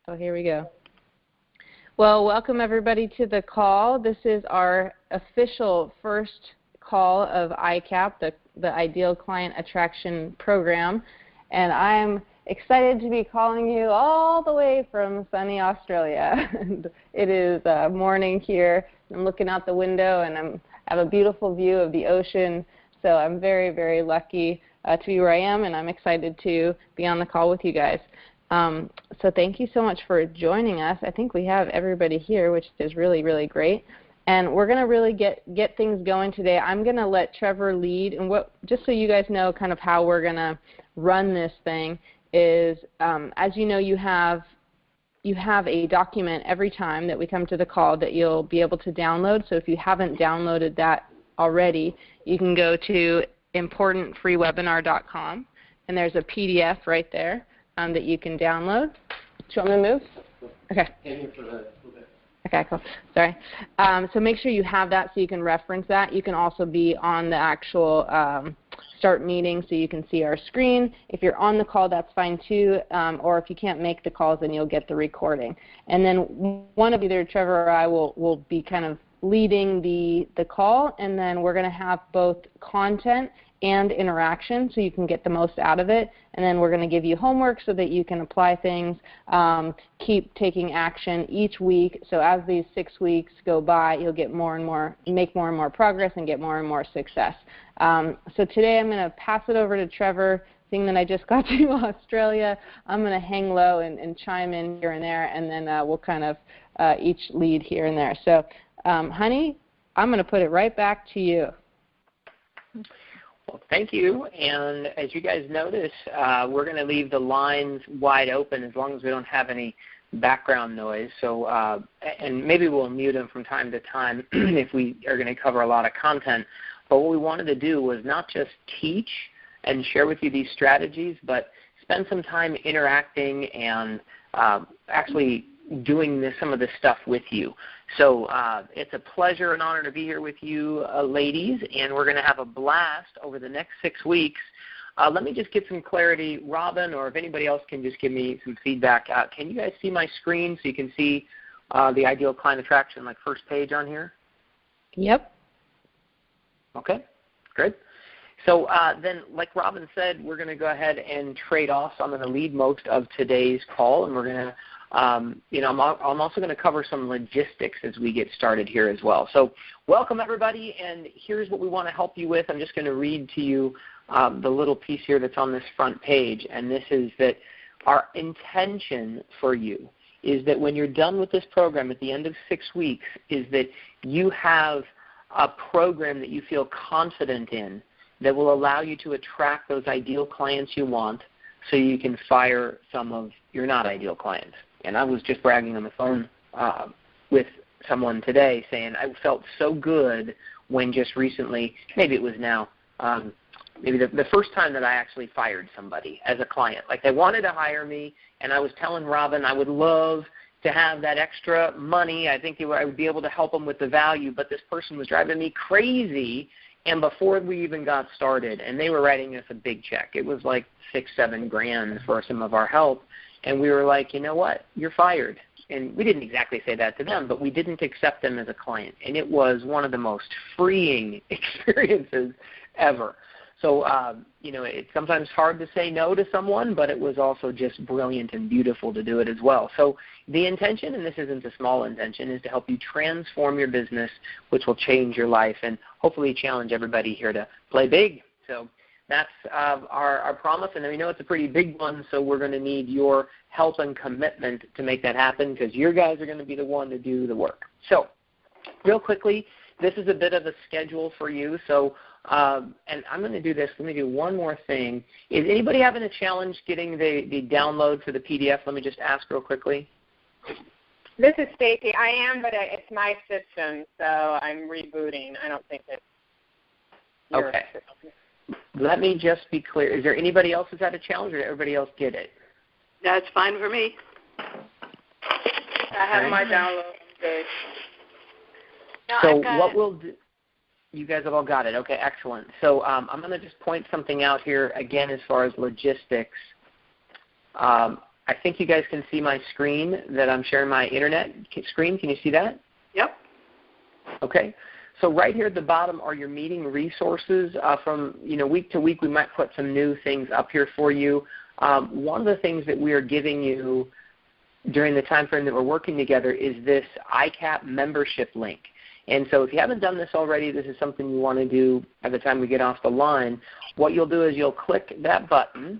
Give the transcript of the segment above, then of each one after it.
Oh, here we go. Well, welcome everybody to the call. This is our official first call of ICAP, the Ideal Client Attraction Program. And I'm excited to be calling you all the way from sunny Australia. It is morning here. I'm looking out the window and I have a beautiful view of the ocean. So I'm very, very lucky to be where I am, and I'm excited to be on the call with you guys. So thank you so much for joining us. I think we have everybody here, which is really, really great. And we're going to really get things going today. I'm going to let Trevor lead. And just so you guys know kind of how we're going to run this thing is, as you know, you have a document every time that we come to the call that you'll be able to download. So if you haven't downloaded that already, you can go to importantfreewebinar.com, and there's a PDF right there that you can download. Do you want me to move? Okay. Okay, cool. Sorry. So make sure you have that so you can reference that. You can also be on the actual start meeting so you can see our screen. If you're on the call, that's fine too. Or if you can't make the calls, then you'll get the recording. And then one of either Trevor or I will be kind of leading the call, and then we're going to have both content and interaction so you can get the most out of it. And then we're going to give you homework so that you can apply things, keep taking action each week. So as these 6 weeks go by, you'll get more and more, make more and more progress and get more and more success. So today I'm going to pass it over to Trevor. Seeing that I just got to Australia, I'm going to hang low and chime in here and there, and then we'll kind of each lead here and there. So honey, I'm going to put it right back to you. Well, thank you. And as you guys notice, we're going to leave the lines wide open as long as we don't have any background noise. So, and maybe we'll mute them from time to time if we are going to cover a lot of content. But what we wanted to do was not just teach and share with you these strategies, but spend some time interacting and actually doing some of this stuff with you. So it's a pleasure and honor to be here with you ladies, and we're going to have a blast over the next 6 weeks. Let me just get some clarity. Robin, or if anybody else can just give me some feedback. Can you guys see my screen so you can see the Ideal Client Attraction, like first page on here? Yep. Okay, good. So then, like Robin said, we're going to go ahead and trade off. So I'm going to lead most of today's call, and we're going to I'm also going to cover some logistics as we get started here as well. So welcome, everybody, and here's what we want to help you with. I'm just going to read to you the little piece here that's on this front page, and this is that our intention for you is that when you're done with this program at the end of 6 weeks is that you have a program that you feel confident in that will allow you to attract those ideal clients you want so you can fire some of your not ideal clients. And I was just bragging on the phone with someone today saying I felt so good when just recently, maybe it was now, maybe the first time that I actually fired somebody as a client. Like they wanted to hire me, and I was telling Robin I would love to have that extra money. I think I would be able to help them with the value, but this person was driving me crazy. And before we even got started, and they were writing us a big check. It was like $6-7 grand for some of our help. And we were like, you know what, you're fired. And we didn't exactly say that to them, but we didn't accept them as a client. And it was one of the most freeing experiences ever. So, it's sometimes hard to say no to someone, but it was also just brilliant and beautiful to do it as well. So the intention, and this isn't a small intention, is to help you transform your business, which will change your life and hopefully challenge everybody here to play big. So that's our promise, and we know it's a pretty big one, so we're going to need your help and commitment to make that happen because your guys are going to be the one to do the work. So real quickly, this is a bit of a schedule for you. So, and I'm going to do this. Let me do one more thing. Is anybody having a challenge getting the download for the PDF? Let me just ask real quickly. This is Stacy. I am, but it's my system, so I'm rebooting. I don't think it's your system. Let me just be clear. Is there anybody else who's had a challenge, or did everybody else get it? That's fine for me. I have my download. Good. No, so what we'll do, you guys have all got it. Okay, excellent. So I'm going to just point something out here again as far as logistics. I think you guys can see my screen that I'm sharing my internet screen. Can you see that? Yep. Okay. So right here at the bottom are your meeting resources. From week to week, we might put some new things up here for you. One of the things that we are giving you during the time frame that we're working together is this ICAP membership link. And so if you haven't done this already, this is something you want to do by the time we get off the line. What you'll do is you'll click that button,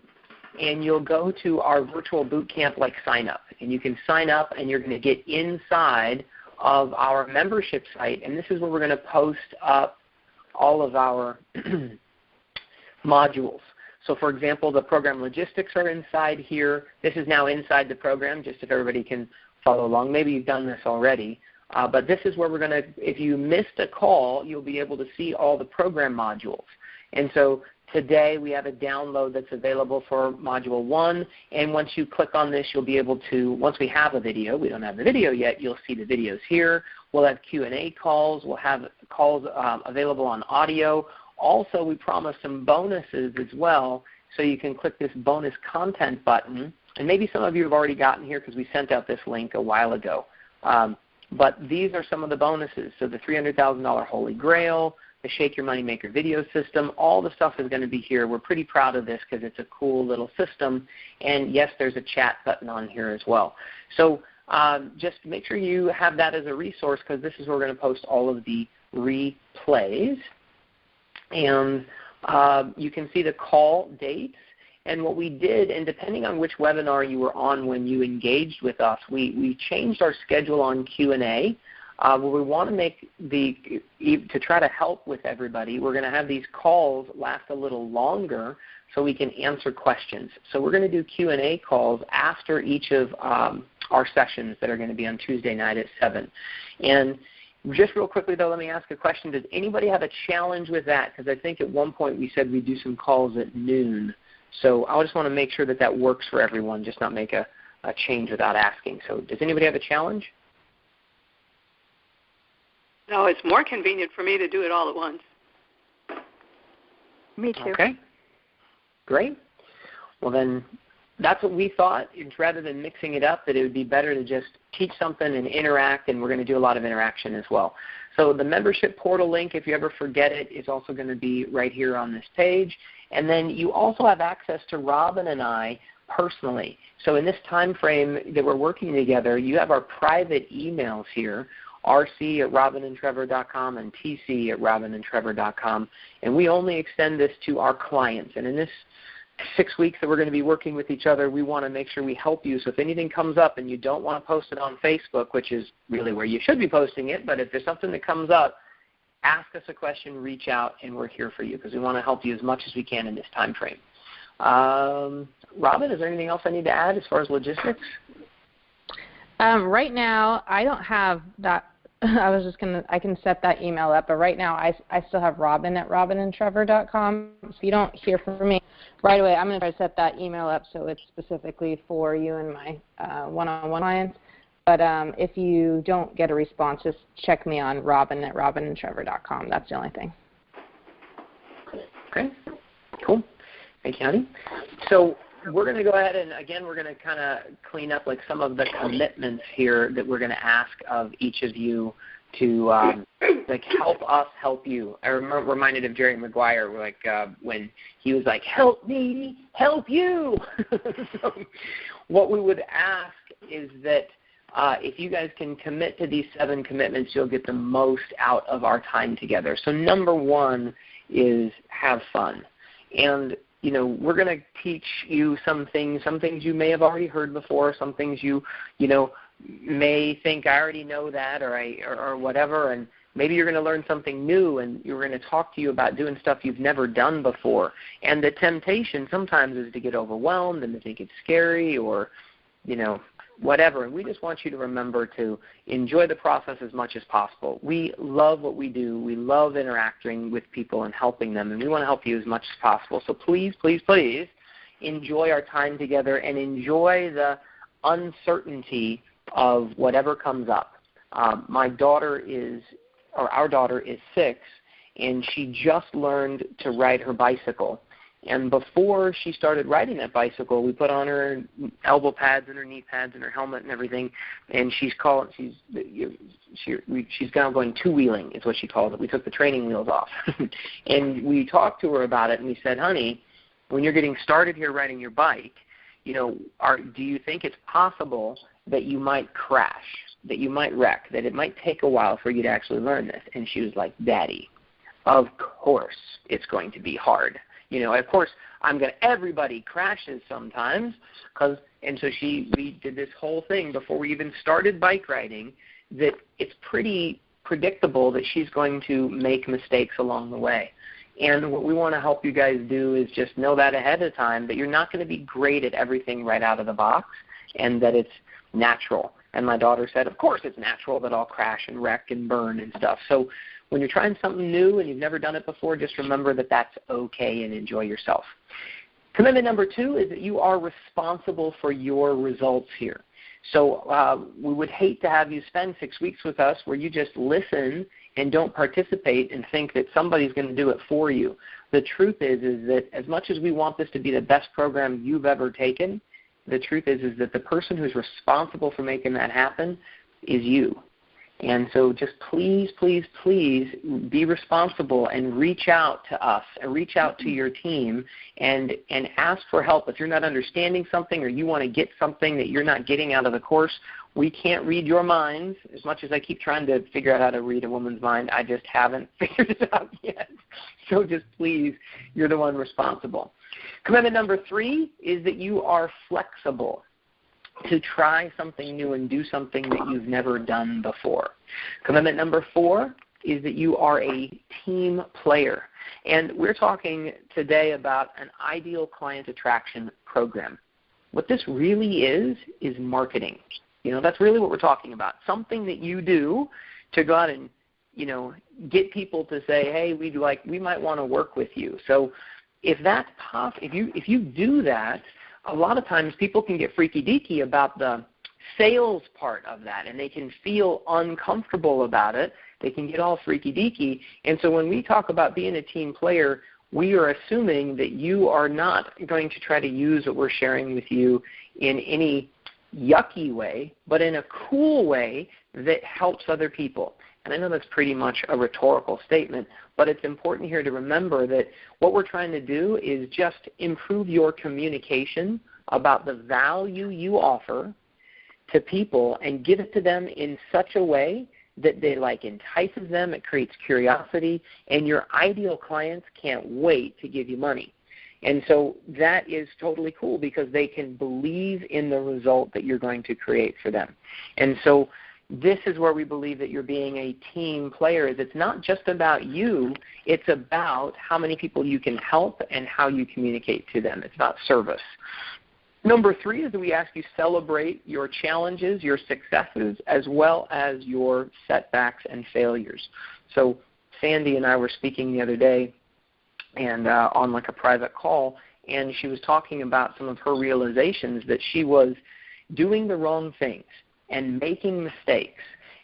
and you'll go to our virtual boot camp like sign up. And you can sign up, and you're going to get inside of our membership site. And this is where we're going to post up all of our modules. So for example, the program logistics are inside here. This is now inside the program, just if everybody can follow along. Maybe you've done this already. But this is where we're going to, if you missed a call, you'll be able to see all the program modules. And so today we have a download that's available for Module 1. And once you click on this, you'll be able to, once we have a video, we don't have the video yet, you'll see the videos here. We'll have Q&A calls. We'll have calls available on audio. Also, we promise some bonuses as well, so you can click this bonus content button. And maybe some of you have already gotten here because we sent out this link a while ago. But these are some of the bonuses. So the $300,000 Holy Grail, the Shake Your Moneymaker video system, all the stuff is going to be here. We're pretty proud of this because it's a cool little system. And yes, there's a chat button on here as well. So just make sure you have that as a resource, because this is where we're going to post all of the replays. And you can see the call dates. And what we did, and depending on which webinar you were on when you engaged with us, we changed our schedule on Q&A. Where we want to make to try to help with everybody, we're going to have these calls last a little longer so we can answer questions. So we're going to do Q&A calls after each of our sessions that are going to be on Tuesday night at 7. And just real quickly, though, let me ask a question. Does anybody have a challenge with that? Because I think at one point we said we'd do some calls at noon. So I just want to make sure that that works for everyone, just not make a change without asking. So does anybody have a challenge? No, it's more convenient for me to do it all at once. Me too. Okay. Great. Well, then that's what we thought. Rather than mixing it up, that it would be better to just teach something and interact, and we're going to do a lot of interaction as well. So the membership portal link, if you ever forget it, is also going to be right here on this page. And then you also have access to Robin and I personally. So in this time frame that we're working together, you have our private emails here, rc@robinandtrevor.com and tc@robinandtrevor.com. And we only extend this to our clients. And in this 6 weeks that we're going to be working with each other, we want to make sure we help you. So if anything comes up and you don't want to post it on Facebook, which is really where you should be posting it, but if there's something that comes up, ask us a question, reach out, and we're here for you because we want to help you as much as we can in this time frame. Robin, is there anything else I need to add as far as logistics? Right now, I don't have that. I can set that email up, but right now I still have Robin@robinandtrevor.com. If you don't hear from me right away, I'm going to try to set that email up so it's specifically for you and my one-on-one clients. But if you don't get a response, just check me on Robin@robinandtrevor.com. That's the only thing. Okay, cool. Thank you, honey. So we're going to go ahead and, again, we're going to kind of clean up like some of the commitments here that we're going to ask of each of you to like help us help you. I reminded of Jerry Maguire, like when he was like, "Help me, help you." So what we would ask is that if you guys can commit to these 7 commitments, you'll get the most out of our time together. So number 1 is have fun. And we're going to teach you some things you may have already heard before, some things you may think I already know that or whatever, and maybe you're going to learn something new, and we're going to talk to you about doing stuff you've never done before. And the temptation sometimes is to get overwhelmed and to think it's scary or, whatever. And we just want you to remember to enjoy the process as much as possible. We love what we do. We love interacting with people and helping them, and we want to help you as much as possible. So please, please, please enjoy our time together and enjoy the uncertainty of whatever comes up. Our daughter is 6, and she just learned to ride her bicycle. And before she started riding that bicycle, we put on her elbow pads and her knee pads and her helmet and everything, and she's now going two-wheeling is what she calls it. We took the training wheels off. And we talked to her about it, and we said, honey, when you're getting started here riding your bike, do you think it's possible that you might crash, that you might wreck, that it might take a while for you to actually learn this? And she was like, Daddy, of course it's going to be hard. Of course, everybody crashes sometimes, and so we did this whole thing before we even started bike riding, that it's pretty predictable that she's going to make mistakes along the way. And what we want to help you guys do is just know that ahead of time, that you're not going to be great at everything right out of the box, and that it's natural. And my daughter said, of course it's natural that I'll crash and wreck and burn and stuff. So when you're trying something new and you've never done it before, just remember that that's okay and enjoy yourself. Commitment number 2 is that you are responsible for your results here. So we would hate to have you spend 6 weeks with us where you just listen and don't participate and think that somebody's going to do it for you. The truth is that as much as we want this to be the best program you've ever taken, the truth is that the person who's responsible for making that happen is you. And so just please, please, please be responsible and reach out to us and reach out to your team and ask for help. If you're not understanding something or you want to get something that you're not getting out of the course, we can't read your minds. As much as I keep trying to figure out how to read a woman's mind, I just haven't figured it out yet. So just please, you're the one responsible. Commitment number 3 is that you are flexible to try something new and do something that you've never done before. Commitment number 4 is that you are a team player. And we're talking today about an ideal client attraction program. What this really is marketing. That's really what we're talking about. Something that you do to go out and, get people to say, hey, we might want to work with you. So if that's possible, if you do that, a lot of times people can get freaky-deaky about the sales part of that, and they can feel uncomfortable about it. They can get all freaky-deaky. And so when we talk about being a team player, we are assuming that you are not going to try to use what we're sharing with you in any yucky way, but in a cool way that helps other people. And I know that's pretty much a rhetorical statement, but it's important here to remember that what we're trying to do is just improve your communication about the value you offer to people and give it to them in such a way that they entices them, it creates curiosity, and your ideal clients can't wait to give you money. And so that is totally cool because they can believe in the result that you're going to create for them. And so this is where we believe that you're being a team player. It's not just about you. It's about how many people you can help and how you communicate to them. It's about service. Number 3 is that we ask you celebrate your challenges, your successes, as well as your setbacks and failures. So Sandy and I were speaking the other day and on a private call, and she was talking about some of her realizations that she was doing the wrong things and making mistakes.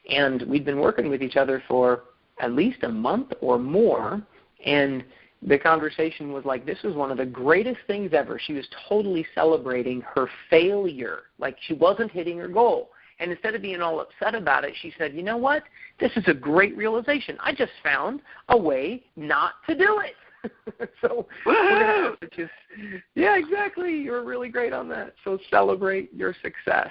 And we'd been working with each other for at least a month or more, and the conversation was this was one of the greatest things ever. She was totally celebrating her failure, she wasn't hitting her goal. And instead of being all upset about it, she said, you know what? This is a great realization. I just found a way not to do it. So we're going to just, yeah, exactly. You're really great on that. So celebrate your success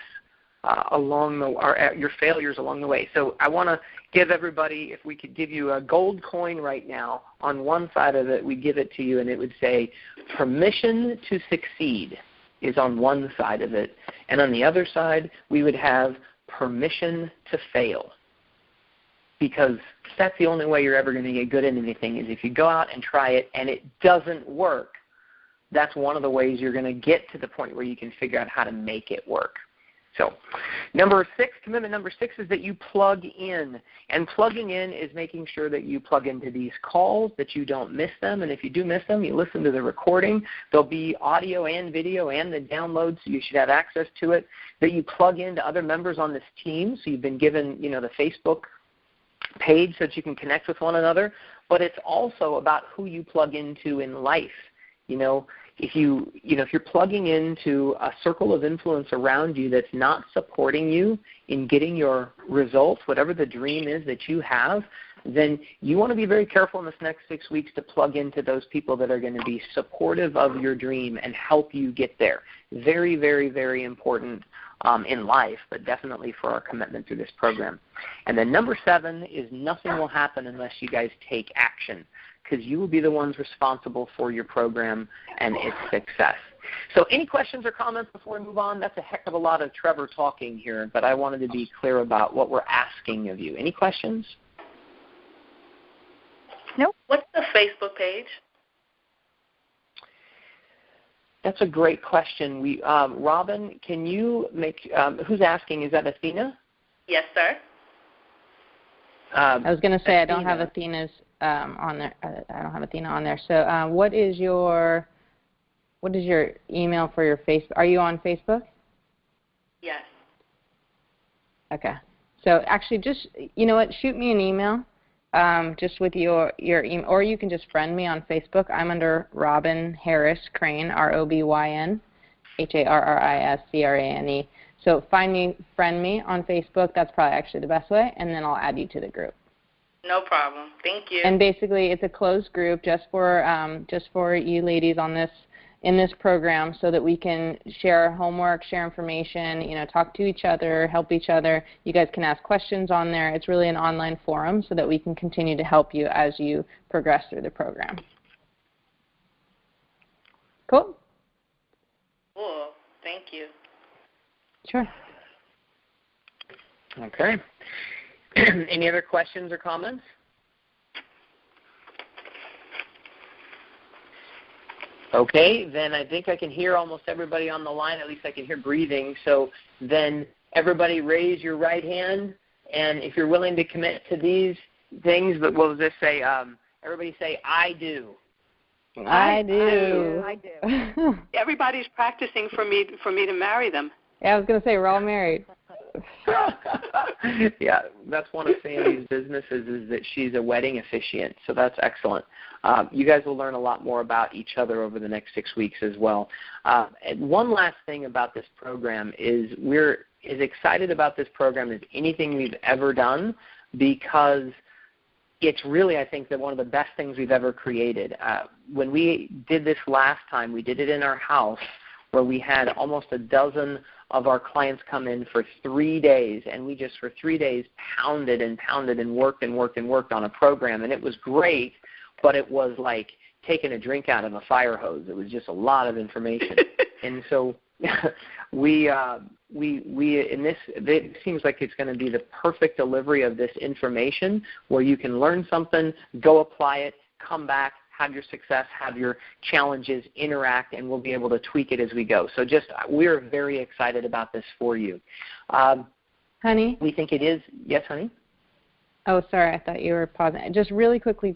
your failures along the way. So I want to give everybody, if we could give you a gold coin right now, on one side of it, we give it to you, and it would say permission to succeed is on one side of it. And on the other side, we would have permission to fail. Because that's the only way you're ever going to get good at anything is if you go out and try it and it doesn't work. That's one of the ways you're going to get to the point where you can figure out how to make it work. So commitment number 6 is that you plug in. And plugging in is making sure that you plug into these calls, that you don't miss them. And if you do miss them, you listen to the recording. There'll be audio and video and the download, so you should have access to it. That you plug into other members on this team. So you've been given, the Facebook page so that you can connect with one another. But it's also about who you plug into in life. if you're plugging into a circle of influence around you that's not supporting you in getting your results, whatever the dream is that you have, then you want to be very careful in this next 6 weeks to plug into those people that are going to be supportive of your dream and help you get there. Very, very, very important in life, but definitely for our commitment through this program. And then number 7 is nothing will happen unless you guys take action, because you will be the ones responsible for your program and its success. So any questions or comments before we move on? That's a heck of a lot of Trevor talking here, but I wanted to be clear about what we're asking of you. Any questions? Nope. What's the Facebook page? That's a great question. Robin, can you make, who's asking? Is that Athena? Yes, sir. I was going to say Athena. I don't have Athena's on there. I don't have Athena on there. So what is your email for your Facebook? Are you on Facebook? Yes. Okay. So actually just, you know what, shoot me an email. Just with your email, or you can just friend me on Facebook. I'm under Robin Harris Crane, ROBYN HARRISCRANE. So friend me on Facebook. That's probably actually the best way, and then I'll add you to the group. No problem. Thank you. And basically, it's a closed group just for you ladies in this program, so that we can share homework, share information, talk to each other, help each other. You guys can ask questions on there. It's really an online forum so that we can continue to help you as you progress through the program. Cool? Cool. Thank you. Sure. Okay. Any other questions or comments? Okay, then I think I can hear almost everybody on the line. At least I can hear breathing. So then everybody raise your right hand, and if you're willing to commit to these things, but what was this say? Everybody say, I do. I do. I do. Everybody's practicing for me to marry them. Yeah, I was going to say we're all married. Yeah, that's one of Sandy's businesses, is that she's a wedding officiant, so that's excellent. You guys will learn a lot more about each other over the next 6 weeks as well. And one last thing about this program is we're as excited about this program as anything we've ever done, because it's really, I think, that one of the best things we've ever created. When we did this last time, we did it in our house, where we had almost a dozen of our clients come in for 3 days, and we just for 3 days pounded and pounded and worked and worked and worked on a program, and it was great, but it was like taking a drink out of a fire hose. It was just a lot of information. And so it seems like it's going to be the perfect delivery of this information, where you can learn something, go apply it, come back, have your success, have your challenges, interact, and we'll be able to tweak it as we go. So we're very excited about this for you. Honey? We think it is. Yes, honey? Oh, sorry. I thought you were pausing. Just really quickly,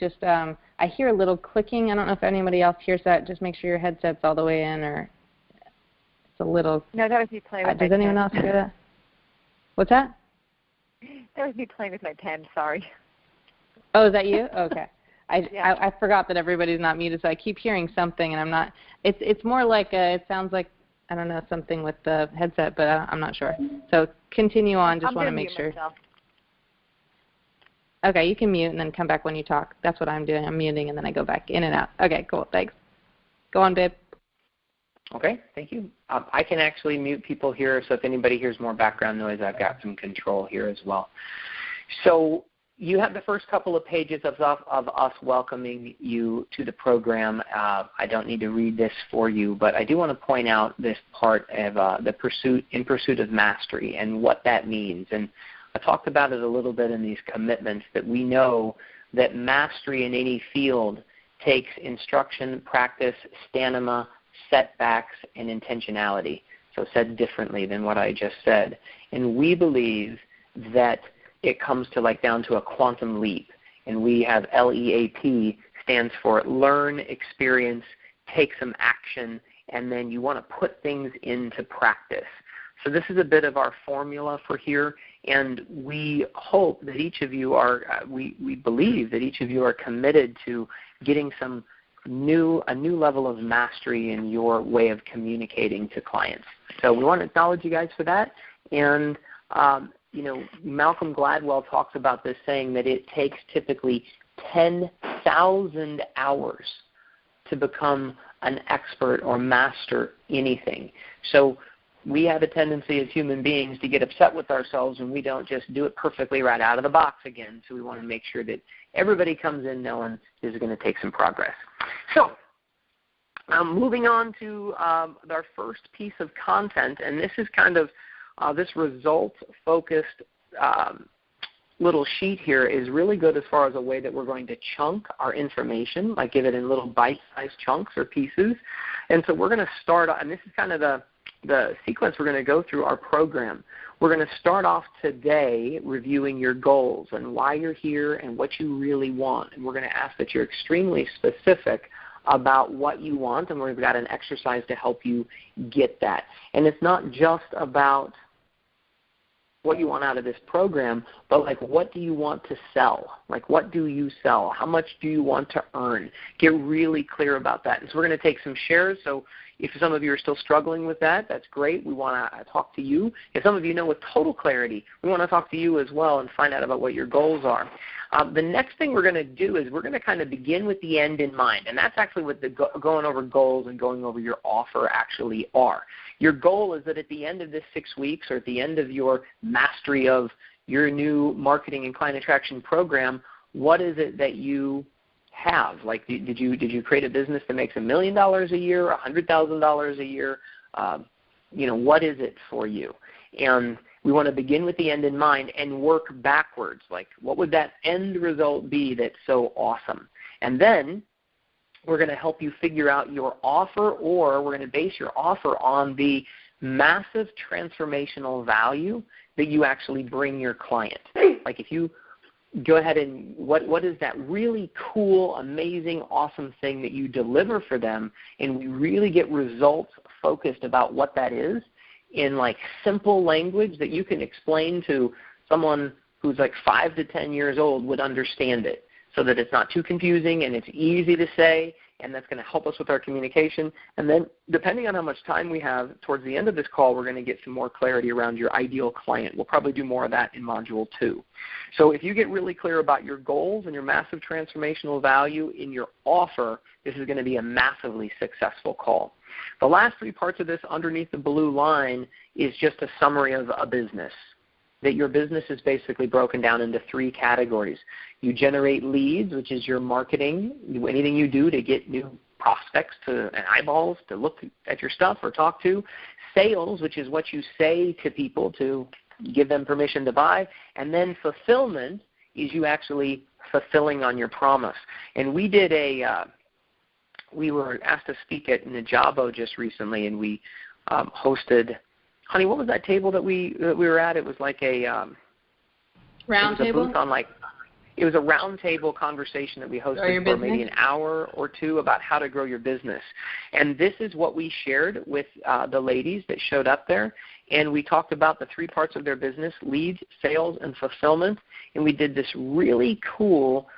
I hear a little clicking. I don't know if anybody else hears that. Just make sure your headset's all the way in, or it's a little. No, that was me playing with my pen. Does anyone else hear that? What's that? That was me playing with my pen. Sorry. Oh, is that you? Okay. Yeah. I forgot that everybody's not muted, so I keep hearing something, and I'm not. It's more like it sounds like, I don't know, something with the headset, but I'm not sure. So continue on. Just want to make sure. Myself. Okay, you can mute and then come back when you talk. That's what I'm doing. I'm muting and then I go back in and out. Okay, cool. Thanks. Go on, babe. Okay, thank you. I can actually mute people here, so if anybody hears more background noise, I've got some control here as well. So you have the first couple of pages of us welcoming you to the program. I don't need to read this for you, but I do want to point out this part of in pursuit of mastery and what that means. And I talked about it a little bit in these commitments, that we know that mastery in any field takes instruction, practice, stamina, setbacks, and intentionality. So said differently than what I just said. And we believe that it comes to down to a quantum leap. And we have LEAP, stands for learn, experience, take some action, and then you want to put things into practice. So this is a bit of our formula for here, and we hope that each of you are, we believe that each of you are committed to getting some a new level of mastery in your way of communicating to clients. So we want to acknowledge you guys for that. And, Malcolm Gladwell talks about this, saying that it takes typically 10,000 hours to become an expert or master anything. So we have a tendency as human beings to get upset with ourselves when we don't just do it perfectly right out of the box again. So we want to make sure that everybody comes in knowing this is going to take some progress. So moving on to our first piece of content, and this is kind of this results-focused little sheet here is really good as far as a way that we're going to chunk our information, like give it in little bite-sized chunks or pieces. And so we're going to start, and this is kind of the sequence we're going to go through our program. We're going to start off today reviewing your goals and why you're here and what you really want. And we're going to ask that you're extremely specific about what you want, and we've got an exercise to help you get that. And it's not just about what you want out of this program, but like what do you want to sell? Like what do you sell? How much do you want to earn? Get really clear about that. And so we're going to take some shares. So if some of you are still struggling with that, that's great. We want to talk to you. If some of you know with total clarity, we want to talk to you as well and find out about what your goals are. The next thing we're going to do is we're going to kind of begin with the end in mind, and that's actually what the going over goals and going over your offer actually are. Your goal is that at the end of this 6 weeks or at the end of your mastery of your new marketing and client attraction program, what is it that you have? Like, did you create a business that makes $1 million a year, $100,000 a year? What is it for you? And we want to begin with the end in mind and work backwards. Like, what would that end result be that's so awesome? And then we're going to help you figure out your offer, or we're going to base your offer on the massive transformational value that you actually bring your client. Like if you go ahead and what is that really cool, amazing, awesome thing that you deliver for them, and we really get results focused about what that is in like simple language that you can explain to someone who's like 5 to 10 years old would understand it, so that it's not too confusing and it's easy to say, and that's going to help us with our communication. And then depending on how much time we have towards the end of this call, we're going to get some more clarity around your ideal client. We'll probably do more of that in Module 2. So if you get really clear about your goals and your massive transformational value in your offer, this is going to be a massively successful call. The last 3 parts of this underneath the blue line is just a summary of a business. That your business is basically broken down into 3 categories. You generate leads, which is your marketing, anything you do to get new prospects and eyeballs to look at your stuff or talk to. Sales, which is what you say to people to give them permission to buy. And then fulfillment is you actually fulfilling on your promise. And we did we were asked to speak at Najabo just recently, and we hosted. Honey, what was that table that we were at? It was like a round table. It was a round table conversation that we hosted for maybe an hour or 2 about how to grow your business. And this is what we shared with the ladies that showed up there. And we talked about the 3 parts of their business: leads, sales, and fulfillment. And we did this really cool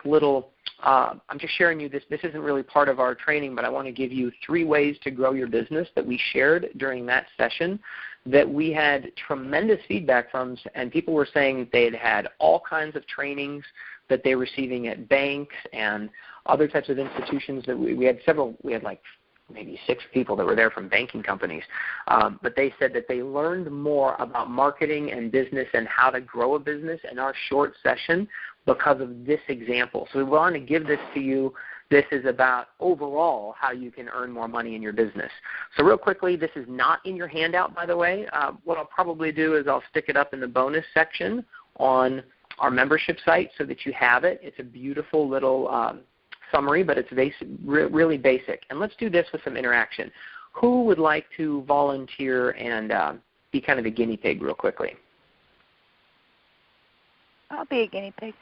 little I'm just sharing you this. This isn't really part of our training, but I want to give you 3 ways to grow your business that we shared during that session that we had tremendous feedback from, and people were saying they had had all kinds of trainings that they were receiving at banks and other types of institutions. That we had several. We had like maybe 6 people that were there from banking companies, but they said that they learned more about marketing and business and how to grow a business in our short session because of this example. So we want to give this to you. This is about overall how you can earn more money in your business. So real quickly, this is not in your handout, by the way. What I'll probably do is I'll stick it up in the bonus section on our membership site so that you have it. It's a beautiful little summary, but it's really basic. And let's do this with some interaction. Who would like to volunteer and be kind of a guinea pig real quickly? I'll be a guinea pig.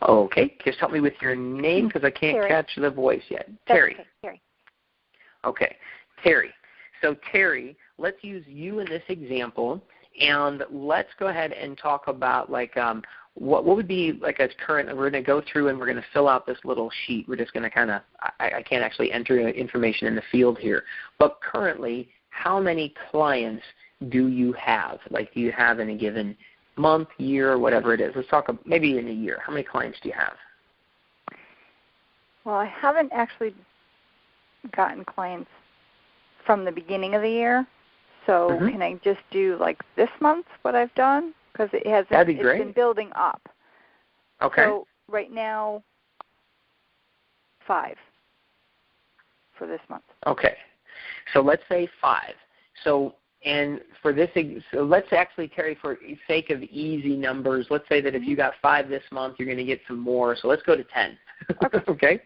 Okay. Just help me with your name because I can't Terry. catch the voice yet. That's Terry. Okay. Terry. Okay. Terry. So Terry, let's use you in this example, and let's go ahead and talk about what would be like a current, we're going to go through and we're going to fill out this little sheet. We're just going to kind of, I can't actually enter information in the field here. But currently, how many clients do you have? Like, do you have in a given month, year, whatever it is? Let's talk maybe in a year. How many clients do you have? Well, I haven't actually gotten clients from the beginning of the year. So can I just do like this month what I've done? Because That'd be great. It's been building up. Okay. So right now, 5 for this month. Okay. So let's say 5. So for this, so let's actually, Terry, for sake of easy numbers, let's say that if you got 5 this month, you're going to get some more. So let's go to 10. Okay?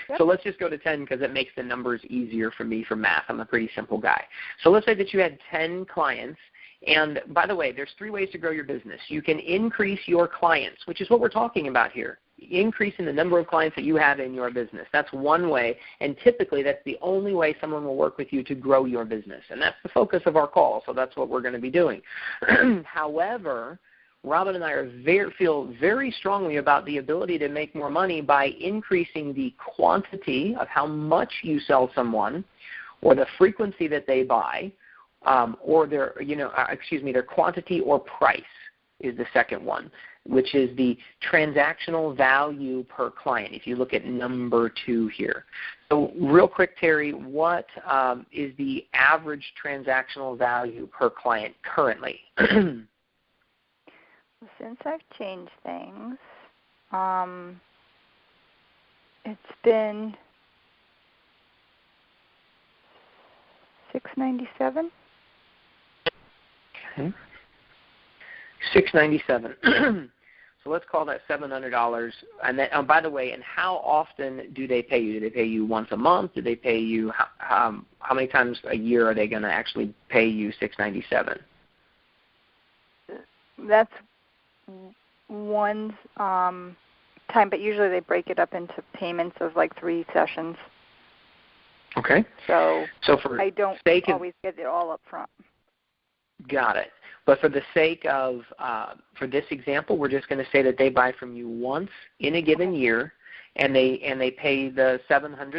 Yep. So let's just go to 10 because it makes the numbers easier for me for math. I'm a pretty simple guy. So let's say that you had 10 clients. And by the way, there's 3 ways to grow your business. You can increase your clients, which is what we're talking about here. Increasing the number of clients that you have in your business. That's one way, and typically that's the only way someone will work with you to grow your business. And that's the focus of our call, so that's what we're going to be doing. However, Robin and I feel very strongly about the ability to make more money by increasing the quantity of how much you sell someone, or the frequency that they buy, or their quantity or price is the second one, which is the transactional value per client, if you look at number 2 here. So real quick, Terry, what is the average transactional value per client currently? Since I've changed things, it's been $697. Okay. $697. So let's call that $700. And then, by the way, and how often do they pay you? Do they pay you once a month? Do they pay you how many times a year are they going to actually pay you $697? That's one time, but usually they break it up into payments of like 3 sessions. Okay. So for I don't always get it all up front. Got it. But for the sake of, for this example, we're just going to say that they buy from you once in a given year, and they pay the $700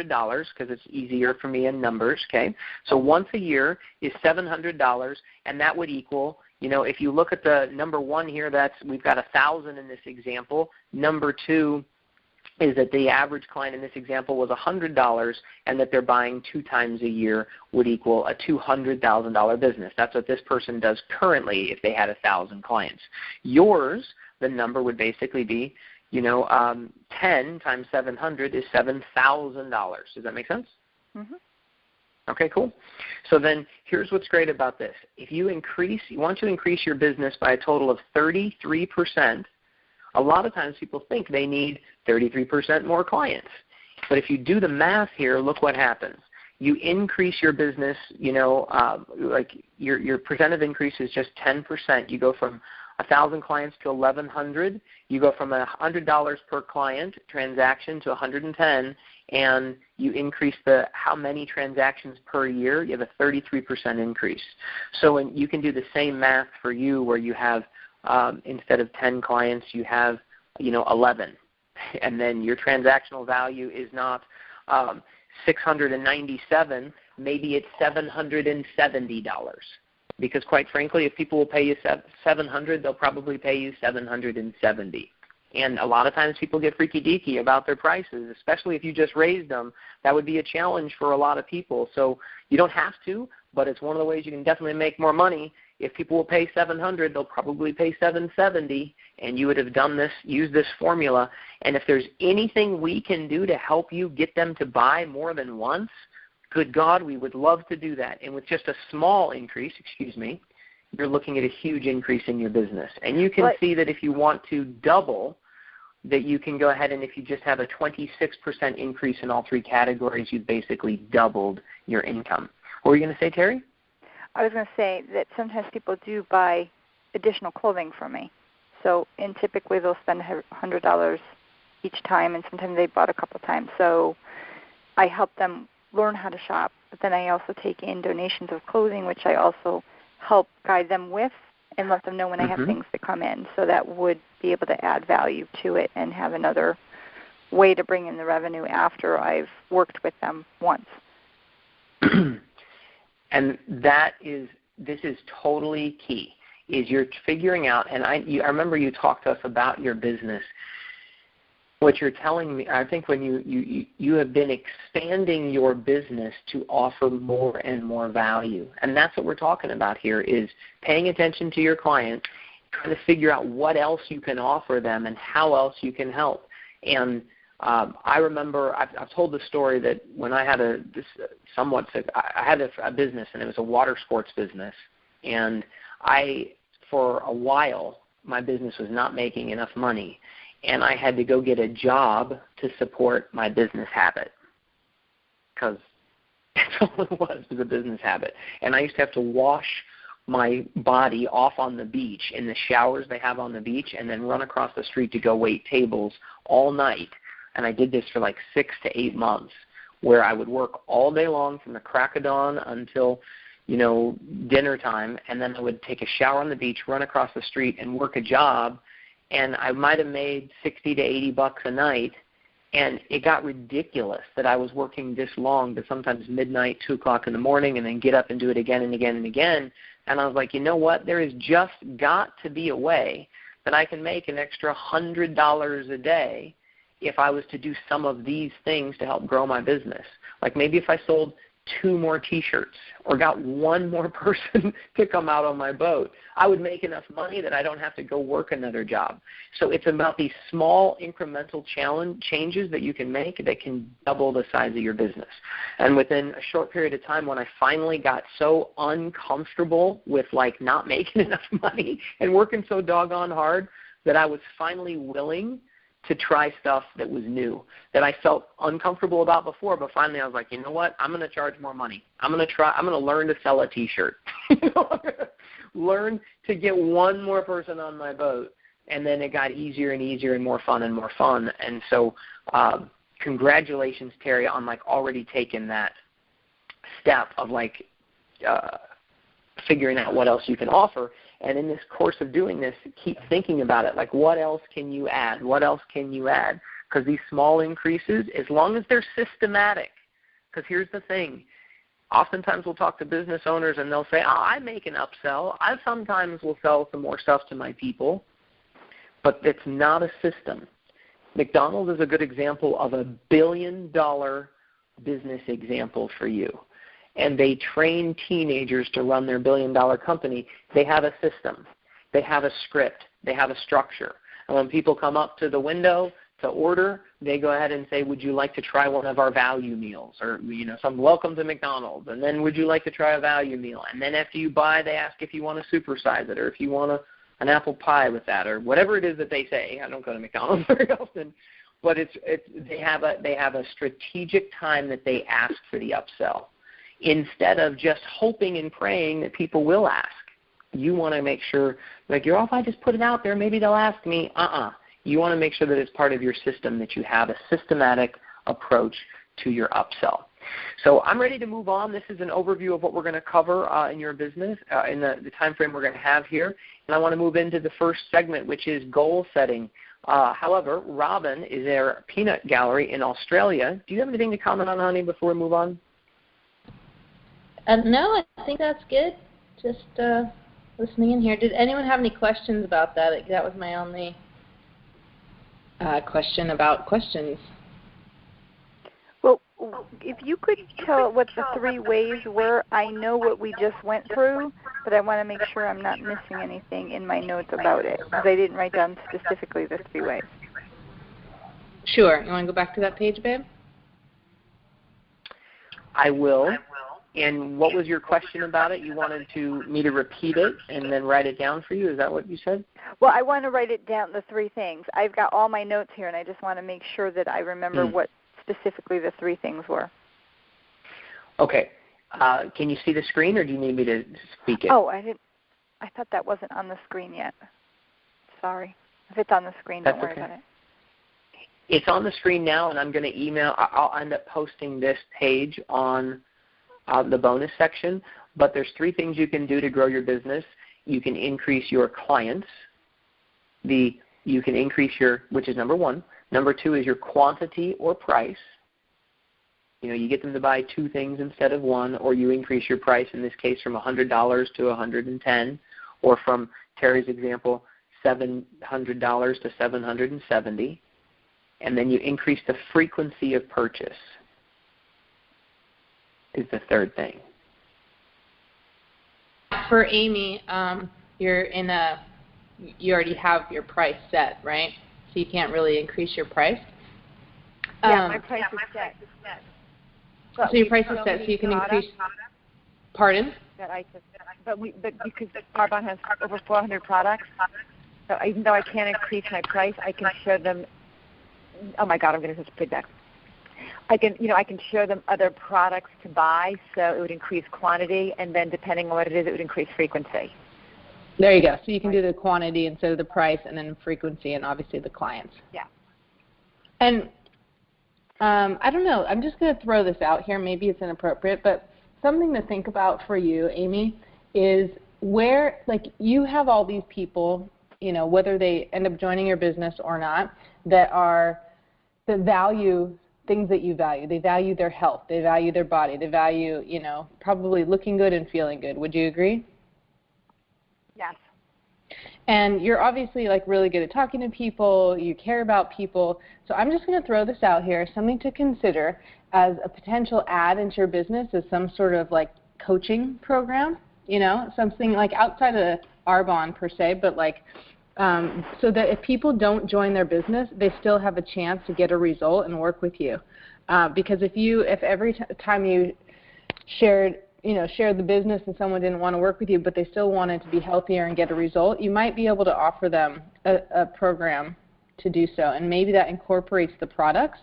because it's easier for me in numbers. Okay. So once a year is $700, and that would equal, if you look at the number 1 here, we've got 1,000 in this example. Number 2 is that the average client in this example was $100, and that they're buying 2 times a year would equal a $200,000 business. That's what this person does currently if they had 1,000 clients. Yours, the number would basically be, 10 times 700 is $7,000. Does that make sense? Mm-hmm. Okay, cool. So then here's what's great about this. If you want to increase your business by a total of 33%, a lot of times people think they need 33% more clients. But if you do the math here, look what happens. You increase your business, like your percent of increase is just 10%. You go from 1,000 clients to 1,100. You go from $100 per client transaction to 110, and you increase how many transactions per year. You have a 33% increase. So you can do the same math for you where you have instead of 10 clients, you have 11, and then your transactional value is not $697. Maybe it's $770. Because quite frankly, if people will pay you $700, they'll probably pay you $770. And a lot of times people get freaky-deaky about their prices, especially if you just raised them. That would be a challenge for a lot of people. So you don't have to, but it's one of the ways you can definitely make more money. If people will pay $700, they'll probably pay $770, and you would have used this formula. And if there's anything we can do to help you get them to buy more than once, good God, we would love to do that. And with just a small increase, you're looking at a huge increase in your business. And you can see that if you want to double, that you can go ahead and if you just have a 26% increase in all 3 categories, you've basically doubled your income. What were you going to say, Terry? I was going to say that sometimes people do buy additional clothing from me. And typically they'll spend $100 each time, and sometimes they bought a couple times. So I help them learn how to shop, but then I also take in donations of clothing, which I also help guide them with and let them know when I have things that come in. So that would be able to add value to it and have another way to bring in the revenue after I've worked with them once. And this is totally key, is you're figuring out, and I remember you talked to us about your business. What you're telling me, I think when you have been expanding your business to offer more and more value. And that's what we're talking about here, is paying attention to your client, trying to figure out what else you can offer them and how else you can help. And I remember I've told the story that when I had a business, and it was a water sports business, and for a while my business was not making enough money, and I had to go get a job to support my business habit, because that's all it was a business habit. And I used to have to wash my body off on the beach in the showers they have on the beach, and then run across the street to go wait tables all night. And I did this for like 6 to 8 months, where I would work all day long from the crack of dawn until, dinner time, and then I would take a shower on the beach, run across the street, and work a job, and I might have made $60 to $80 a night, and it got ridiculous that I was working this long, to sometimes midnight, 2 o'clock in the morning, and then get up and do it again and again and again. And I was like, you know what? There has just got to be a way that I can make an extra $100 a day if I was to do some of these things to help grow my business. Like maybe if I sold 2 more T-shirts or got 1 more person to come out on my boat, I would make enough money that I don't have to go work another job. So it's about these small incremental changes that you can make that can double the size of your business. And within a short period of time, when I finally got so uncomfortable with like not making enough money and working so doggone hard, that I was finally willing to try stuff that was new, that I felt uncomfortable about before, but finally I was like, you know what? I'm going to charge more money. I'm going to learn to sell a T-shirt. Learn to get 1 more person on my boat. And then it got easier and easier and more fun and more fun. And so congratulations, Terry, on like already taking that step of like figuring out what else you can offer. And in this course of doing this, keep thinking about it. Like, what else can you add? What else can you add? Because these small increases, as long as they're systematic, because here's the thing. Oftentimes we'll talk to business owners and they'll say, I make an upsell. I sometimes will sell some more stuff to my people, but it's not a system. McDonald's is a good example of a $1 billion business example for you. And they train teenagers to run their $1 billion company. They have a system. They have a script. They have a structure. And when people come up to the window to order, they go ahead and say, would you like to try one of our value meals? Or, some welcome to McDonald's. And then would you like to try a value meal? And then after you buy, they ask if you want to supersize it or if you want an apple pie with that or whatever it is that they say. I don't go to McDonald's very often. But they have a strategic time that they ask for the upsell, instead of just hoping and praying that people will ask. You want to make sure, like, if I just put it out there, maybe they'll ask me. You want to make sure that it's part of your system, that you have a systematic approach to your upsell. So I'm ready to move on. This is an overview of what we're going to cover in your business in the time frame we're going to have here. And I want to move into the first segment, which is goal setting. However, Robin is at Peanut Gallery in Australia. Do you have anything to comment on, honey, before we move on? No, I think that's good. Just listening in here. Did anyone have any questions about that? That was my only question about questions. Well, if you could tell what the 3 ways were, I know what we just went through, but I want to make sure I'm not missing anything in my notes about it, because I didn't write down specifically the 3 ways. Sure. You want to go back to that page, babe? I will. And what was your question about it? You wanted me to repeat it and then write it down for you? Is that what you said? Well, I want to write it down, the 3 things. I've got all my notes here, and I just want to make sure that I remember what specifically the 3 things were. Okay. Can you see the screen, or do you need me to speak it? Oh, I thought that wasn't on the screen yet. Sorry. If it's on the screen, don't worry about it. It's on the screen now, and I'm going to email. I'll end up posting this page on the bonus section, but there's 3 things you can do to grow your business. you can increase your clients. You can increase which is number one. Number two is your quantity or price. You get them to buy 2 things instead of 1, or you increase your price, in this case, from $100 to $110, or from Terry's example, $700 to $770. And then you increase the frequency of purchase is the third thing. For Amy, you already have your price set, right? So you can't really increase your price. Yeah, my price is set. So your price is set, so you can increase. Pardon? But because Arbonne has over 400 products, so even though I can't increase my price, I can show them. Oh my God, I'm getting such feedback. I can show them other products to buy, so it would increase quantity, and then depending on what it is, it would increase frequency. There you go. So you can do the quantity instead of the price, and then frequency, and obviously the clients. Yeah. And I don't know. I'm just going to throw this out here. Maybe it's inappropriate, but something to think about for you, Amy, is where, you have all these people, whether they end up joining your business or not, that value things that you value. They value their health. They value their body. They value, probably looking good and feeling good. Would you agree? Yes. And you're obviously really good at talking to people. You care about people. So I'm just going to throw this out here, something to consider as a potential add into your business is some sort of coaching program, something outside of Arbonne per se, but so that if people don't join their business, they still have a chance to get a result and work with you. Because if every time you shared the business and someone didn't want to work with you, but they still wanted to be healthier and get a result, you might be able to offer them a program to do so. And maybe that incorporates the products.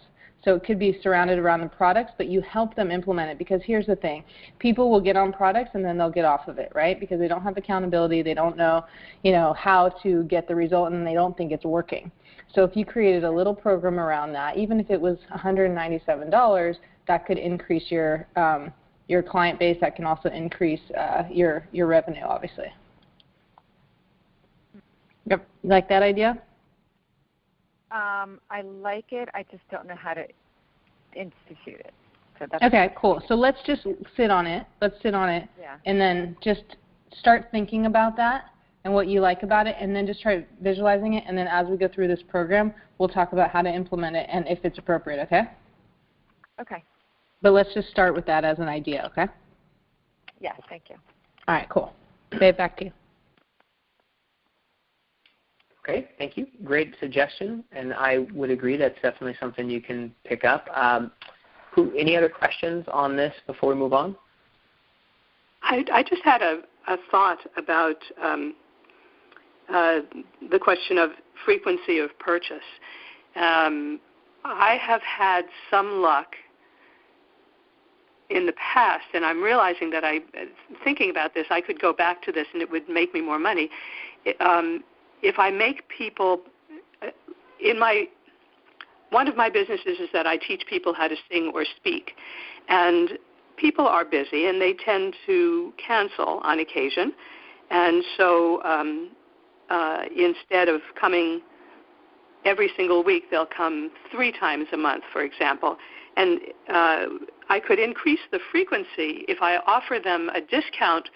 So it could be surrounded around the products, but you help them implement it. Because here's the thing. People will get on products and then they'll get off of it, right? Because they don't have accountability. They don't know, how to get the result, and they don't think it's working. So if you created a little program around that, even if it was $197, that could increase your client base. That can also increase your revenue, obviously. Yep. You like that idea? I like it. I just don't know how to institute it. So that's okay, cool. So let's just sit on it. Yeah. And then just start thinking about that and what you like about it, and then just try visualizing it. And then as we go through this program, we'll talk about how to implement it and if it's appropriate, okay? Okay. But let's just start with that as an idea, okay? Yes, thank you. All right, cool. Dave, back to you. Okay, thank you. Great suggestion, and I would agree that's definitely something you can pick up. Any other questions on this before we move on? I just had a thought about the question of frequency of purchase. I have had some luck in the past, and I'm realizing that thinking about this, I could go back to this and it would make me more money. If I make people, one of my businesses is that I teach people how to sing or speak. And people are busy and they tend to cancel on occasion. And so instead of coming every single week, they'll come 3 times a month, for example. And I could increase the frequency if I offer them a discount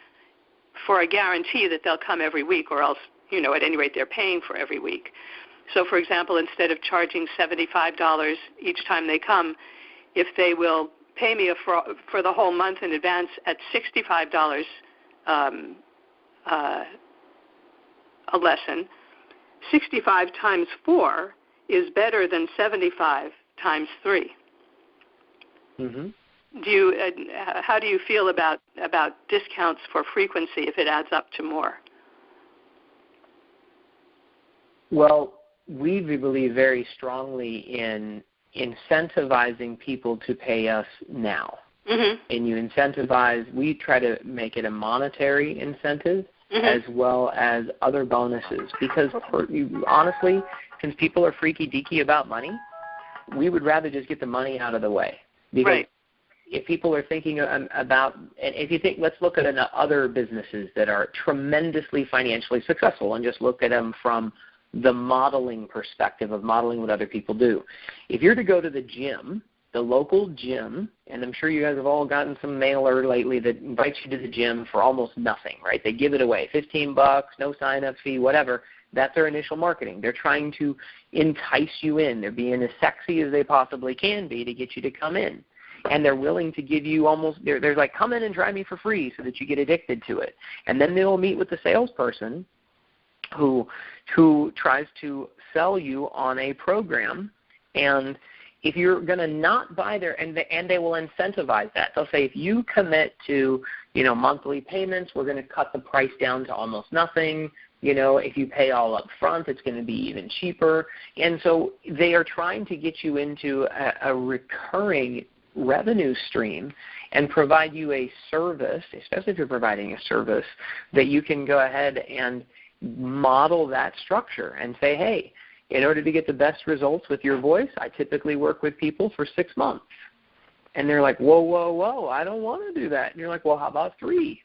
for a guarantee that they'll come every week, or else, at any rate, they're paying for every week. So, for example, instead of charging $75 each time they come, if they will pay me for the whole month in advance at $65 a lesson, 65 times 4 is better than 75 times 3. Mm-hmm. How do you feel about discounts for frequency if it adds up to more? Well, we believe very strongly in incentivizing people to pay us now. Mm-hmm. And we try to make it a monetary incentive, mm-hmm. as well as other bonuses. Because honestly, since people are freaky deaky about money, we would rather just get the money out of the way. Because right. if people are thinking about, and if you think, let's look at other businesses that are tremendously financially successful and just look at them from the modeling perspective of modeling what other people do. If you're to go to the gym, the local gym, and I'm sure you guys have all gotten some mailer lately that invites you to the gym for almost nothing, right? They give it away, $15, no sign-up fee, whatever. That's their initial marketing. They're trying to entice you in. They're being as sexy as they possibly can be to get you to come in. And they're willing to give you they're like, come in and try me for free so that you get addicted to it. And then they'll meet with the salesperson who tries to sell you on a program. And if you're going to not buy their, and they will incentivize that. They'll say, if you commit to, monthly payments, we're going to cut the price down to almost nothing. If you pay all up front, it's going to be even cheaper. And so they are trying to get you into a recurring revenue stream and provide you a service, especially if you're providing a service, that you can go ahead and model that structure and say, hey, in order to get the best results with your voice, I typically work with people for 6 months. And they're like, whoa, I don't want to do that. And you're like, well, how about 3?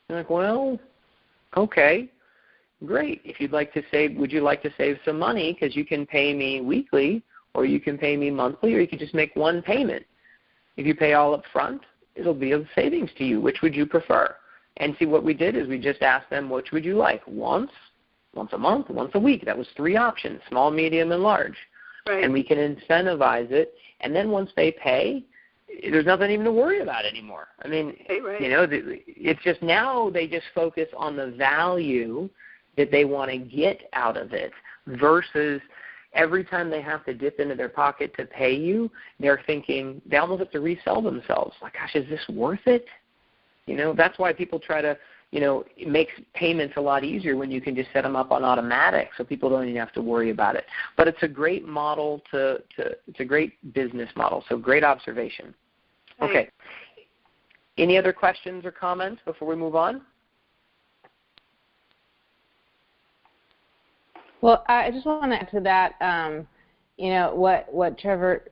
You're like, well, okay. Great. If you'd like to save, would you like to save some money? Because you can pay me weekly, or you can pay me monthly, or you can just make one payment. If you pay all up front, it'll be of savings to you. Which would you prefer? And see, what we did is we just asked them, which would you like? Once a month, once a week. That was 3 options, small, medium, and large. Right. And we can incentivize it. And then once they pay, there's nothing even to worry about anymore. I mean, right. It's just now they just focus on the value that they want to get out of it versus every time they have to dip into their pocket to pay you, they're thinking they almost have to resell themselves. Like, gosh, is this worth it? That's why people try to, it makes payments a lot easier when you can just set them up on automatic so people don't even have to worry about it. But it's a great model it's a great business model, so great observation. Okay. Any other questions or comments before we move on? Well, I just want to add to that, what Trevor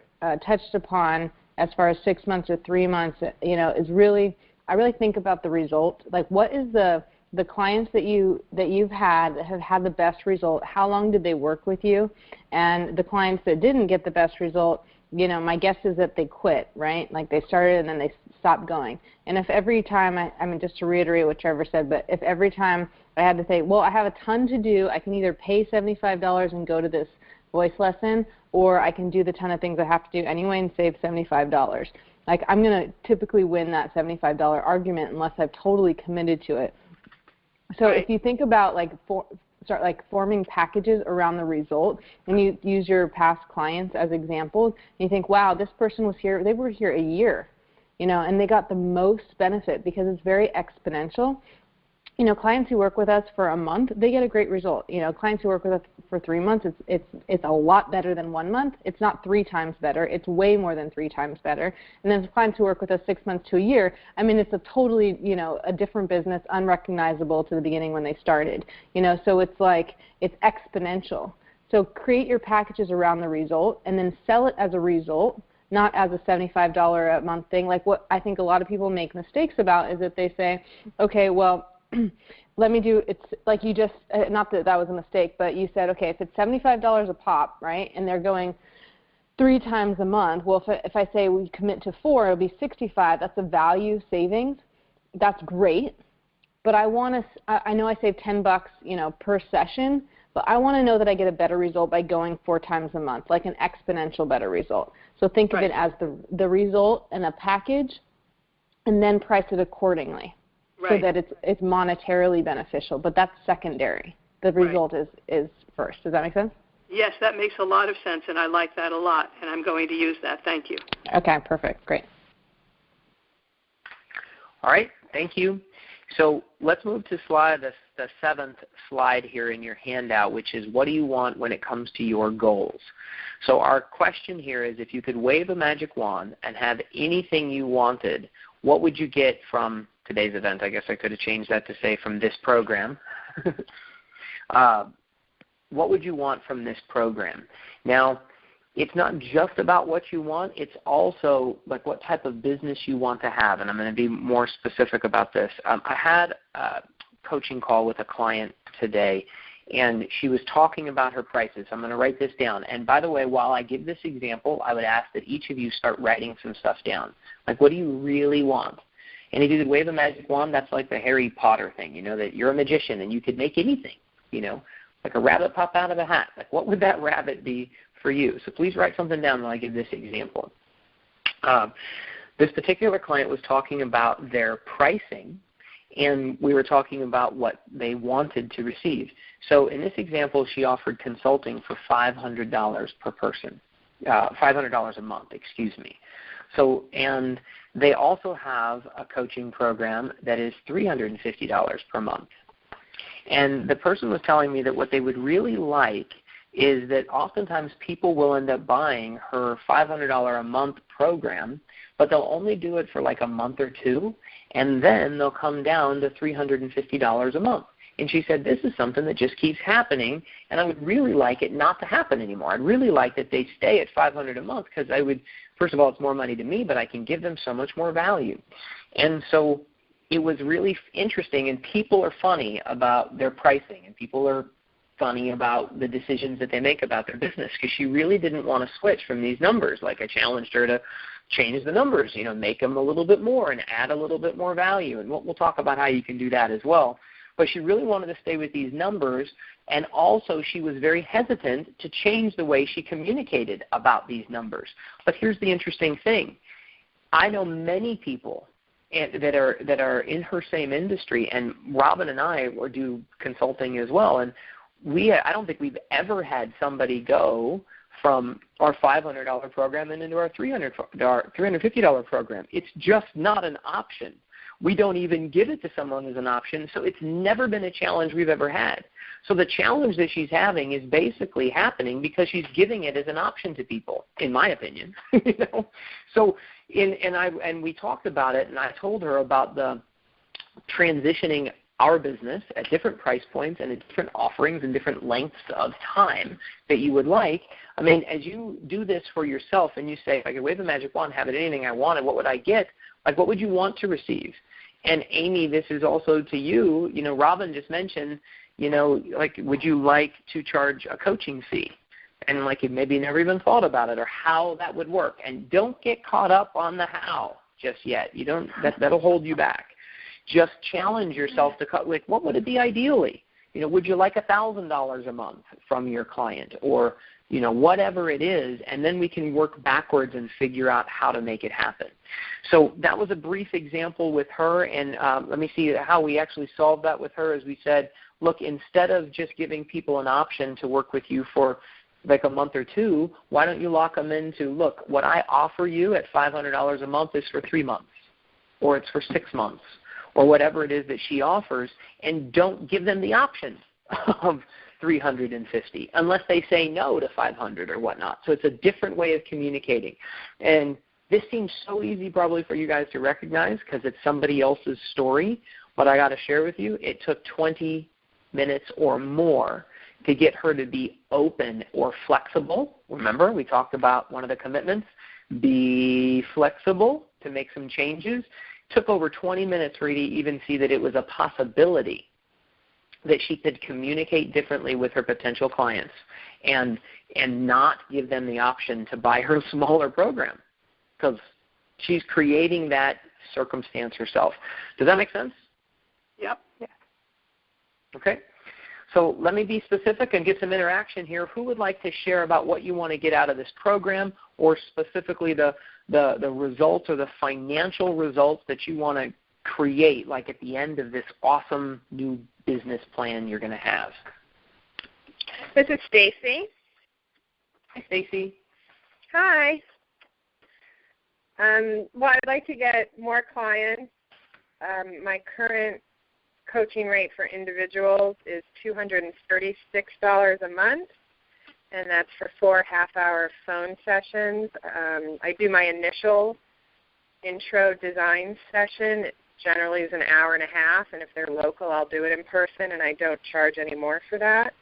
touched upon as far as 6 months or 3 months, is really, I really think about the result. Like, what is the clients that you've had that have had the best result? How long did they work with you? And the clients that didn't get the best result, my guess is that they quit, right? Like, they started and then they stopped going. And if every time, I mean, just to reiterate what Trevor said, but if every time I had to say, well, I have a ton to do, I can either pay $75 and go to this voice lesson, or I can do the ton of things I have to do anyway and save $75. Like, I'm going to typically win that $75 argument unless I've totally committed to it. So if you think about start forming packages around the result, and you use your past clients as examples, and you think, wow, this person was here, they were here a year, and they got the most benefit because it's very exponential. Clients who work with us for a month, they get a great result. Clients who work with us for 3 months, it's a lot better than 1 month. It's not 3 times better. It's way more than 3 times better. And then clients who work with us 6 months to a year, I mean, it's a totally, a different business, unrecognizable to the beginning when they started. So it's exponential. So create your packages around the result and then sell it as a result, not as a $75 a month thing. Like, what I think a lot of people make mistakes about is that they say, okay, well, let me do, it's like you just, not that that was a mistake, but you said, okay, if it's $75 a pop, right, and they're going 3 times a month, well, if I say we commit to 4, it'll be $65. That's a value savings. That's great. But I want to, I know I save $10, per session, but I want to know that I get a better result by going 4 times a month, like an exponential better result. So think of it as the result in a package, and then price it accordingly. So that it's monetarily beneficial, but that's secondary. The result is first. Does that make sense? Yes, that makes a lot of sense, and I like that a lot, and I'm going to use that. Thank you. Okay, perfect. Great. All right, thank you. So let's move to the 7th slide here in your handout, which is what do you want when it comes to your goals? So our question here is, if you could wave a magic wand and have anything you wanted, what would you get from today's event? I guess I could have changed that to say from this program. What would you want from this program? Now, it's not just about what you want. It's also like what type of business you want to have. And I'm going to be more specific about this. I had a coaching call with a client today, and she was talking about her prices. I'm going to write this down. And by the way, while I give this example, I would ask that each of you start writing some stuff down. Like, what do you really want? And if you could wave a magic wand, that's like the Harry Potter thing, you know, that you're a magician and you could make anything, you know, like a rabbit pop out of a hat. Like, what would that rabbit be for you? So please write something down while I give this example. This particular client was talking about their pricing, and we were talking about what they wanted to receive. So in this example, she offered consulting for $500 per person, $500 a month, excuse me. So, and they also have a coaching program that is $350 per month. And the person was telling me that what they would really like is that oftentimes people will end up buying her $500 a month program, but they'll only do it for like a month or two, and then they'll come down to $350 a month. And she said, this is something that just keeps happening, and I would really like it not to happen anymore. I'd really like that they stay at $500 a month because I would, first of all, it's more money to me, but I can give them so much more value. And so it was really interesting, and people are funny about their pricing, and people are funny about the decisions that they make about their business because she really didn't want to switch from these numbers. Like I challenged her to change the numbers, you know, make them a little bit more and add a little bit more value. And we'll talk about how you can do that as well. But she really wanted to stay with these numbers, and also she was very hesitant to change the way she communicated about these numbers. But here's the interesting thing. I know many people that are in her same industry, and Robin and I do consulting as well, and I don't think we've ever had somebody go from our $500 program and into our $350 program. It's just not an option. We don't even give it to someone as an option, so it's never been a challenge we've ever had. So the challenge that she's having is basically happening because she's giving it as an option to people, in my opinion. You know? So and we talked about it, and I told her about the transitioning our business at different price points and at different offerings and different lengths of time that you would like. I mean, as you do this for yourself and you say, if I could wave a magic wand, have it anything I wanted, what would I get? Like, what would you want to receive? And Amy, this is also to you. You know, Robin just mentioned, you know, like, would you like to charge a coaching fee? And like, you maybe never even thought about it or how that would work. And don't get caught up on the how just yet. You don't. That'll hold you back. Just challenge yourself to cut. Like, what would it be ideally? You know, would you like $1,000 a month from your client, or you know, whatever it is, and then we can work backwards and figure out how to make it happen. So that was a brief example with her, and let me see how we actually solved that with her. As we said, look, instead of just giving people an option to work with you for like a month or two, why don't you lock them into, look, what I offer you at $500 a month is for 3 months, or it's for 6 months, or whatever it is that she offers, and don't give them the option of $350 unless they say no to $500 or whatnot. So it's a different way of communicating. And this seems so easy probably for you guys to recognize because it's somebody else's story, but I got to share with you, it took 20 minutes or more to get her to be open or flexible. Remember, we talked about one of the commitments, be flexible to make some changes. It took over 20 minutes for her to even see that it was a possibility that she could communicate differently with her potential clients and not give them the option to buy her smaller program because she's creating that circumstance herself. Does that make sense? Yep. Yeah. Okay. So let me be specific and get some interaction here. Who would like to share about what you want to get out of this program, or specifically the results or the financial results that you want to create, like at the end of this awesome new business plan you're going to have? This is Stacy. Hi, Stacy. Hi. Well, I'd like to get more clients. My current coaching rate for individuals is $236 a month, and that's for 4 half-hour phone sessions. I do my initial intro design session. It generally is an hour and a half, and if they're local, I'll do it in person, and I don't charge any more for that.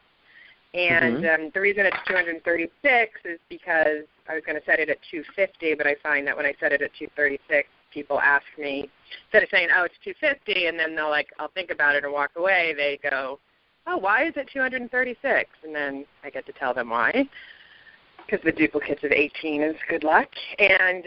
And the reason it's 236 is because I was going to set it at 250, but I find that when I set it at 236, people ask me, instead of saying, oh, it's 250, and then I'll think about it and walk away, they go, oh, why is it 236? And then I get to tell them why, because the duplicates of 18 is good luck. And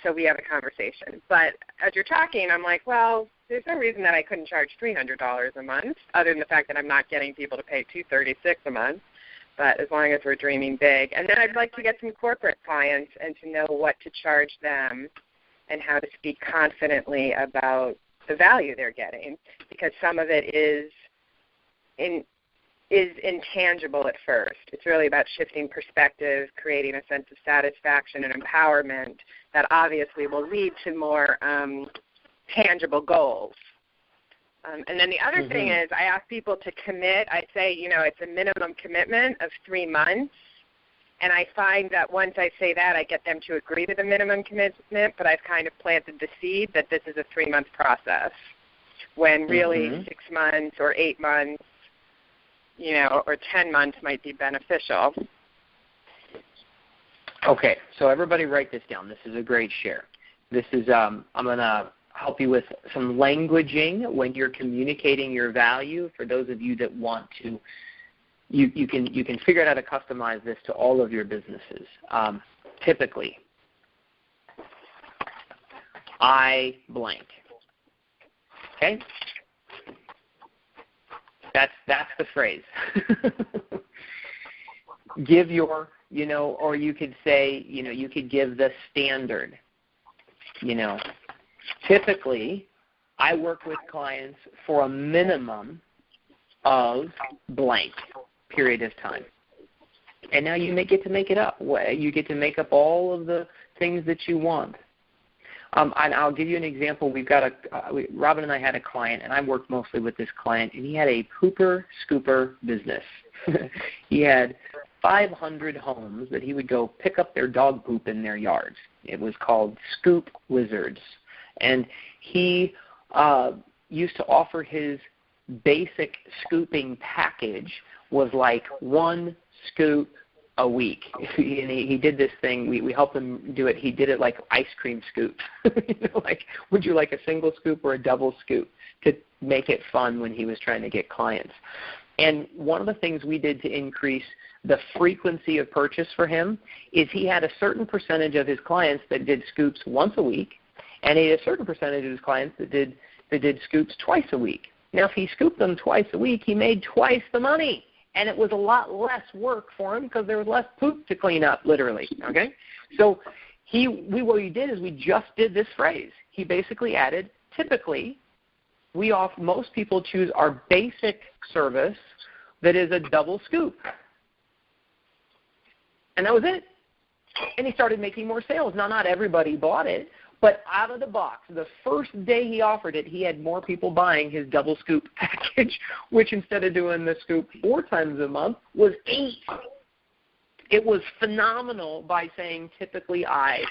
so we have a conversation. But as you're talking, I'm like, well, there's no reason that I couldn't charge $300 a month, other than the fact that I'm not getting people to pay $236 a month. But as long as we're dreaming big. And then I'd like to get some corporate clients and to know what to charge them and how to speak confidently about the value they're getting, because some of it is intangible at first. It's really about shifting perspective, creating a sense of satisfaction and empowerment that obviously will lead to more tangible goals. And then the other thing is I ask people to commit. I say, it's a minimum commitment of 3 months. And I find that once I say that, I get them to agree to the minimum commitment, but I've kind of planted the seed that this is a 3-month process, when really 6 months or 8 months, or 10 months might be beneficial. Okay, so everybody write this down. This is a great share. This is I'm going to help you with some languaging when you're communicating your value. For those of you that want to, you can figure out how to customize this to all of your businesses. Typically, I blank. Okay? That's the phrase. Give your, or you could say, you could give the standard. Typically, I work with clients for a minimum of blank period of time. And now you may get to make it up. You get to make up all of the things that you want. And I'll give you an example. We've got Robin and I had a client, and I worked mostly with this client, and he had a pooper scooper business. He had 500 homes that he would go pick up their dog poop in their yards. It was called Scoop Wizards. And he used to offer his basic scooping package was like 1 scoop a week. And he did this thing. We helped him do it. He did it like ice cream scoops. Like, would you like a single scoop or a double scoop, to make it fun when he was trying to get clients. And one of the things we did to increase the frequency of purchase for him is he had a certain percentage of his clients that did scoops once a week, and he had a certain percentage of his clients that did scoops twice a week. Now, if he scooped them twice a week, he made twice the money. And it was a lot less work for him because there was less poop to clean up, literally. Okay? So what he did is we just did this phrase. He basically added, typically, most people choose our basic service that is a double scoop. And that was it. And he started making more sales. Now, not everybody bought it, but out of the box, the first day he offered it, he had more people buying his double scoop package, which instead of doing the scoop 4 times a month was 8. It was phenomenal by saying typically I.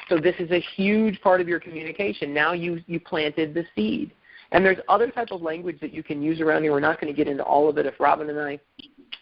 So this is a huge part of your communication. Now you planted the seed. And there's other type of language that you can use around here. We're not going to get into all of it. If Robin and I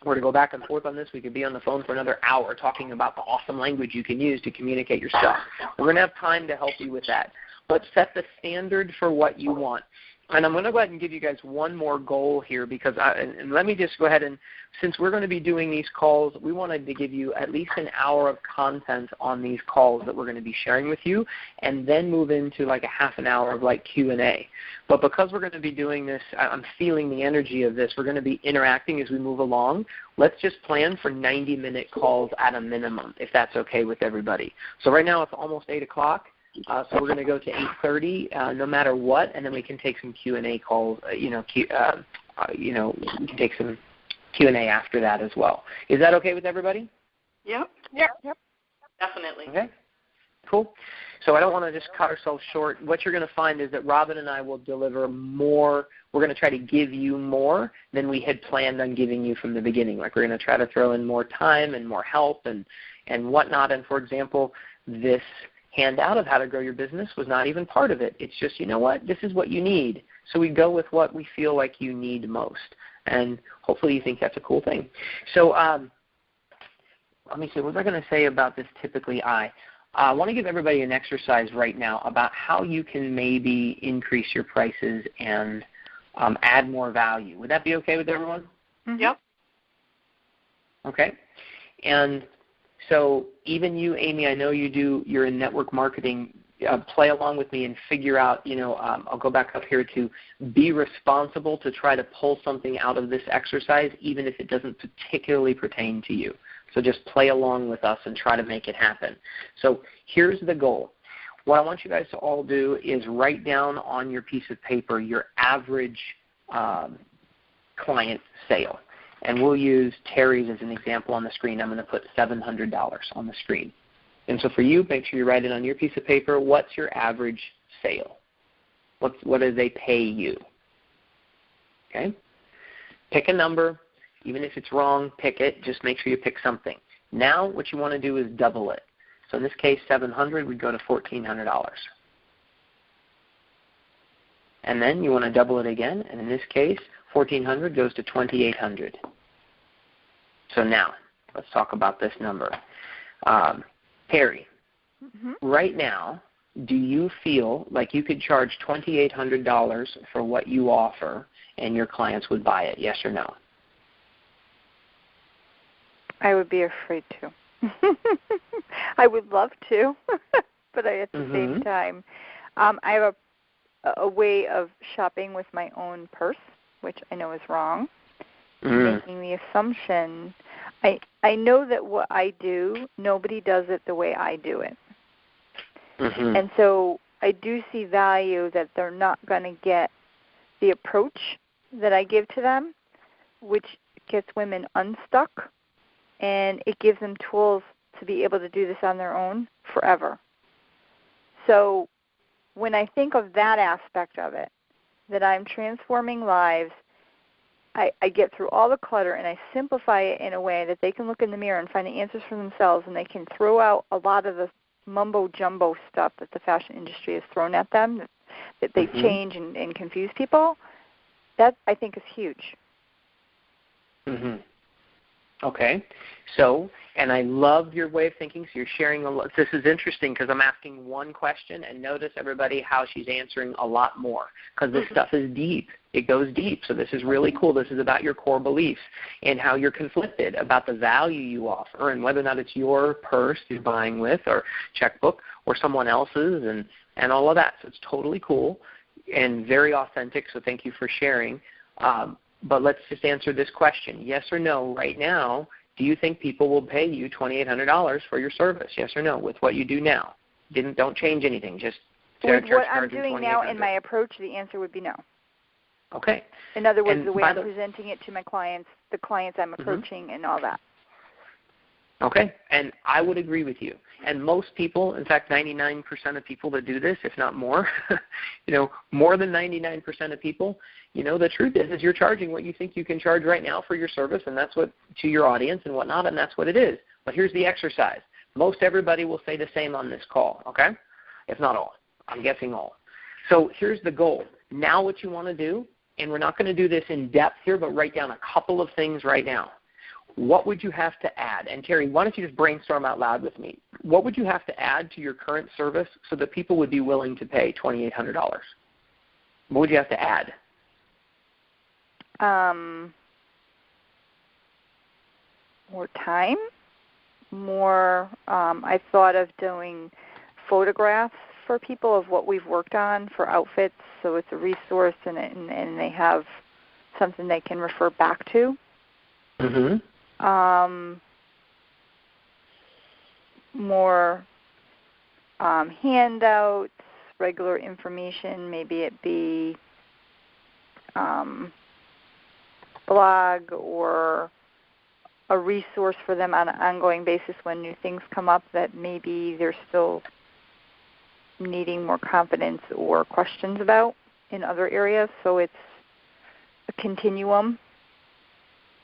were to go back and forth on this, we could be on the phone for another hour talking about the awesome language you can use to communicate your stuff. We're going to have time to help you with that. But set the standard for what you want. And I'm going to go ahead and give you guys one more goal here, because and let me just go ahead and, since we're going to be doing these calls, we wanted to give you at least an hour of content on these calls that we're going to be sharing with you, and then move into like a half an hour of like Q&A. But because we're going to be doing this, I'm feeling the energy of this, we're going to be interacting as we move along. Let's just plan for 90-minute calls at a minimum, if that's okay with everybody. So right now it's almost 8 o'clock. So we're going to go to 8:30, no matter what, and then we can take some Q&A calls. We can take some Q&A after that as well. Is that okay with everybody? Yep. Definitely. Okay. Cool. So I don't want to just cut ourselves short. What you're going to find is that Robin and I will deliver more. We're going to try to give you more than we had planned on giving you from the beginning. Like, we're going to try to throw in more time and more help and whatnot. And, for example, this handout of how to grow your business was not even part of it. It's just, you know what, this is what you need So we go with what we feel like you need most. And hopefully you think that's a cool thing. So let me see, what was I going to say about this typically I want to give everybody an exercise right now about how you can maybe increase your prices and add more value. Would that be okay with everyone? Mm-hmm. Yep. Okay. And so even you, Amy, I know you're in network marketing. Play along with me and figure out, I'll go back up here to be responsible to try to pull something out of this exercise, even if it doesn't particularly pertain to you. So just play along with us and try to make it happen. So here's the goal. What I want you guys to all do is write down on your piece of paper your average client sale. And we'll use Terry's as an example on the screen. I'm going to put $700 on the screen. And so for you, make sure you write it on your piece of paper. What's your average sale? What do they pay you? Okay? Pick a number. Even if it's wrong, pick it. Just make sure you pick something. Now what you want to do is double it. So in this case, $700 would go to $1,400. And then you want to double it again. And in this case, $1,400 goes to $2,800. So now let's talk about this number. Terry, right now, do you feel like you could charge $2,800 for what you offer and your clients would buy it, yes or no? I would be afraid to. I would love to, but at the same time, I have a way of shopping with my own purse, which I know is wrong, making the assumption. I know that what I do, nobody does it the way I do it. And so I do see value that they're not going to get the approach that I give to them, which gets women unstuck, and it gives them tools to be able to do this on their own forever. So when I think of that aspect of it, that I'm transforming lives, I get through all the clutter and I simplify it in a way that they can look in the mirror and find the answers for themselves, and they can throw out a lot of the mumbo-jumbo stuff that the fashion industry has thrown at them, that they change and confuse people. That, I think, is huge. Okay. So, and I love your way of thinking. So you're sharing a lot. This is interesting because I'm asking one question, and notice, everybody, how she's answering a lot more, because this stuff is deep. It goes deep. So this is really cool. This is about your core beliefs and how you're conflicted about the value you offer and whether or not it's your purse you're buying with or checkbook or someone else's and all of that. So it's totally cool and very authentic. So thank you for sharing. But let's just answer this question. Yes or no, right now, do you think people will pay you $2,800 for your service? Yes or no, with what you do now? Don't change anything. Just with what I'm doing now in my approach, the answer would be no. Okay. In other words, the way I'm presenting it to my clients, the clients I'm approaching, and all that. Okay, and I would agree with you. And most people, in fact, 99% of people that do this, if not more, more than 99% of people, the truth is you're charging what you think you can charge right now for your service, and that's what to your audience and whatnot, and that's what it is. But here's the exercise. Most everybody will say the same on this call, okay? If not all. I'm guessing all. So here's the goal. Now what you want to do, and we're not going to do this in depth here, but write down a couple of things right now. What would you have to add? And Terry, why don't you just brainstorm out loud with me? What would you have to add to your current service so that people would be willing to pay $2,800? What would you have to add? More time. More, I thought of doing photographs for people of what we've worked on for outfits, so it's a resource and they have something they can refer back to. More handouts, regular information, maybe it be blog or a resource for them on an ongoing basis when new things come up that maybe they're still needing more confidence or questions about in other areas. So it's a continuum,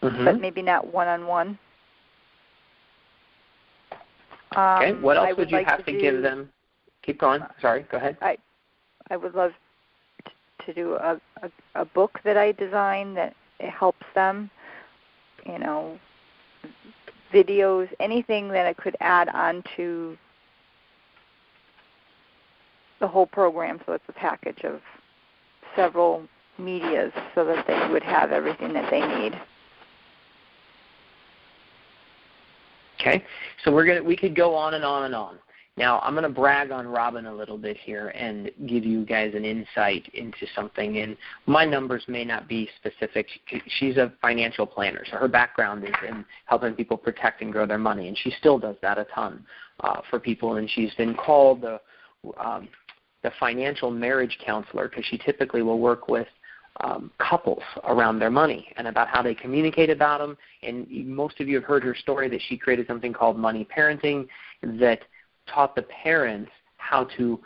but maybe not one-on-one. Okay. What else would you have to give them? Keep going. Sorry. Go ahead. I would love to do a book that I designed that it helps them, you know, videos, anything that I could add on to the whole program. So it's a package of several medias so that they would have everything that they need. Okay, so we could go on and on and on. Now, I'm going to brag on Robin a little bit here and give you guys an insight into something. And my numbers may not be specific. She's a financial planner, so her background is in helping people protect and grow their money, and she still does that a ton for people. And she's been called the financial marriage counselor because she typically will work with couples around their money and about how they communicate about them. And most of you have heard her story that she created something called Money Parenting that taught the parents how to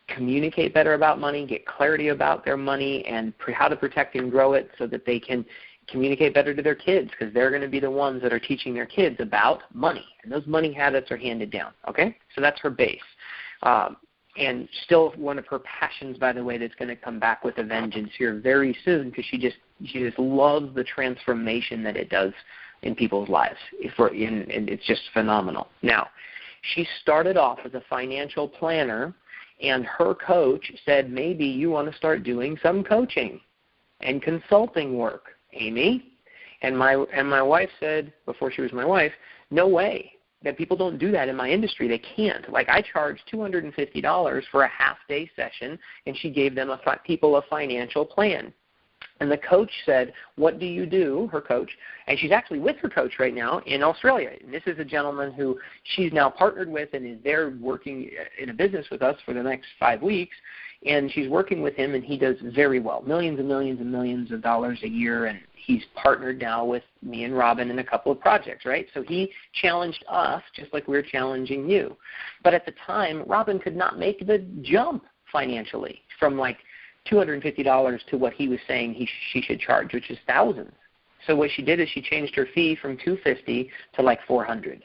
communicate better about money, get clarity about their money, and how to protect and grow it so that they can communicate better to their kids, because they're going to be the ones that are teaching their kids about money. And those money habits are handed down, okay? So that's her base. And still one of her passions, by the way, that's going to come back with a vengeance here very soon, because she just loves the transformation that it does in people's lives. And it's just phenomenal. Now, she started off as a financial planner, and her coach said, maybe you want to start doing some coaching and consulting work, Amy. And my wife said, before she was my wife, no way. That people don't do that in my industry. They can't. Like, I charge $250 for a half-day session, and she gave them people a financial plan. And the coach said, what do you do, her coach? And she's actually with her coach right now in Australia. And this is a gentleman who she's now partnered with and is there working in a business with us for the next 5 weeks. And she's working with him, and he does very well, millions and millions and millions of dollars a year. And he's partnered now with me and Robin in a couple of projects, right? So he challenged us just like we're challenging you. But at the time, Robin could not make the jump financially from like $250 to what he was saying she should charge, which is thousands. So what she did is she changed her fee from $250 to like $400,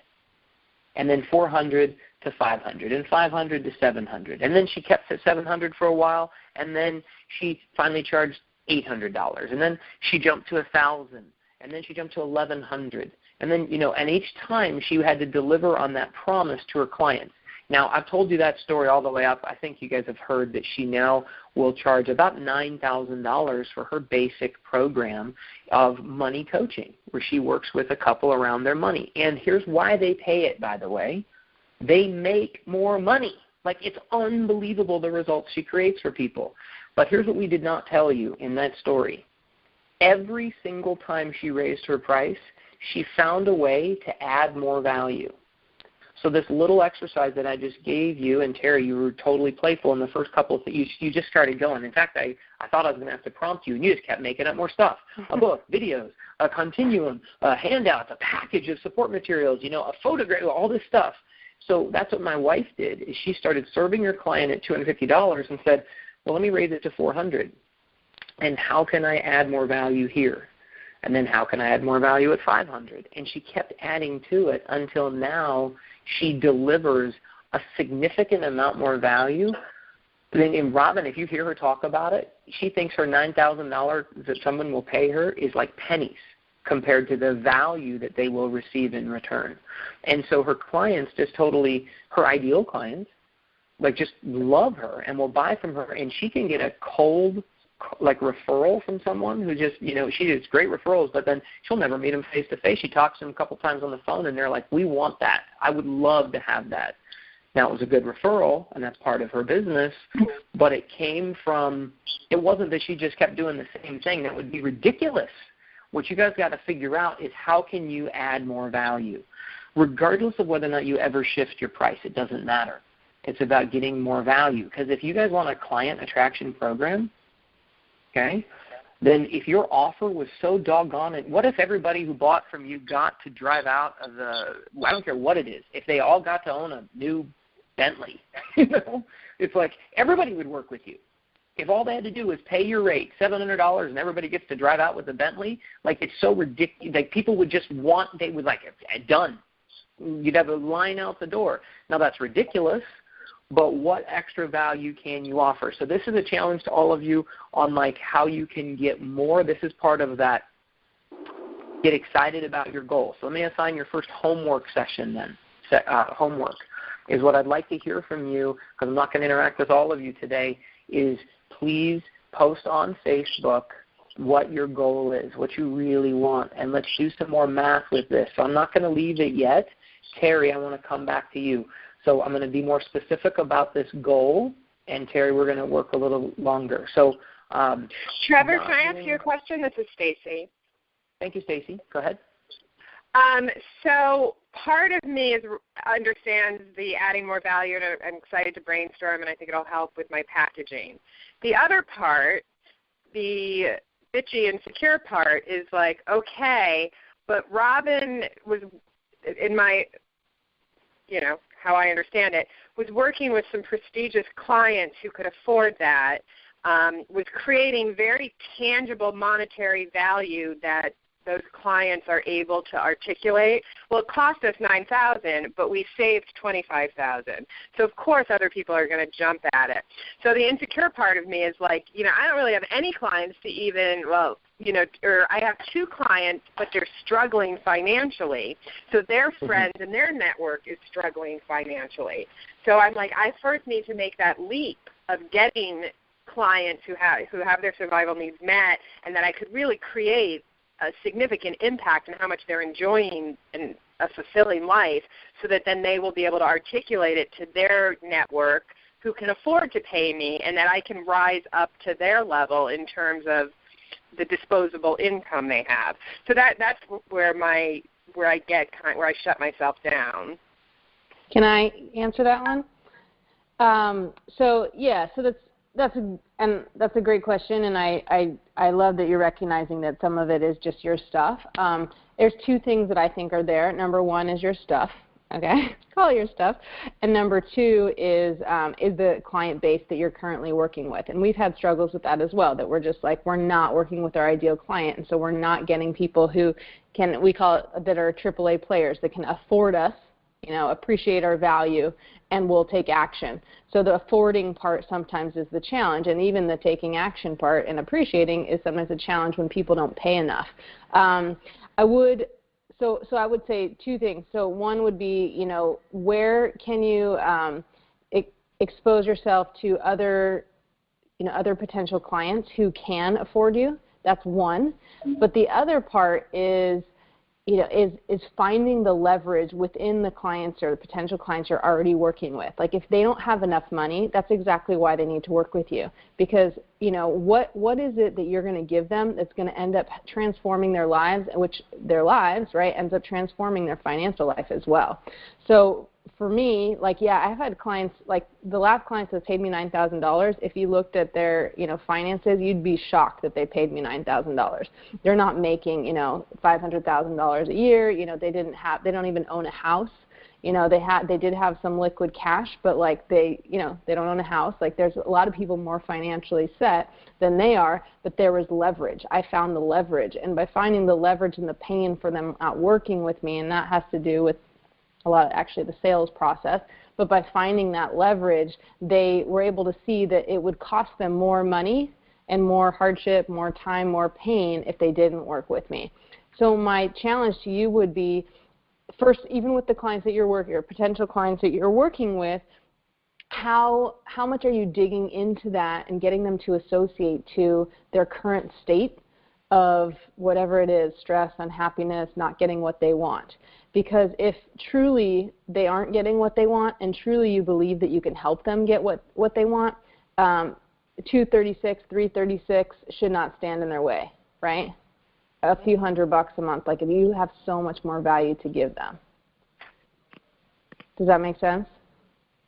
and then $400 to $500, and $500 to $700, and then she kept at $700 for a while, and then she finally charged $800, and then she jumped to $1,000, and then she jumped to $1,100, and then and each time she had to deliver on that promise to her clients. Now, I've told you that story all the way up. I think you guys have heard that she now will charge about $9,000 for her basic program of money coaching, where she works with a couple around their money. And here's why they pay it, by the way. They make more money. Like, it's unbelievable the results she creates for people. But here's what we did not tell you in that story. Every single time she raised her price, she found a way to add more value. So this little exercise that I just gave you, and Terry, you were totally playful in the first couple of things. You just started going. In fact, I thought I was going to have to prompt you, and you just kept making up more stuff. A book, videos, a continuum, handouts, a package of support materials, a photograph, all this stuff. So that's what my wife did, is she started serving her client at $250 and said, well, let me raise it to $400. And how can I add more value here? And then how can I add more value at $500? And she kept adding to it until now she delivers a significant amount more value. And Robin, if you hear her talk about it, she thinks her $9,000 that someone will pay her is like pennies compared to the value that they will receive in return. And so her clients just totally, her ideal clients, like just love her and will buy from her. And she can get a cold referral from someone who just, she gets great referrals, but then she'll never meet them face to face. She talks to them a couple times on the phone, and they're like, we want that. I would love to have that. Now, it was a good referral, and that's part of her business, but it wasn't that she just kept doing the same thing. That would be ridiculous. What you guys got to figure out is how can you add more value? Regardless of whether or not you ever shift your price, it doesn't matter. It's about getting more value. Because if you guys want a client attraction program, okay, then if your offer was so doggone it, what if everybody who bought from you got to drive out of I don't care what it is, if they all got to own a new Bentley, it's like everybody would work with you. If all they had to do was pay your rate, $700, and everybody gets to drive out with a Bentley, like it's so ridiculous. Like people would just they would like, done. You'd have a line out the door. Now that's ridiculous, but what extra value can you offer? So this is a challenge to all of you on like how you can get more. This is part of that get excited about your goal. So let me assign your first homework session then. Homework is what I'd like to hear from you, because I'm not going to interact with all of you today, is please post on Facebook what your goal is, what you really want, and let's do some more math with this. So I'm not going to leave it yet. Terry, I want to come back to you. So I'm going to be more specific about this goal, and Terry, we're going to work a little longer. So, Trevor, can I ask you a question? This is Stacy. Thank you, Stacy. Go ahead. So part of me understands the adding more value, and I'm excited to brainstorm, and I think it'll help with my packaging. The other part, the bitchy and secure part, is like, okay, but Robin was, in my, how I understand it, was working with some prestigious clients who could afford that, was creating very tangible monetary value that those clients are able to articulate. Well, it cost us $9,000, but we saved $25,000. So of course other people are going to jump at it. So the insecure part of me is like, I don't really have any clients to even, or I have 2 clients, but they're struggling financially. So their friends and their network is struggling financially. So I'm like, I first need to make that leap of getting clients who have their survival needs met, and that I could really create a significant impact on how much they're enjoying a fulfilling life, so that then they will be able to articulate it to their network who can afford to pay me, and that I can rise up to their level in terms of the disposable income they have. So that's where I shut myself down. Can I answer that one? So that's a great question, and I love that you're recognizing that some of it is just your stuff. There's 2 things that I think are there. Number 1 is your stuff, okay? Call it your stuff. And number 2 is the client base that you're currently working with. And we've had struggles with that as well, that we're just like, we're not working with our ideal client, and so we're not getting people who can, we call it, that are AAA players that can afford us, appreciate our value, and will take action. So the affording part sometimes is the challenge, and even the taking action part and appreciating is sometimes a challenge when people don't pay enough. I would say 2 things. So one would be, where can you expose yourself to other potential clients who can afford you? That's one. But the other part is, is finding the leverage within the clients or the potential clients you're already working with. Like if they don't have enough money, that's exactly why they need to work with you. Because, what is it that you're going to give them that's going to end up transforming their lives, which their lives, right, ends up transforming their financial life as well. So for me, I've had clients, like the last clients that paid me $9,000, if you looked at their, finances, you'd be shocked that they paid me $9,000. They're not making, $500,000 a year. They don't even own a house. They did have some liquid cash, but they don't own a house. There's a lot of people more financially set than they are, but there was leverage. I found the leverage, and by finding the leverage and the pain for them not working with me, and that has to do with a lot of actually the sales process, but by finding that leverage, they were able to see that it would cost them more money and more hardship, more time, more pain if they didn't work with me. So my challenge to you would be, first, even with the clients that you're working, or potential clients that you're working with, how much are you digging into that and getting them to associate to their current state of whatever it is, stress, unhappiness, not getting what they want. Because if truly they aren't getting what they want, and truly you believe that you can help them get what they want, $236, $336 should not stand in their way, right? A few $100 a month, if you have so much more value to give them. Does that make sense?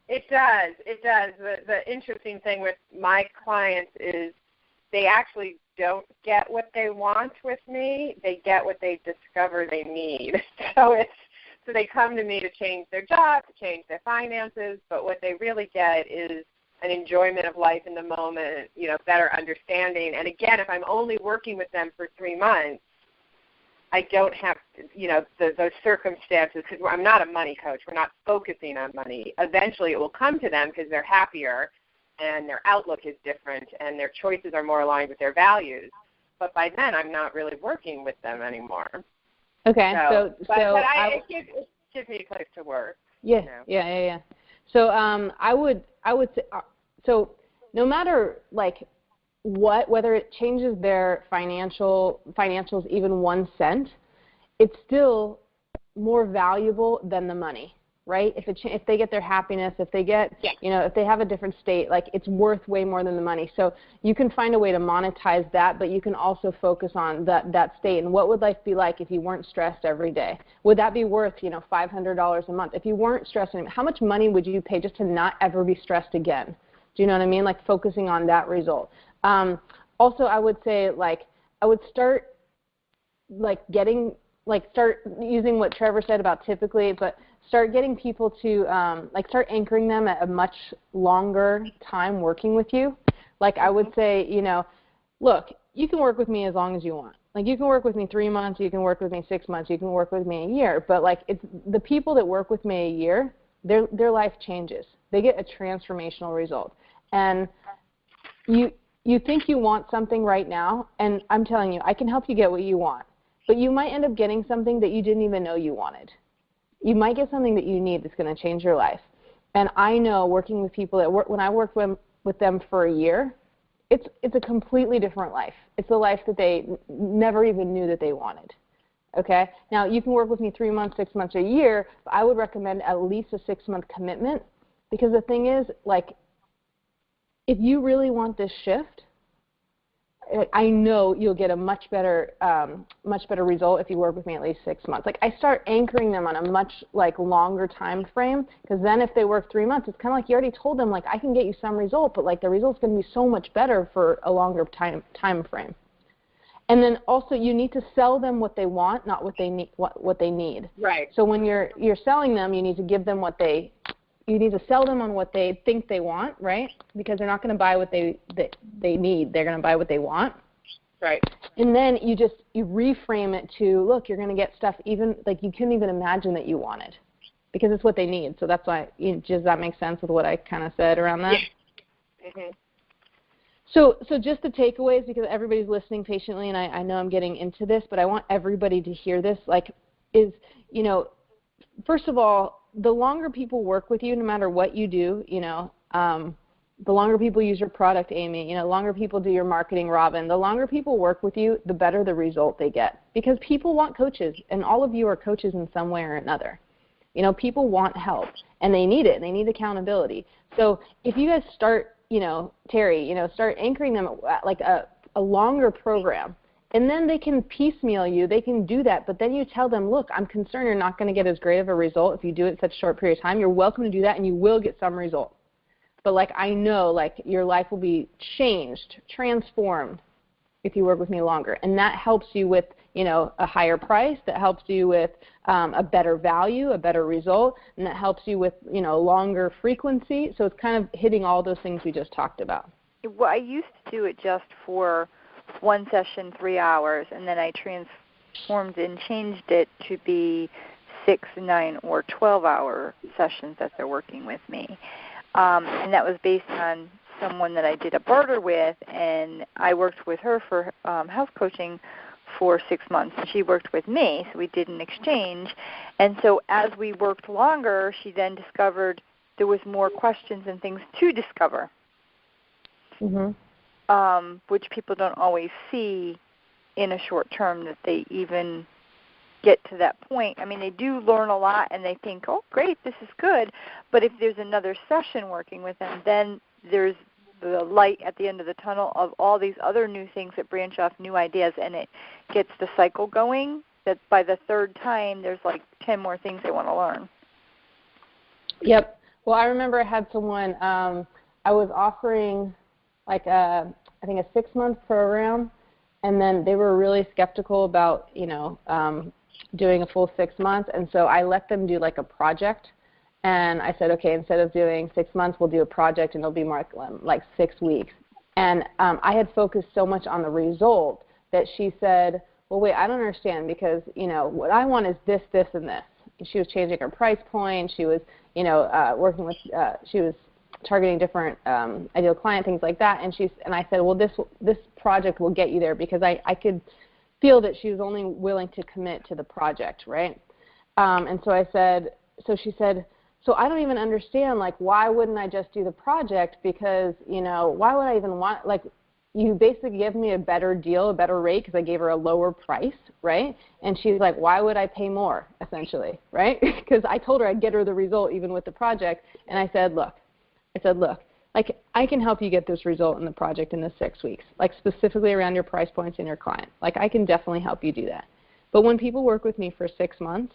It does. It does. The interesting thing with my clients is they actually don't get what they want with me. They get what they discover they need. So they come to me to change their job, to change their finances, but what they really get is an enjoyment of life in the moment, better understanding. And again, if I'm only working with them for 3 months, I don't have those circumstances, because I'm not a money coach. We're not focusing on money. Eventually it will come to them because they're happier and their outlook is different and their choices are more aligned with their values. But by then I'm not really working with them anymore. Okay. It gives me a place to work. Yeah, yeah. So I would say, so no matter like whether it changes their financials even 1 cent, it's still more valuable than the money, right? If they get their happiness, if they get, if they have a different state, like it's worth way more than the money. So you can find a way to monetize that, but you can also focus on that state. And what would life be like if you weren't stressed every day? Would that be worth, $500 a month? If you weren't stressed, how much money would you pay just to not ever be stressed again? Do you know what I mean? Like focusing on that result. Also, I would say I would start start using what Trevor said about typically, but start getting people to start anchoring them at a much longer time working with you. Like I would say, look, you can work with me as long as you want. Like you can work with me 3 months, you can work with me 6 months, you can work with me a year. But like it's the people that work with me a year, their life changes. They get a transformational result. And you think you want something right now, and I'm telling you, I can help you get what you want. But you might end up getting something that you didn't even know you wanted. You might get something that you need that's going to change your life. And I know working with people when I work with them for a year, it's a completely different life. It's a life that they never even knew that they wanted. Okay? Now, you can work with me 3 months, 6 months, a year, but I would recommend at least a 6-month commitment, because the thing is, like, if you really want this shift, I know you'll get a much better result if you work with me at least 6 months. Like I start anchoring them on a much longer time frame, because then if they work 3 months, it's kind of like you already told them I can get you some result, but the result's going to be so much better for a longer time frame. And then also you need to sell them what they want, not what they need. What they need. Right. So when you're selling them, you need to give them you need to sell them on what they think they want, right? Because they're not going to buy what they need. They're going to buy what they want. Right. And then you reframe it to, look, you're going to get stuff even you couldn't even imagine that you wanted, because it's what they need. So that's why, does that make sense with what I kind of said around that? Yeah. Mm-hmm. So just the takeaways, because everybody's listening patiently, and I know I'm getting into this, but I want everybody to hear this, first of all, the longer people work with you, no matter what you do, the longer people use your product, Amy, the longer people do your marketing, Robin, the longer people work with you, the better the result they get. Because people want coaches, and all of you are coaches in some way or another. People want help, and they need it. They need accountability. So if you guys start, Terry, start anchoring them at a longer program, and then they can piecemeal you. They can do that. But then you tell them, look, I'm concerned you're not going to get as great of a result if you do it in such a short period of time. You're welcome to do that, and you will get some result. But, I know, your life will be changed, transformed if you work with me longer. And that helps you with, a higher price. That helps you with a better value, a better result. And that helps you with, longer frequency. So it's kind of hitting all those things we just talked about. Well, I used to do it just for one session, 3 hours, and then I transformed and changed it to be 6, 9, or 12-hour sessions that they're working with me. And that was based on someone that I did a barter with, and I worked with her for health coaching for 6 months, and she worked with me, so we did an exchange. And so as we worked longer, she then discovered there was more questions and things to discover. Mm-hmm. Which people don't always see in a short term, that they even get to that point. I mean, they do learn a lot, and they think, oh, great, this is good. But if there's another session working with them, then there's the light at the end of the tunnel of all these other new things that branch off new ideas, and it gets the cycle going, that by the third time, there's 10 more things they want to learn. Yep. Well, I remember I had someone, I was offering I think a 6-month program, and then they were really skeptical about, doing a full 6 months, and so I let them do a project, and I said, okay, instead of doing 6 months, we'll do a project, and it'll be more 6 weeks. And I had focused so much on the result that she said, well, wait, I don't understand because, what I want is this, this, and this. She was changing her price point. She was, working with, she was targeting different ideal client, things like that. And I said, well, this project will get you there because I could feel that she was only willing to commit to the project, right? And so I said, so she said, so I don't even understand, like, why wouldn't I just do the project? Because, why would I even want, like, you basically give me a better deal, a better rate, because I gave her a lower price, right? And she's like, why would I pay more, essentially, right? Because I told her I'd get her the result even with the project. And I said, look, like, I can help you get this result in the project in the 6 weeks, like specifically around your price points and your client. Like, I can definitely help you do that. But when people work with me for 6 months,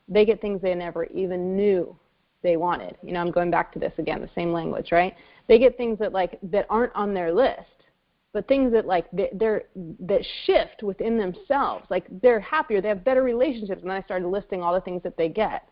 they get things they never even knew they wanted. I'm going back to this again, the same language, right? They get things that aren't on their list, but things that that shift within themselves. Like, they're happier, they have better relationships, and then I started listing all the things that they get.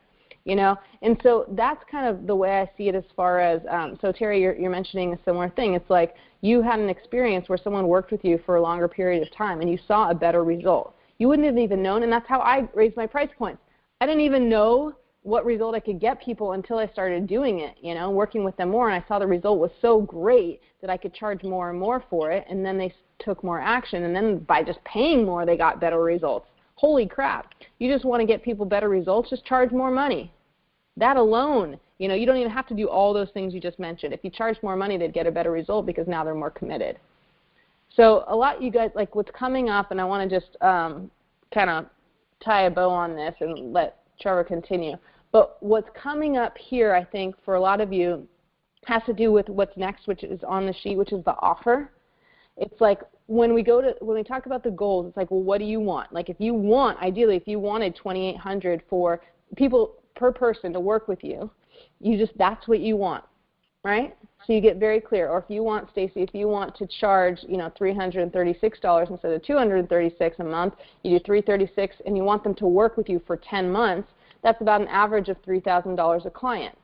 And so that's kind of the way I see it as far as, so Terry, you're mentioning a similar thing. It's like you had an experience where someone worked with you for a longer period of time and you saw a better result. You wouldn't have even known, and that's how I raised my price points. I didn't even know what result I could get people until I started doing it, working with them more, and I saw the result was so great that I could charge more and more for it, and then they took more action, and then by just paying more, they got better results. Holy crap. You just want to get people better results, just charge more money. That alone, you don't even have to do all those things you just mentioned. If you charge more money, they'd get a better result because now they're more committed. So a lot, you guys, like what's coming up, and I want to just kind of tie a bow on this and let Trevor continue. But what's coming up here, I think, for a lot of you has to do with what's next, which is on the sheet, which is the offer. It's like when we talk about the goals, it's like, well, what do you want? Like, if you want, ideally, if you wanted $2,800 for people per person to work with you, that's what you want, right? So you get very clear. Or if you want, Stacy, if you want to charge, $336 instead of $236 a month, you do $336, and you want them to work with you for 10 months. That's about an average of $3,000 a client.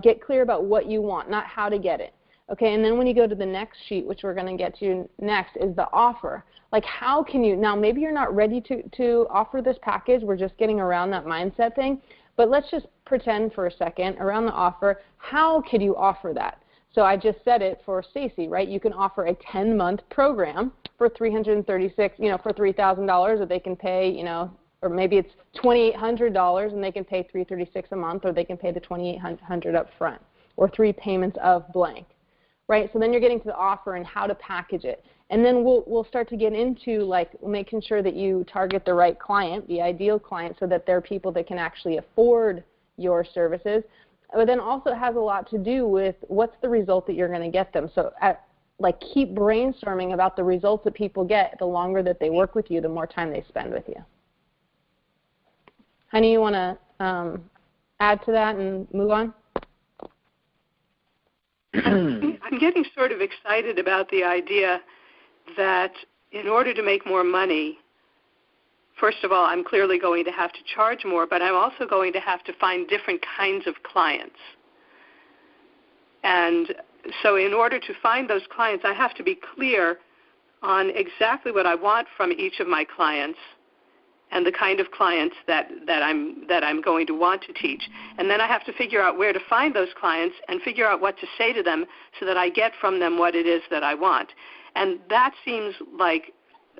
Get clear about what you want, not how to get it. Okay, and then when you go to the next sheet, which we're going to get to next, is the offer. Like, how can you, now maybe you're not ready to offer this package. We're just getting around that mindset thing. But let's just pretend for a second around the offer, how could you offer that? So I just said it for Stacy, right? You can offer a 10-month program for $336, for $3,000 that they can pay, or maybe it's $2,800 and they can pay $336 a month, or they can pay the $2,800 up front, or 3 payments of blank, right? So then you're getting to the offer and how to package it. And then we'll start to get into like making sure that you target the right client, the ideal client, so that they're people that can actually afford your services. But then also it has a lot to do with what's the result that you're going to get them. So keep brainstorming about the results that people get the longer that they work with you, the more time they spend with you. Honey, you want to add to that and move on? I'm getting sort of excited about the idea that in order to make more money, first of all, I'm clearly going to have to charge more, but I'm also going to have to find different kinds of clients. And so in order to find those clients, I have to be clear on exactly what I want from each of my clients and the kind of clients that I'm going to want to teach. And then I have to figure out where to find those clients and figure out what to say to them so that I get from them what it is that I want. And that seems like,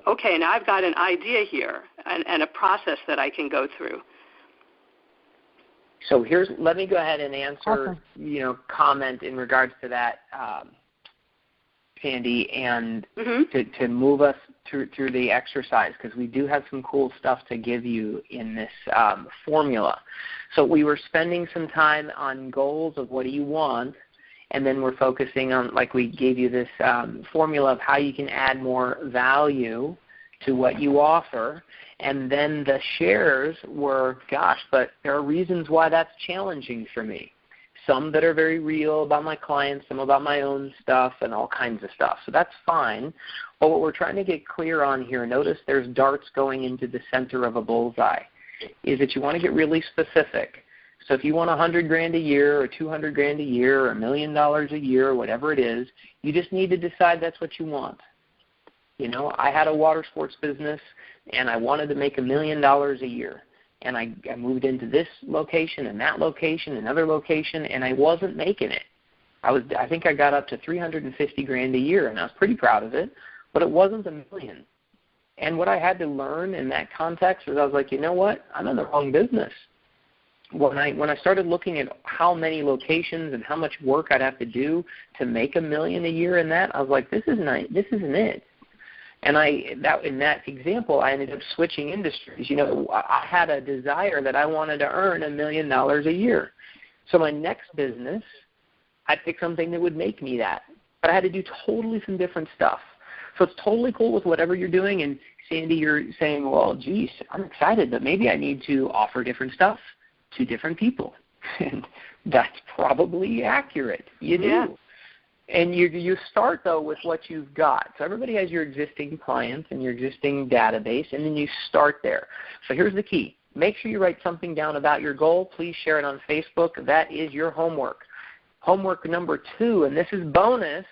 okay, now I've got an idea here and a process that I can go through. So let me go ahead and answer, comment in regards to that, Sandy, and to move us through the exercise, because we do have some cool stuff to give you in this formula. So we were spending some time on goals of what do you want, and then we're focusing on, like we gave you this formula of how you can add more value to what you offer. And then the shares were, gosh, but there are reasons why that's challenging for me. Some that are very real about my clients, some about my own stuff, and all kinds of stuff. So that's fine. But what we're trying to get clear on here, notice there's darts going into the center of a bullseye, is that you want to get really specific. So if you want $100,000 a year or $200,000 a year or $1 million a year or whatever it is, you just need to decide that's what you want. I had a water sports business, and I wanted to make $1 million a year. And I moved into this location and that location, another location, and I wasn't making it. I think I got up to $350,000 a year, and I was pretty proud of it, but it wasn't $1 million. And what I had to learn in that context was I was like, you know what? I'm in the wrong business. When I started looking at how many locations and how much work I'd have to do to make $1 million a year in that, I was like, this isn't it. And in that example, I ended up switching industries. I had a desire that I wanted to earn $1 million a year. So my next business, I picked something that would make me that. But I had to do totally some different stuff. So it's totally cool with whatever you're doing. And Sandy, you're saying, well, geez, I'm excited, but maybe I need to offer different stuff to different people. And that's probably accurate. You do. Yeah. And you start, though, with what you've got. So everybody has your existing clients and your existing database, and then you start there. So here's the key. Make sure you write something down about your goal. Please share it on Facebook. That is your homework. Homework number 2, and this is bonus,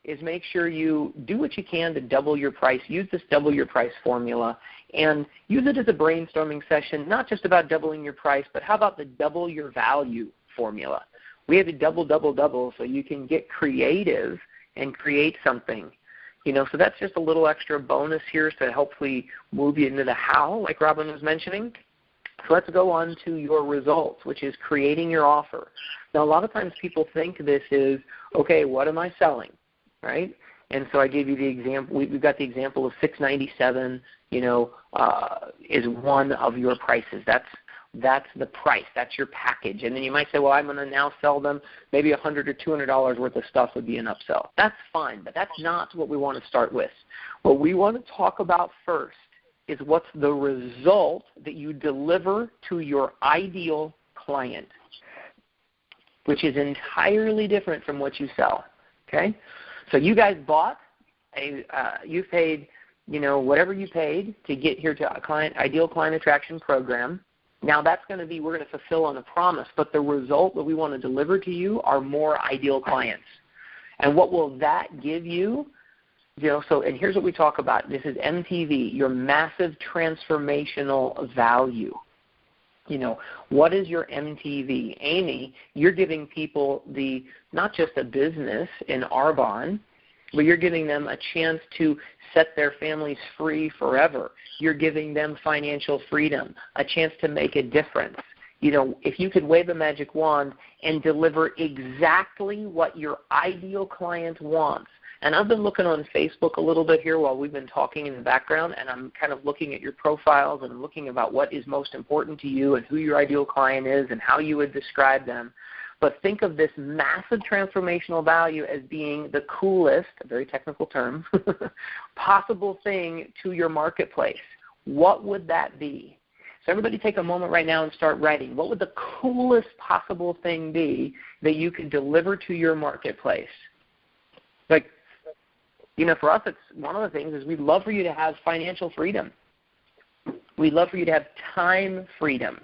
is make sure you do what you can to double your price. Use this double your price formula, and use it as a brainstorming session, not just about doubling your price, but how about the double your value formula? We have a double, double, double, so you can get creative and create something. So that's just a little extra bonus here to hopefully move you into the how, like Robin was mentioning. So let's go on to your results, which is creating your offer. Now, a lot of times people think this is, okay, what am I selling, right? And so I gave you the example. We've got the example of $697, is one of your prices. That's the price. That's your package. And then you might say, well, I'm going to now sell them maybe $100 or $200 worth of stuff would be an upsell. That's fine, but that's not what we want to start with. What we want to talk about first is what's the result that you deliver to your ideal client, which is entirely different from what you sell, okay? So you guys bought you paid, whatever you paid to get here to ideal client attraction program. Now that's going to be, we're going to fulfill on a promise, but the result that we want to deliver to you are more ideal clients. And what will that give you? And here's what we talk about. This is MTV, your massive transformational value. What is your MTV? Amy, you're giving people not just a business in Arbonne, but you're giving them a chance to set their families free forever. You're giving them financial freedom, a chance to make a difference. If you could wave a magic wand and deliver exactly what your ideal client wants. And I've been looking on Facebook a little bit here while we've been talking in the background, and I'm kind of looking at your profiles and looking about what is most important to you and who your ideal client is and how you would describe them. But think of this massive transformational value as being the coolest, a very technical term, possible thing to your marketplace. What would that be? So everybody take a moment right now and start writing. What would the coolest possible thing be that you could deliver to your marketplace? For us, it's one of the things is we'd love for you to have financial freedom. We'd love for you to have time freedom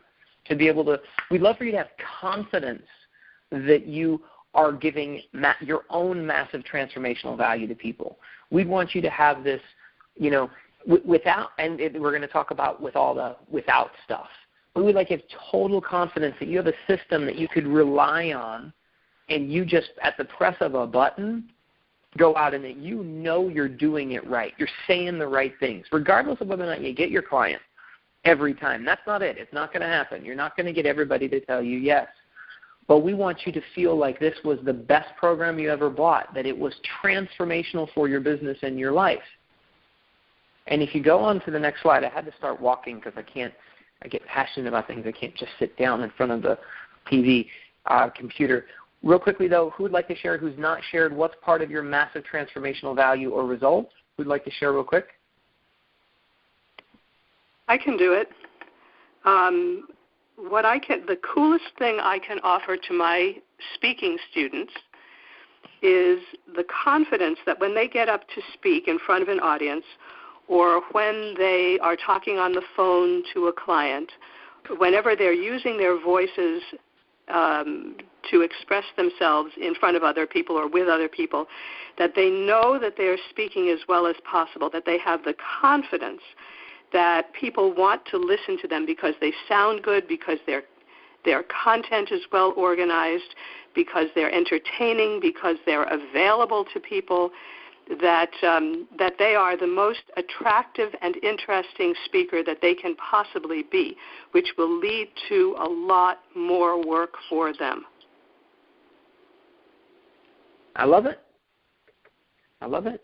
to be able to. We'd love for you to have confidence that you are giving your own massive transformational value to people. We'd want you to have this, without, and we're going to talk about with all the without stuff. We would like to have total confidence that you have a system that you could rely on, and you just, at the press of a button, go out and that you're doing it right. You're saying the right things, regardless of whether or not you get your client every time. That's not it. It's not going to happen. You're not going to get everybody to tell you yes. But we want you to feel like this was the best program you ever bought, that it was transformational for your business and your life. And if you go on to the next slide, I had to start walking because I get passionate about things. I can't just sit down in front of the TV computer. Real quickly, though, who would like to share, who's not shared, what's part of your massive transformational value or result? Who'd like to share real quick? I can do it. The coolest thing I can offer to my speaking students is the confidence that when they get up to speak in front of an audience or when they are talking on the phone to a client, whenever they're using their voices to express themselves in front of other people or with other people, that they know that they are speaking as well as possible, that they have the confidence that people want to listen to them because they sound good, because their content is well organized, because they're entertaining, because they're available to people, that they are the most attractive and interesting speaker that they can possibly be, which will lead to a lot more work for them. I love it. I love it.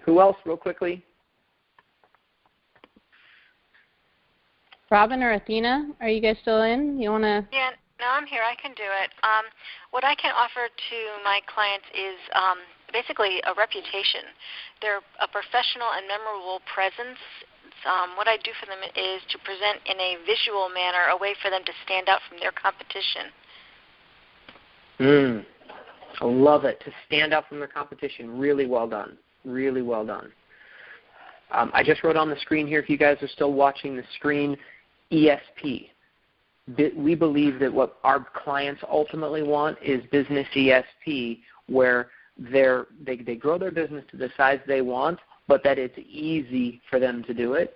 Who else, real quickly? Robin or Athena, are you guys still in? You want to? Yeah, no, I'm here. I can do it. What I can offer to my clients is basically a reputation. They're a professional and memorable presence. What I do for them is to present in a visual manner, a way for them to stand out from their competition. I love it. To stand out from their competition. Really well done. Really well done. I just wrote on the screen here, if you guys are still watching the screen, ESP. We believe that what our clients ultimately want is business ESP, where they grow their business to the size they want, but that it's easy for them to do it.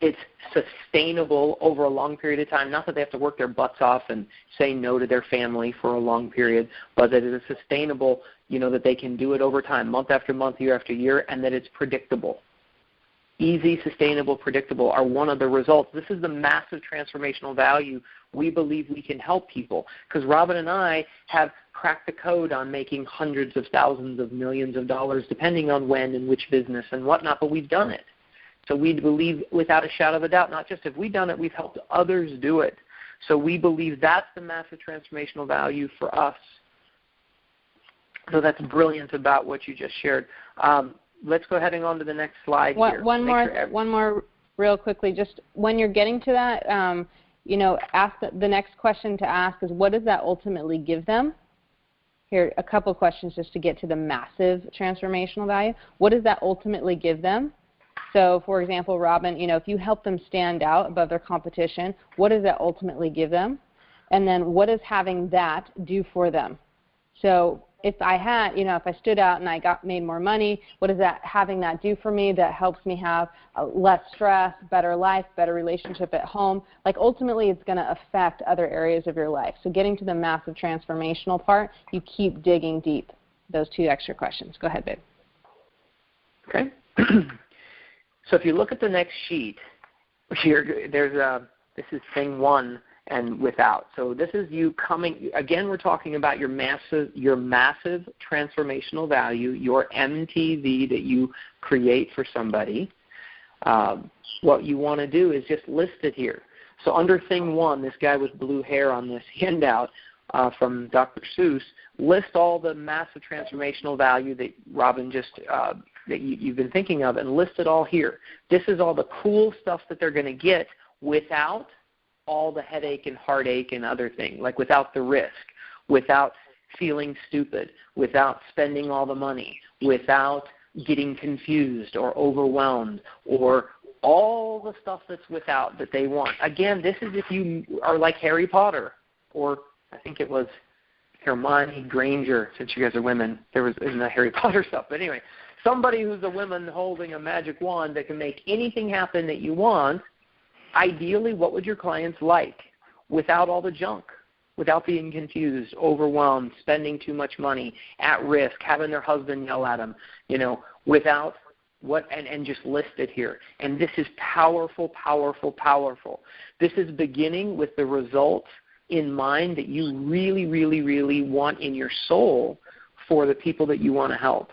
It's sustainable over a long period of time, not that they have to work their butts off and say no to their family for a long period, but that it is sustainable, that they can do it over time, month after month, year after year, and that it's predictable. Easy, sustainable, predictable are one of the results. This is the massive transformational value we believe we can help people, because Robin and I have cracked the code on making hundreds of thousands of millions of dollars, depending on when and which business and whatnot, but we've done it. So we believe without a shadow of a doubt, not just have we done it, we've helped others do it. So we believe that's the massive transformational value for us. So that's brilliant about what you just shared. Let's go ahead and on to the next slide here. One more real quickly. Just when you're getting to that, ask the next question to ask is, what does that ultimately give them? Here, a couple questions just to get to the massive transformational value. What does that ultimately give them? So, for example, Robin, if you help them stand out above their competition, what does that ultimately give them? And then what does having that do for them? So if I had, if I stood out and I made more money, what does having that do for me that helps me have less stress, better life, better relationship at home? Like ultimately it's going to affect other areas of your life. So getting to the massive transformational part, you keep digging deep. Those two extra questions. Go ahead, babe. Okay. So if you look at the next sheet, this is thing 1 and without. So this is you coming, again, we're talking about your massive transformational value, your MTV that you create for somebody. What you want to do is just list it here. So under thing 1, this guy with blue hair on this handout from Dr. Seuss, list all the massive transformational value that Robin just that you've been thinking of, and list it all here. This is all the cool stuff that they're going to get without all the headache and heartache and other things, like without the risk, without feeling stupid, without spending all the money, without getting confused or overwhelmed, or all the stuff that's without that they want. Again, this is if you are like Harry Potter, or I think it was Hermione Granger, since you guys are women. There was in the Harry Potter stuff. But anyway, somebody who's a woman holding a magic wand that can make anything happen that you want. Ideally, what would your clients like without all the junk, without being confused, overwhelmed, spending too much money, at risk, having their husband yell at them, without what, and just list it here. And this is powerful, powerful, powerful. This is beginning with the results in mind that you really, really, really want in your soul for the people that you want to help.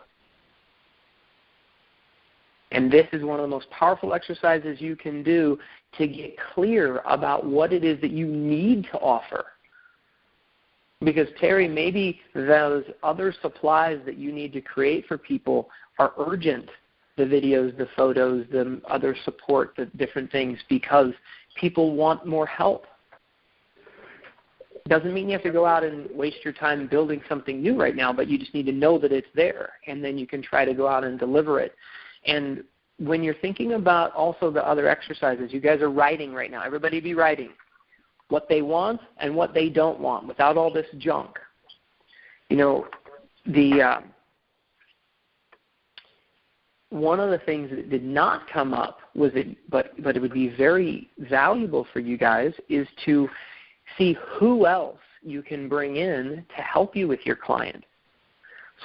And this is one of the most powerful exercises you can do to get clear about what it is that you need to offer. Because, Terry, maybe those other supplies that you need to create for people are urgent, the videos, the photos, the other support, the different things, because people want more help. Doesn't mean you have to go out and waste your time building something new right now, but you just need to know that it's there, and then you can try to go out and deliver it. And when you're thinking about also the other exercises, you guys are writing right now. Everybody be writing. what they want and what they don't want without all this junk. You know, one of the things that did not come up was but it would be very valuable for you guys is to see who else you can bring in to help you with your client.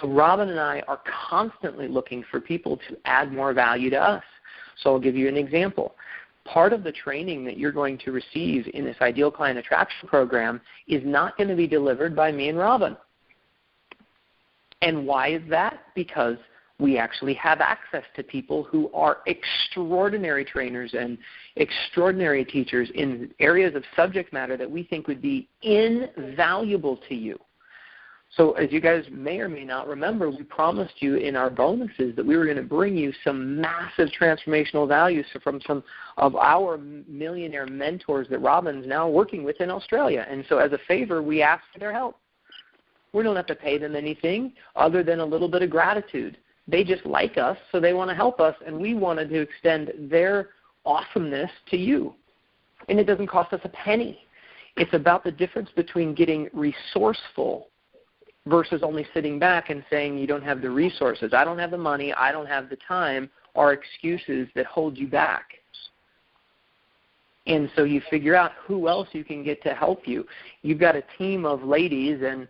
So Robin and I are constantly looking for people to add more value to us. So I'll give you an example. Part of the training that you're going to receive in this Ideal Client Attraction Program is not going to be delivered by me and Robin. And why is that? Because we actually have access to people who are extraordinary trainers and extraordinary teachers in areas of subject matter that we think would be invaluable to you. So as you guys may or may not remember, we promised you in our bonuses that we were going to bring you some massive transformational values from some of our millionaire mentors that Robin's now working with in Australia. And so as a favor, we asked for their help. We don't have to pay them anything other than a little bit of gratitude. They just like us, so they want to help us, and we wanted to extend their awesomeness to you. And it doesn't cost us a penny. It's about the difference between getting resourceful versus only sitting back and saying you don't have the resources. I don't have the money. I don't have the time, are excuses that hold you back. And so you figure out who else you can get to help you. You've got a team of ladies, and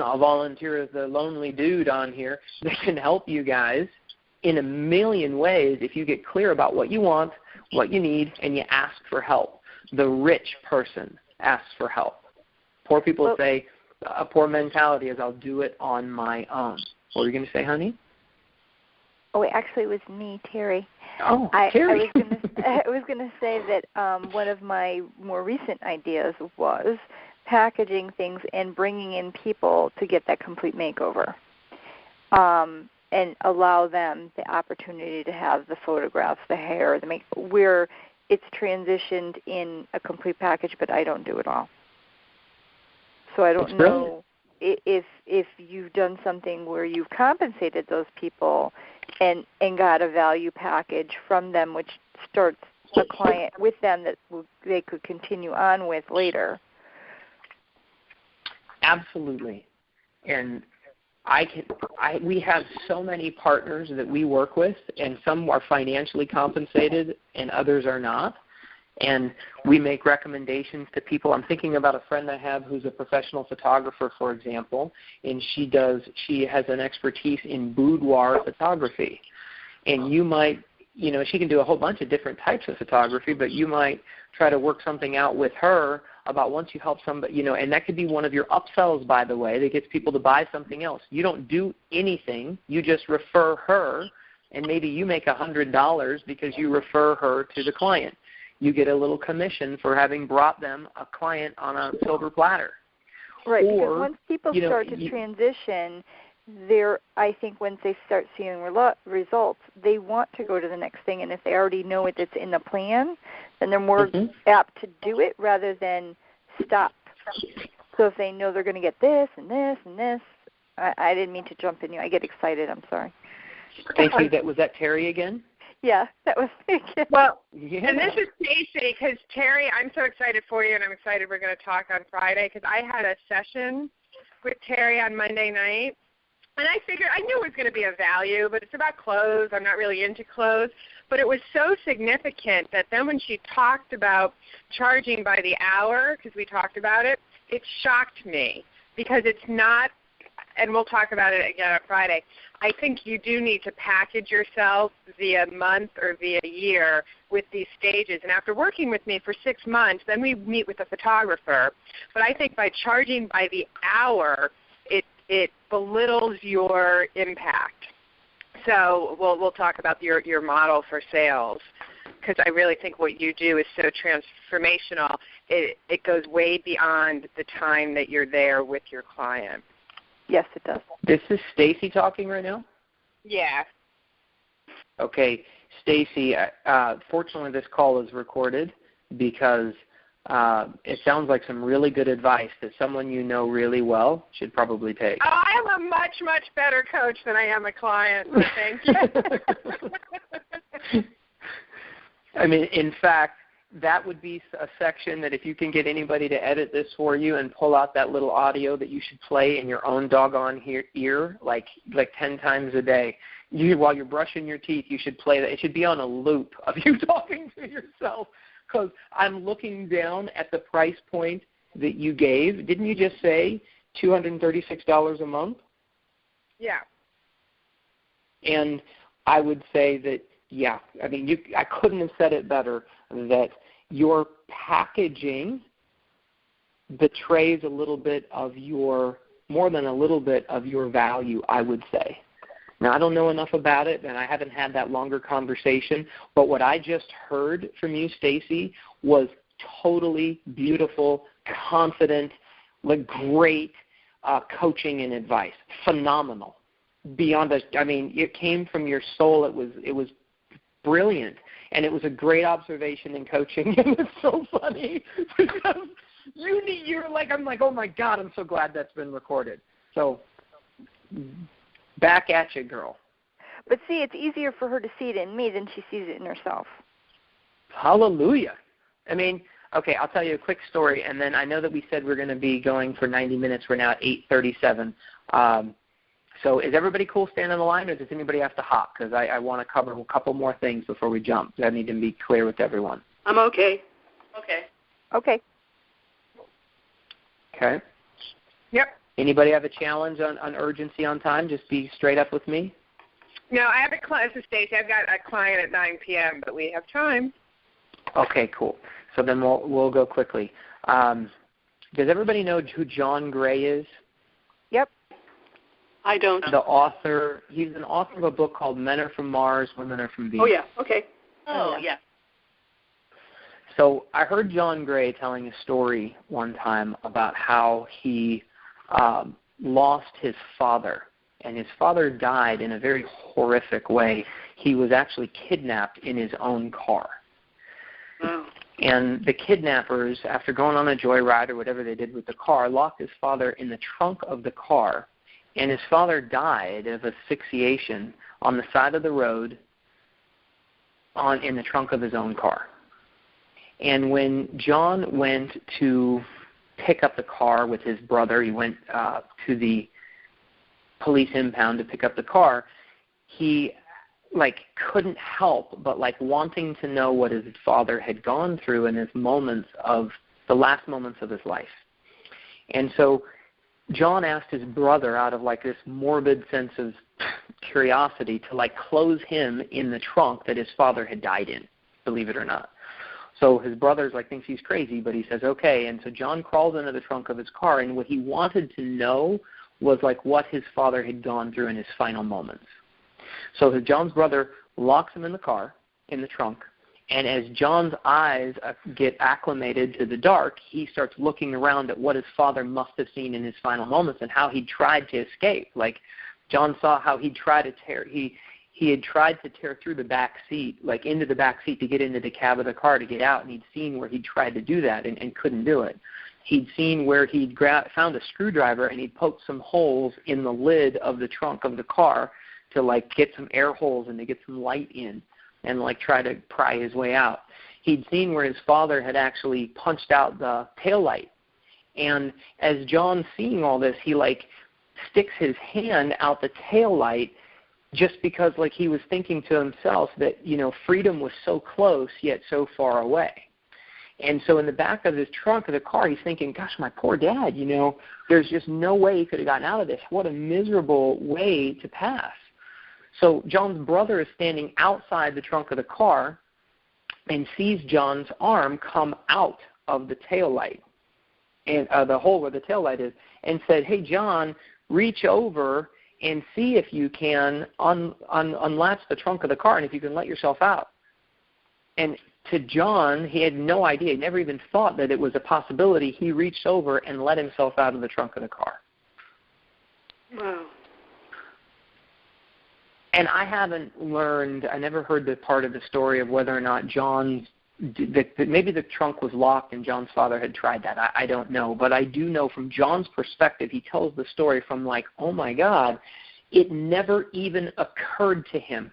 I'll volunteer as the lonely dude on here, that can help you guys in a million ways if you get clear about what you want, what you need, and you ask for help. The rich person asks for help. Poor people say, a poor mentality is I'll do it on my own. What were you going to say, honey? Oh, actually, it was me, Terry. Oh, Terry. I was going to say that one of my more recent ideas was packaging things and bringing in people to get that complete makeover, and allow them the opportunity to have the photographs, the hair, the makeup, where it's transitioned in a complete package, but I don't do it all. So I don't know if you've done something where you've compensated those people and got a value package from them, which starts a client with them that they could continue on with later. Absolutely. And we have so many partners that we work with, and some are financially compensated and others are not. And we make recommendations to people. I'm thinking about a friend I have who's a professional photographer, for example, and she has an expertise in boudoir photography. And you might, she can do a whole bunch of different types of photography, but you might try to work something out with her about once you help somebody, and that could be one of your upsells, by the way, that gets people to buy something else. You don't do anything. You just refer her, and maybe you make $100 because you refer her to the client. You get a little commission for having brought them a client on a silver platter. Right, because once people start to transition, I think once they start seeing results, they want to go to the next thing. And if they already know it's in the plan, then they're more apt to do it rather than stop. So if they know they're going to get this and this and this, I didn't mean to jump in you. I get excited. I'm sorry. Thank you. Was that Terry again? Yeah, that was me. Well, and this is Stacy, because Terry, I'm so excited for you, and I'm excited we're going to talk on Friday, because I had a session with Terry on Monday night, and I figured, I knew it was going to be a value, but it's about clothes. I'm not really into clothes. But it was so significant that then when she talked about charging by the hour, because we talked about it, it shocked me, because it's not, and we'll talk about it again on Friday, I think you do need to package yourself via month or via year with these stages. And after working with me for 6 months, then we meet with a photographer. But I think by charging by the hour, it belittles your impact. So we'll talk about your model for sales, because I really think what you do is so transformational. It goes way beyond the time that you're there with your client. Yes, it does. This is Stacy talking right now? Yeah. Okay, Stacy, fortunately this call is recorded because it sounds like some really good advice that someone you know really well should probably take. Oh, I am a much, much better coach than I am a client, so thank you. I mean, in fact, that would be a section that if you can get anybody to edit this for you and pull out that little audio that you should play in your own doggone ear, like 10 times a day. While you're brushing your teeth, you should play that. It should be on a loop of you talking to yourself, because I'm looking down at the price point that you gave. Didn't you just say $236 a month? Yeah. And I would say that, yeah, I mean, I couldn't have said it better, that your packaging betrays a little bit of more than a little bit of your value, I would say. Now, I don't know enough about it, and I haven't had that longer conversation, but what I just heard from you, Stacy, was totally beautiful, confident, like great coaching and advice. Phenomenal. Beyond it came from your soul. It was brilliant, and it was a great observation in coaching. And it's so funny because you're like, I'm like, oh my God, I'm so glad that's been recorded. So back at you, girl. But see, it's easier for her to see it in me than she sees it in herself. Hallelujah. I mean, okay, I'll tell you a quick story, and then I know that we said we're going to be going for 90 minutes. We're now at 8:37. So is everybody cool staying on the line, or does anybody have to hop? Because I want to cover a couple more things before we jump. I need to be clear with everyone. I'm okay. Okay. Okay. Yep. Anybody have a challenge on urgency on time? Just be straight up with me. No, I have a client. This is Stacy. I've got a client at 9 p.m., but we have time. Okay, cool. So then we'll go quickly. Does everybody know who John Gray is? Yep. I don't. The author. He's an author of a book called Men Are From Mars, Women Are From Venus. Oh, yeah. Okay. Oh, yeah. So I heard John Gray telling a story one time about how he lost his father, and his father died in a very horrific way. He was actually kidnapped in his own car. Wow. And the kidnappers, after going on a joyride or whatever they did with the car, locked his father in the trunk of the car, and his father died of asphyxiation on the side of the road in the trunk of his own car. And when John went to pick up the car with his brother, he went to the police impound to pick up the car, he couldn't help but wanting to know what his father had gone through in his the last moments of his life. And so John asked his brother, out of this morbid sense of curiosity, to close him in the trunk that his father had died in, believe it or not. So his brother's thinks he's crazy, but he says okay. And so John crawls into the trunk of his car, and what he wanted to know was what his father had gone through in his final moments. So John's brother locks him in the car, in the trunk, and as John's eyes get acclimated to the dark, he starts looking around at what his father must have seen in his final moments and how he tried to escape. John saw how he tried to he had tried to tear through the back seat, into the back seat to get into the cab of the car to get out, and he'd seen where he tried to do that and couldn't do it. He'd seen where he'd found a screwdriver and he'd poked some holes in the lid of the trunk of the car to get some air holes and to get some light in and try to pry his way out. He'd seen where his father had actually punched out the taillight. And as John's seeing all this, he sticks his hand out the taillight just because he was thinking to himself that, freedom was so close yet so far away. And so in the back of his trunk of the car, he's thinking, gosh, my poor dad, there's just no way he could have gotten out of this. What a miserable way to pass. So John's brother is standing outside the trunk of the car and sees John's arm come out of the taillight, and the hole where the taillight is, and said, hey, John, reach over and see if you can unlatch the trunk of the car and if you can let yourself out. And to John, he had no idea. He never even thought that it was a possibility. He reached over and let himself out of the trunk of the car. Wow. And I never heard the part of the story of whether or not maybe the trunk was locked and John's father had tried that. I don't know. But I do know from John's perspective, he tells the story from oh my God, it never even occurred to him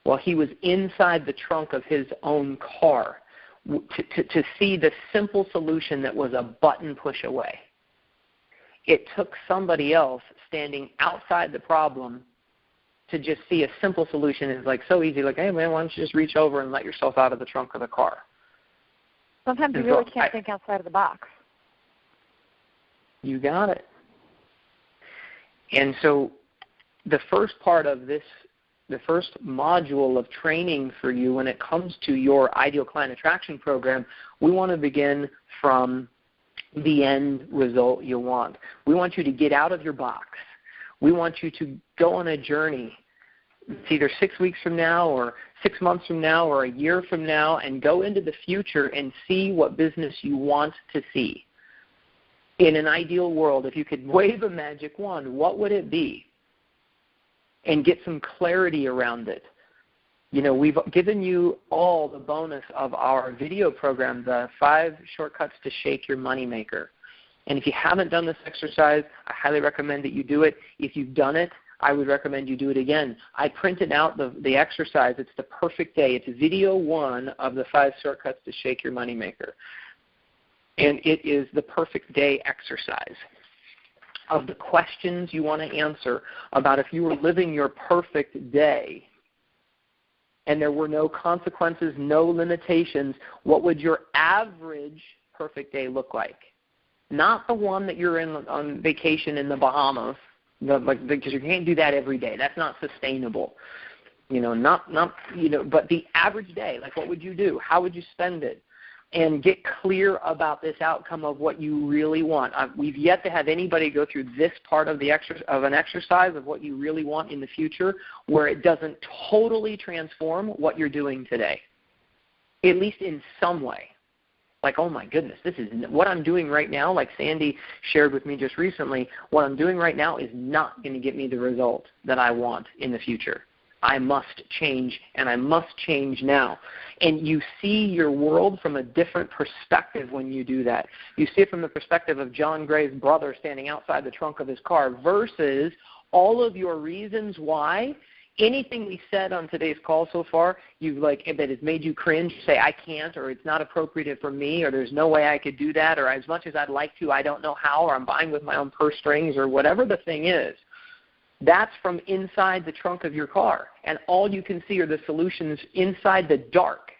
Well, he was inside the trunk of his own car to see the simple solution that was a button push away. It took somebody else standing outside the problem to just see a simple solution. It's like so easy, like, hey, man, why don't you just reach over and let yourself out of the trunk of the car? Sometimes you really can't think outside of the box. You got it. And so the first part of this, the first module of training for you when it comes to your Ideal Client Attraction Program, we want to begin from the end result you want. We want you to get out of your box. We want you to go on a journey. It's either 6 weeks from now or 6 months from now or a year from now, and go into the future and see what business you want to see. In an ideal world, if you could wave a magic wand, what would it be? And get some clarity around it. You know, we've given you all the bonus of our video program, the 5 Shortcuts to Shake Your Moneymaker. And if you haven't done this exercise, I highly recommend that you do it. If you've done it, I would recommend you do it again. I printed out the exercise. It's the perfect day. It's video 1 of the 5 Shortcuts to Shake Your Moneymaker. And it is the perfect day exercise of the questions you want to answer about if you were living your perfect day and there were no consequences, no limitations, what would your average perfect day look like? Not the one that you're in on vacation in the Bahamas, because you can't do that every day. That's not sustainable. You know, but the average day, like what would you do? How would you spend it? And get clear about this outcome of what you really want. We've yet to have anybody go through this part of an exercise of what you really want in the future where it doesn't totally transform what you're doing today, at least in some way. Like, oh my goodness, this is what I'm doing right now, like Sandy shared with me just recently, what I'm doing right now is not going to get me the result that I want in the future. I must change, and I must change now. And you see your world from a different perspective when you do that. You see it from the perspective of John Gray's brother standing outside the trunk of his car versus all of your reasons why. Anything we said on today's call so far, that has made you cringe, say I can't, or it's not appropriate for me, or there's no way I could do that, or as much as I'd like to, I don't know how, or I'm buying with my own purse strings, or whatever the thing is. That's from inside the trunk of your car, and all you can see are the solutions inside the dark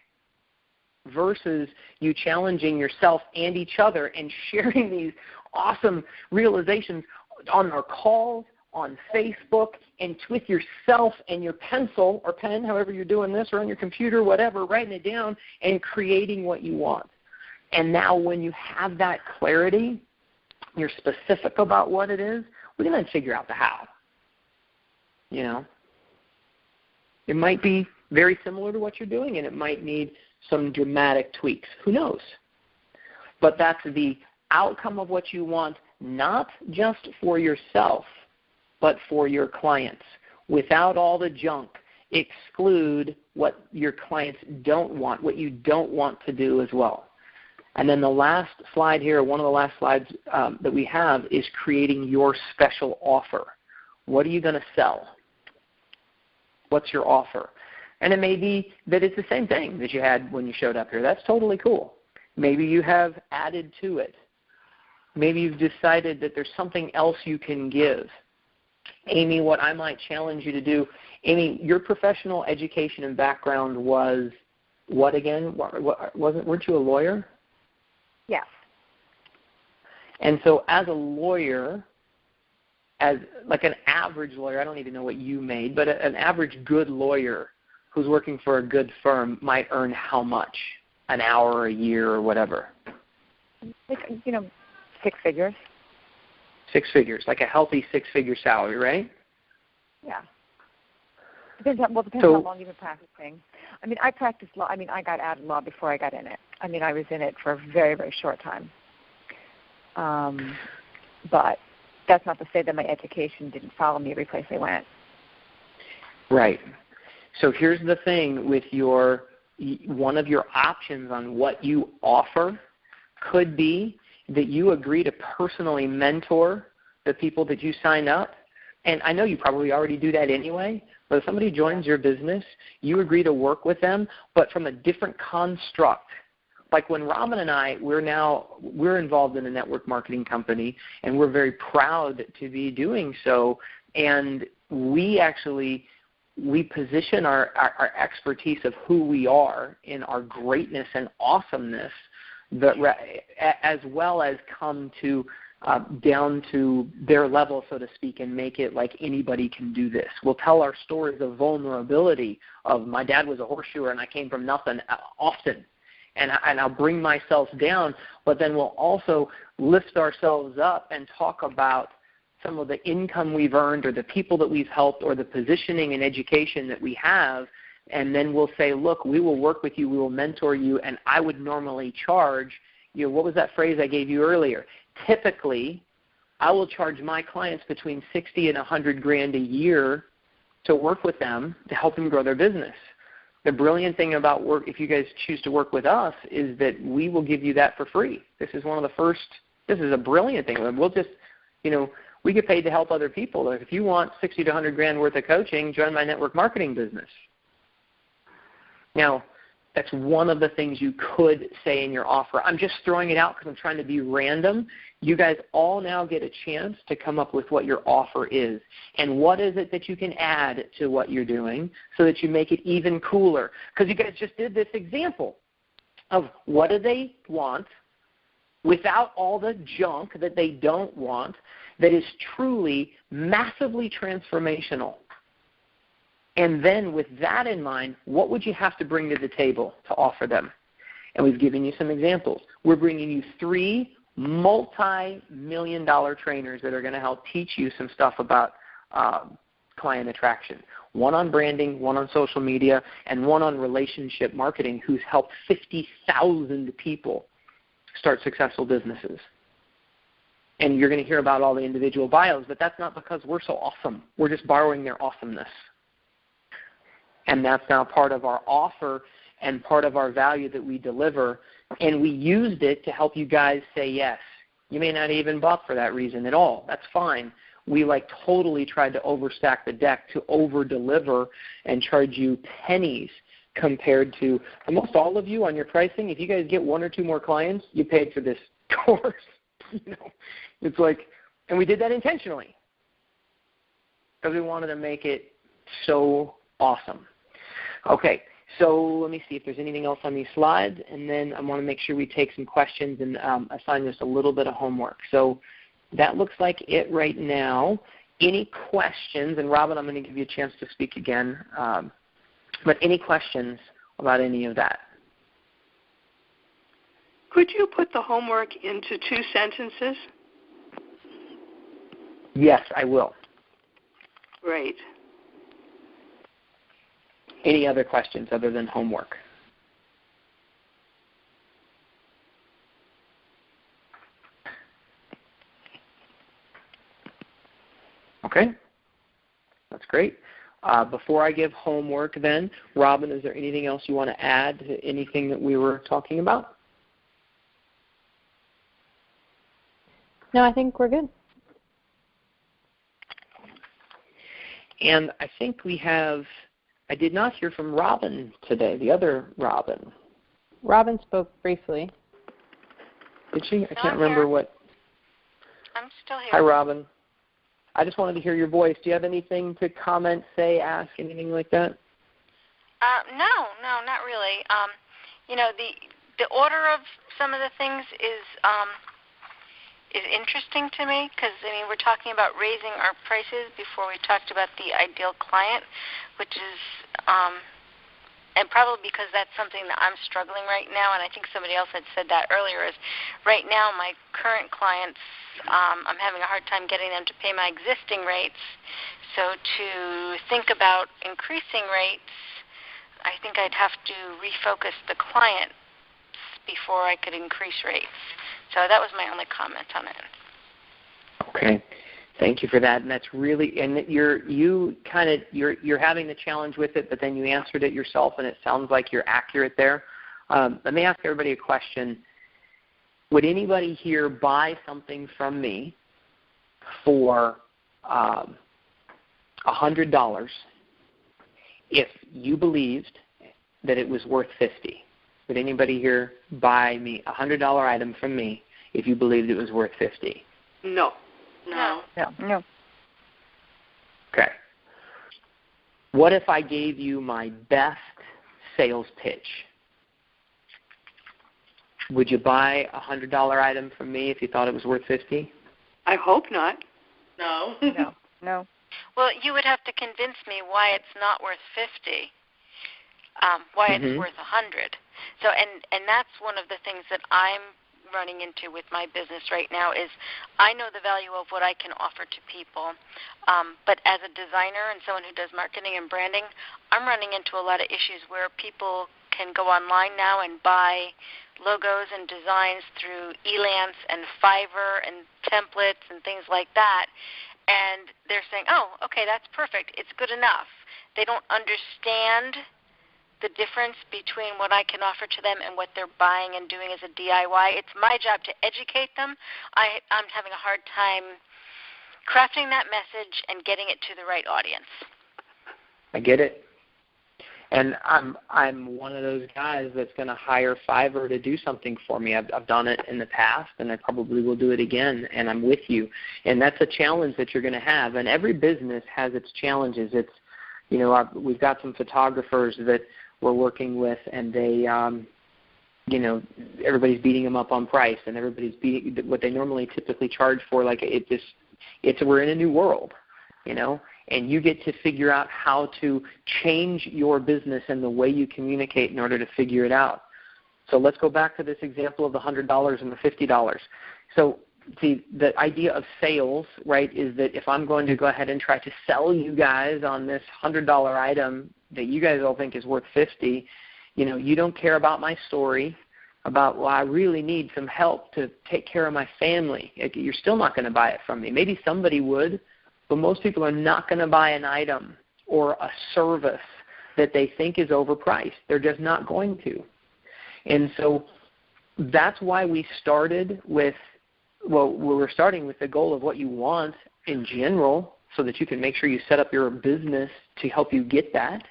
versus you challenging yourself and each other and sharing these awesome realizations on our calls, on Facebook, and with yourself and your pencil or pen, however you're doing this, or on your computer, whatever, writing it down and creating what you want. And now when you have that clarity, you're specific about what it is, we can then figure out the how. You know, it might be very similar to what you're doing, and it might need some dramatic tweaks. Who knows? But that's the outcome of what you want, not just for yourself, but for your clients. Without all the junk, exclude what your clients don't want, what you don't want to do as well. And then the last slide here, one of the last slides that we have is creating your special offer. What are you going to sell? What's your offer? And it may be that it's the same thing that you had when you showed up here. That's totally cool. Maybe you have added to it. Maybe you've decided that there's something else you can give. Amy, what I might challenge you to do, Amy, your professional education and background was what again? Weren't you a lawyer? Yes. And so as a lawyer, as like an average lawyer, I don't even know what you made, but an average good lawyer who's working for a good firm might earn how much? An hour, or a year, or whatever? Like, 6 figures. 6 figures, like a healthy 6-figure salary, right? Yeah. Depends on how long you've been practicing. I mean, I practiced law. I mean, I got out of law before I got in it. I mean, I was in it for a very, very short time. But that's not to say that my education didn't follow me every place I went. Right. So here's the thing with one of your options on what you offer could be that you agree to personally mentor the people that you sign up and I know you probably already do that anyway, but if somebody joins your business, you agree to work with them, but from a different construct. Like when Robin and I, we're involved in a network marketing company, and we're very proud to be doing so. And we position our expertise of who we are in our greatness and awesomeness, as well as come to down to their level, so to speak, and make it like anybody can do this. We'll tell our stories of vulnerability of my dad was a horseshoer and I came from nothing often. And I'll bring myself down, but then we'll also lift ourselves up and talk about some of the income we've earned or the people that we've helped or the positioning and education that we have, and then we'll say, look, we will work with you, we will mentor you, and I would normally charge, what was that phrase I gave you earlier? Typically, I will charge my clients between $60 and $100,000 a year to work with them to help them grow their business. The brilliant thing about work, if you guys choose to work with us, is that we will give you that for free. This is a brilliant thing. We'll just, we get paid to help other people. If you want $60 to $100,000 worth of coaching, join my network marketing business. Now, that's one of the things you could say in your offer. I'm just throwing it out because I'm trying to be random. You guys all now get a chance to come up with what your offer is. And what is it that you can add to what you're doing so that you make it even cooler? Because you guys just did this example of what do they want without all the junk that they don't want that is truly massively transformational. And then with that in mind, what would you have to bring to the table to offer them? And we've given you some examples. We're bringing you 3 multi-million-dollar trainers that are going to help teach you some stuff about client attraction. One on branding, one on social media, and one on relationship marketing who's helped 50,000 people start successful businesses. And you're going to hear about all the individual bios, but that's not because we're so awesome. We're just borrowing their awesomeness. And that's now part of our offer and part of our value that we deliver. And we used it to help you guys say yes. You may not even bought for that reason at all. That's fine. We totally tried to overstack the deck to over-deliver and charge you pennies compared to almost all of you on your pricing. If you guys get 1 or 2 more clients, you paid for this course. It's and we did that intentionally because we wanted to make it so awesome. Okay, so let me see if there's anything else on these slides, and then I want to make sure we take some questions and assign just a little bit of homework. So that looks like it right now. Any questions? And Robin, I'm going to give you a chance to speak again. But any questions about any of that? Could you put the homework into 2 sentences? Yes, I will. Great. Any other questions other than homework? Okay, that's great. Before I give homework then, Robin, is there anything else you want to add to anything that we were talking about? No, I think we're good. And I think I did not hear from Robin today, the other Robin. Robin spoke briefly. Did she? I can't remember what. I'm still here. Hi, Robin. I just wanted to hear your voice. Do you have anything to comment, say, ask, anything like that? No, not really. The order of some of the things is interesting to me because, we're talking about raising our prices before we talked about the ideal client, which is, and probably because that's something that I'm struggling right now, and I think somebody else had said that earlier, is right now my current clients, I'm having a hard time getting them to pay my existing rates. So to think about increasing rates, I think I'd have to refocus the client before I could increase rates. So that was my only comment on it. Okay, thank you for that. And that's really, and you're having the challenge with it, but then you answered it yourself, and it sounds like you're accurate there. Let me ask everybody a question. Would anybody here buy something from me for $100 if you believed that it was worth $50. Would anybody here buy me a $100 item from me if you believed it was worth $50? No. No. Okay. What if I gave you my best sales pitch? Would you buy a $100 item from me if you thought it was worth $50? I hope not. No. No. Well, you would have to convince me why it's not worth 50, why it's worth 100. So, and that's one of the things that I'm running into with my business right now is I know the value of what I can offer to people, but as a designer and someone who does marketing and branding, I'm running into a lot of issues where people can go online now and buy logos and designs through Elance and Fiverr and templates and things like that, and they're saying, oh, okay, that's perfect, it's good enough. They don't understand the difference between what I can offer to them and what they're buying and doing as a DIY. It's my job to educate them. I'm having a hard time crafting that message and getting it to the right audience. I get it. And I'm one of those guys that's going to hire Fiverr to do something for me. I've done it in the past, and I probably will do it again, and I'm with you. And that's a challenge that you're going to have. And every business has its challenges. It's, you know, we've got some photographers that we're working with, and they, you know, everybody's beating them up on price, and everybody's beating what they normally typically charge for. Like we're in a new world, you know. And you get to figure out how to change your business and the way you communicate in order to figure it out. So let's go back to this example of the $100 and the $50. So see, the idea of sales, right, is that if I'm going to go ahead and try to sell you guys on this $100 item that you guys all think is worth $50, you know, you don't care about my story, about, well, I really need some help to take care of my family. You're still not going to buy it from me. Maybe somebody would, but most people are not going to buy an item or a service that they think is overpriced. They're just not going to. And so that's why we started with, well, we're starting with the goal of what you want in general so that you can make sure you set up your business to help you get that,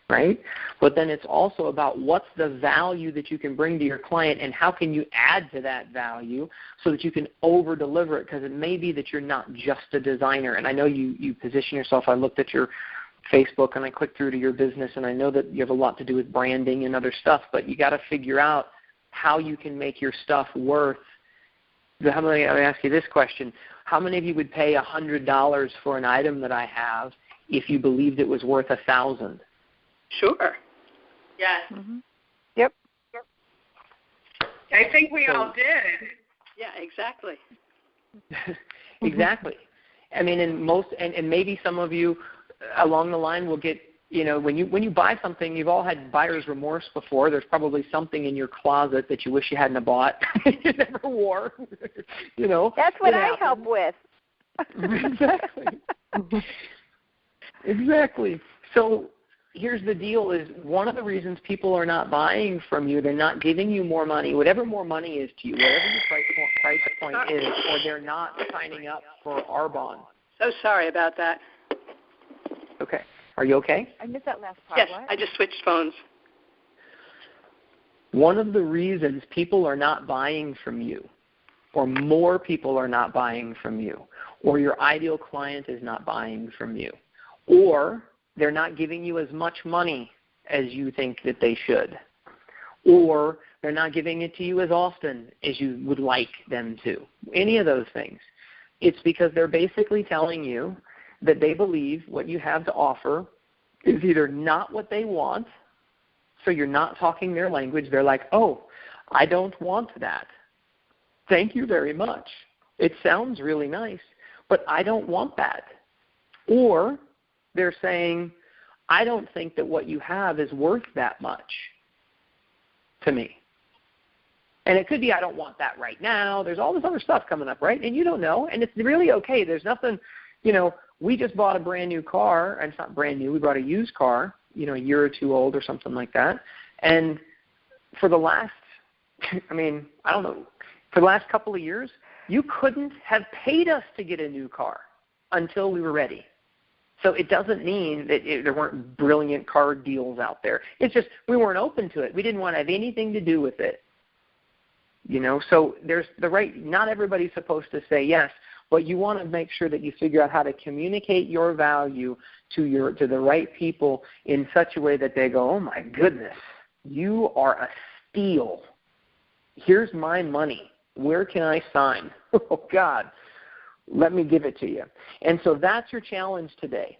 right? But then it's also about what's the value that you can bring to your client and how can you add to that value so that you can over-deliver it, because it may be that you're not just a designer. And I know you position yourself. I looked at your Facebook and I clicked through to your business, and I know that you have a lot to do with branding and other stuff, but you got to figure out how you can make your stuff worth. How many, I ask you this question, how many of you would pay $100 for an item that I have if you believed it was worth $1,000? Sure. Yes. Mm-hmm. Yep. I think we all did. Yeah, exactly. Exactly. I mean, and maybe some of you along the line will get, you know, when you buy something, you've all had buyer's remorse before. There's probably something in your closet that you wish you hadn't bought, you never wore, you know. That's what I help with. Exactly. Exactly. So here's the deal is one of the reasons people are not buying from you, they're not giving you more money, whatever more money is to you, whatever your price point is, or they're not signing up for Arbonne. So sorry about that. Okay. Are you okay? I missed that last part. Yes, What? I just switched phones. One of the reasons people are not buying from you, or more people are not buying from you, or your ideal client is not buying from you, or they're not giving you as much money as you think that they should, or they're not giving it to you as often as you would like them to. Any of those things. It's because they're basically telling you that they believe what you have to offer is either not what they want, so you're not talking their language. They're like, oh, I don't want that. Thank you very much. It sounds really nice, but I don't want that. Or they're saying, I don't think that what you have is worth that much to me. And it could be I don't want that right now. There's all this other stuff coming up, right? And you don't know, and it's really okay. There's nothing, you know, we just bought a brand new car, and it's not brand new. We bought a used car, you know, a year or two old or something like that. And for the last, I mean, I don't know, for the last couple of years, you couldn't have paid us to get a new car until we were ready. So it doesn't mean that there weren't brilliant card deals out there. It's just we weren't open to it. We didn't want to have anything to do with it. So there's not everybody's supposed to say yes, but you want to make sure that you figure out how to communicate your value to the right people in such a way that they go, oh my goodness, you are a steal. Here's my money. Where can I sign? Oh God, let me give it to you. And so that's your challenge today.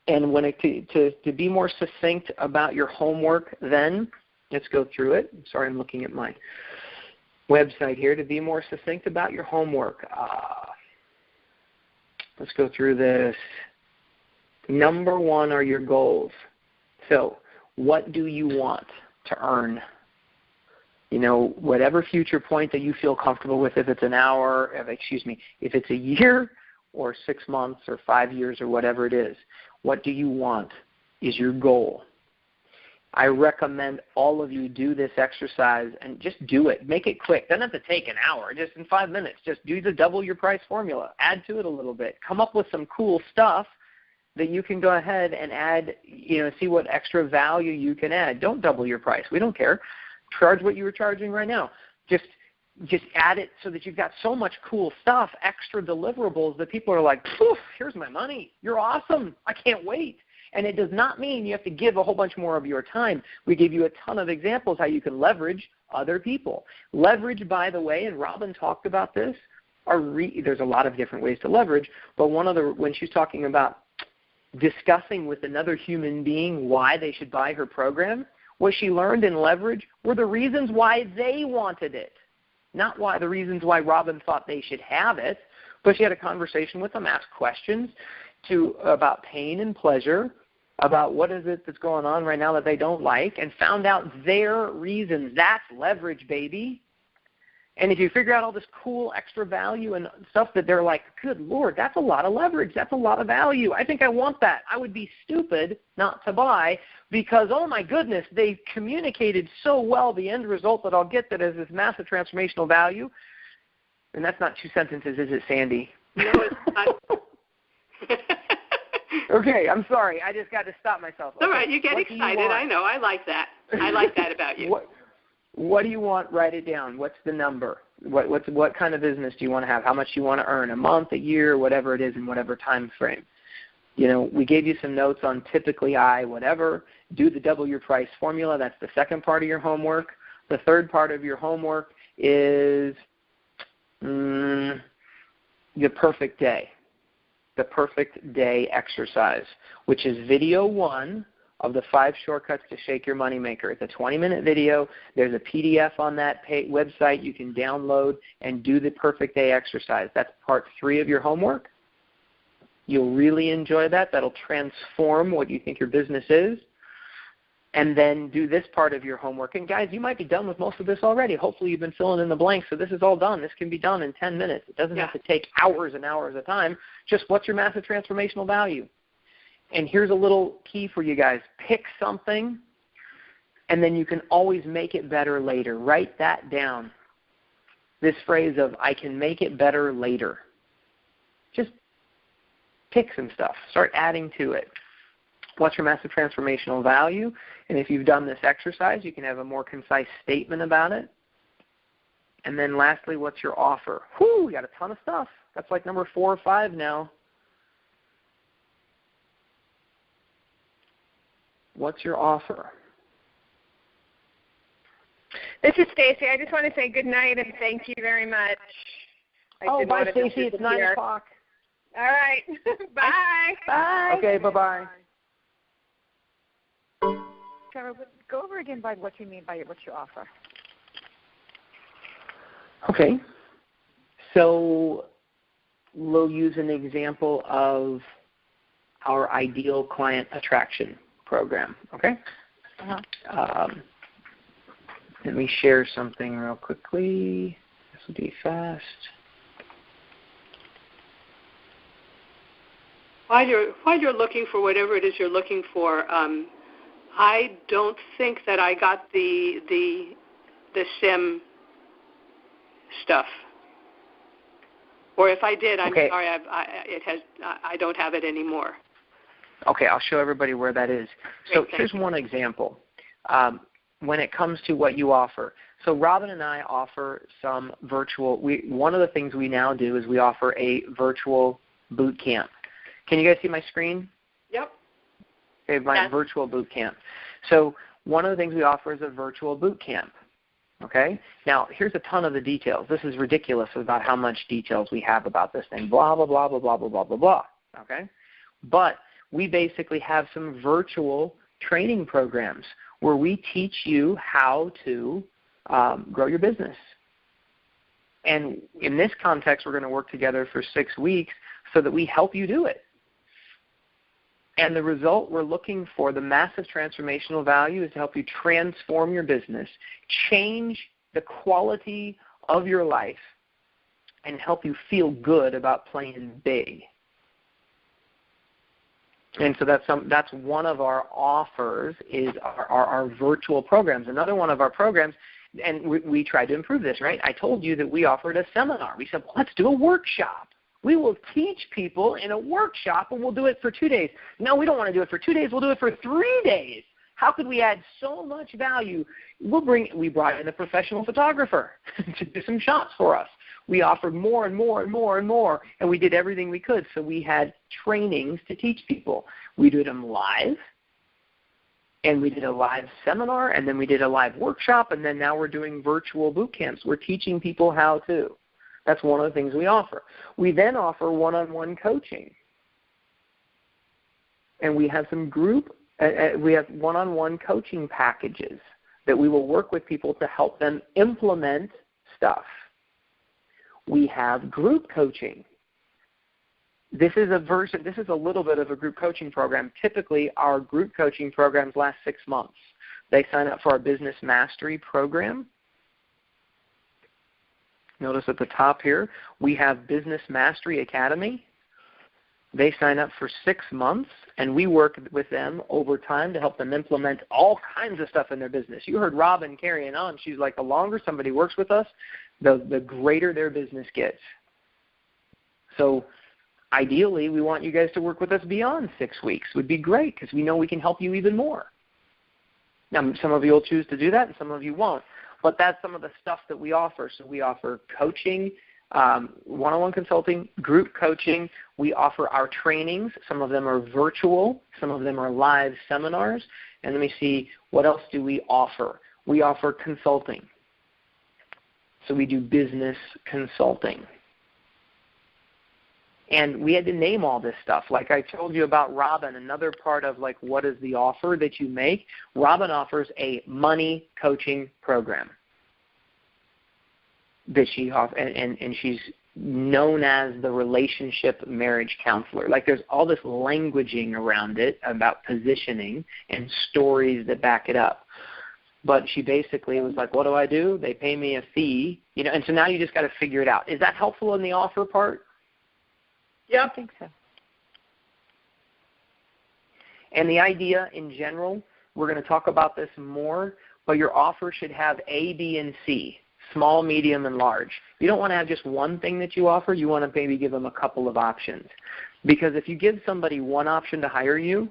And when to be more succinct about your homework, then let's go through it. Sorry, I'm looking at my website here. To be more succinct about your homework, let's go through this. Number one are your goals. So what do you want to earn? Whatever future point that you feel comfortable with, if it's an hour, if it's a year or 6 months or 5 years or whatever it is, what do you want is your goal. I recommend all of you do this exercise and just do it. Make it quick. Doesn't have to take an hour. Just in 5 minutes, just do the double your price formula. Add to it a little bit. Come up with some cool stuff that you can go ahead and add, see what extra value you can add. Don't double your price. We don't care. Charge what you were charging right now. Just add it so that you've got so much cool stuff, extra deliverables that people are like, poof, here's my money. You're awesome. I can't wait. And it does not mean you have to give a whole bunch more of your time. We give you a ton of examples how you can leverage other people. Leverage, by the way, and Robin talked about this, there's a lot of different ways to leverage, but when she's talking about discussing with another human being why they should buy her program, what she learned in leverage were the reasons why they wanted it, not the reasons why Robin thought they should have it, but she had a conversation with them, asked questions about pain and pleasure, about what is it that's going on right now that they don't like, and found out their reasons. That's leverage, baby. And if you figure out all this cool extra value and stuff that they're like, good Lord, that's a lot of leverage. That's a lot of value. I think I want that. I would be stupid not to buy because, oh my goodness, they communicated so well the end result that I'll get that is this massive transformational value. And that's not 2 sentences, is it, Sandy? No, it's not. Okay, I'm sorry. I just got to stop myself. All right, you get excited. I know. I like that. I like that about you. What do you want? Write it down. What's the number? What kind of business do you want to have? How much do you want to earn? A month, a year, whatever it is, in whatever time frame. We gave you some notes on typically whatever. Do the double your price formula. That's the second part of your homework. The third part of your homework is the perfect day. The perfect day exercise, which is video 1 of the 5 shortcuts to shake your moneymaker. It's a 20-minute video. There's a PDF on that website you can download and do the perfect day exercise. That's part 3 of your homework. You'll really enjoy that. That'll transform what you think your business is. And then do this part of your homework. And guys, you might be done with most of this already. Hopefully you've been filling in the blanks, so this is all done. This can be done in 10 minutes. It doesn't have to take hours and hours of time. Just what's your massive transformational value? And here's a little key for you guys. Pick something, and then you can always make it better later. Write that down. This phrase of, I can make it better later. Just pick some stuff. Start adding to it. What's your massive transformational value? And if you've done this exercise, you can have a more concise statement about it. And then lastly, what's your offer? Whew, we got a ton of stuff. That's like number 4 or 5 now. What's your offer? This is Stacy. I just want to say good night and thank you very much. Bye, Stacy. It's 9 o'clock. All right. Bye. Bye. Okay, bye-bye. Sarah, go over again by what you mean by what you offer. Okay. So we'll use an example of our ideal client attraction program, okay? Uh-huh. Let me share something real quickly. This will be fast. While you're looking for whatever it is you're looking for, I don't think that I got the SIM stuff. Or if I did, I'm sorry. I don't have it anymore. Okay, I'll show everybody where that is. So Great, here's one example when it comes to what you offer. So Robin and I offer some virtual, one of the things we now do is we offer a virtual boot camp. Can you guys see my screen? Yep. Okay, my virtual boot camp. So one of the things we offer is a virtual boot camp. Okay? Now, here's a ton of the details. This is ridiculous about how much details we have about this thing. Blah, blah, blah, blah, blah, blah, blah, blah, blah. Okay? But we basically have some virtual training programs where we teach you how to grow your business. And in this context, we're going to work together for 6 weeks so that we help you do it. And the result we're looking for, the massive transformational value, is to help you transform your business, change the quality of your life, and help you feel good about playing big. And so that's one of our offers is our virtual programs. Another one of our programs, and we tried to improve this, right? I told you that we offered a seminar. We said, well, let's do a workshop. We will teach people in a workshop, and we'll do it for 2 days. No, we don't want to do it for 2 days. We'll do it for 3 days. How could we add so much value? We brought in a professional photographer to do some shots for us. We offered more and more and more and more, and we did everything we could. So we had trainings to teach people. We did them live, and we did a live seminar, and then we did a live workshop, and then now we're doing virtual boot camps. We're teaching people how to. That's one of the things we offer. We then offer one-on-one coaching. And we have some we have one-on-one coaching packages that we will work with people to help them implement stuff. We have group coaching. This is a little bit of a group coaching program. Typically, our group coaching programs last 6 months. They sign up for our Business Mastery program. Notice at the top here, we have Business Mastery Academy. They sign up for 6 months, and we work with them over time to help them implement all kinds of stuff in their business. You heard Robin carrying on. She's like, the longer somebody works with us, the greater their business gets. So ideally, we want you guys to work with us beyond 6 weeks. Would be great because we know we can help you even more. Now, some of you will choose to do that, and some of you won't. But that's some of the stuff that we offer. So we offer coaching, one-on-one consulting, group coaching. We offer our trainings. Some of them are virtual. Some of them are live seminars. And let me see, what else do we offer? We offer consulting. So we do business consulting. And we had to name all this stuff. Like I told you about Robin, another part of like what is the offer that you make. Robin offers a money coaching program that she offers, and she's known as the relationship marriage counselor. Like there's all this languaging around it about positioning and stories that back it up. But she basically was like, what do? They pay me a fee, and so now you just got to figure it out. Is that helpful in the offer part? Yeah, I think so. And the idea in general, we're going to talk about this more, but your offer should have A, B, and C, small, medium, and large. You don't want to have just one thing that you offer. You want to maybe give them a couple of options. Because if you give somebody one option to hire you,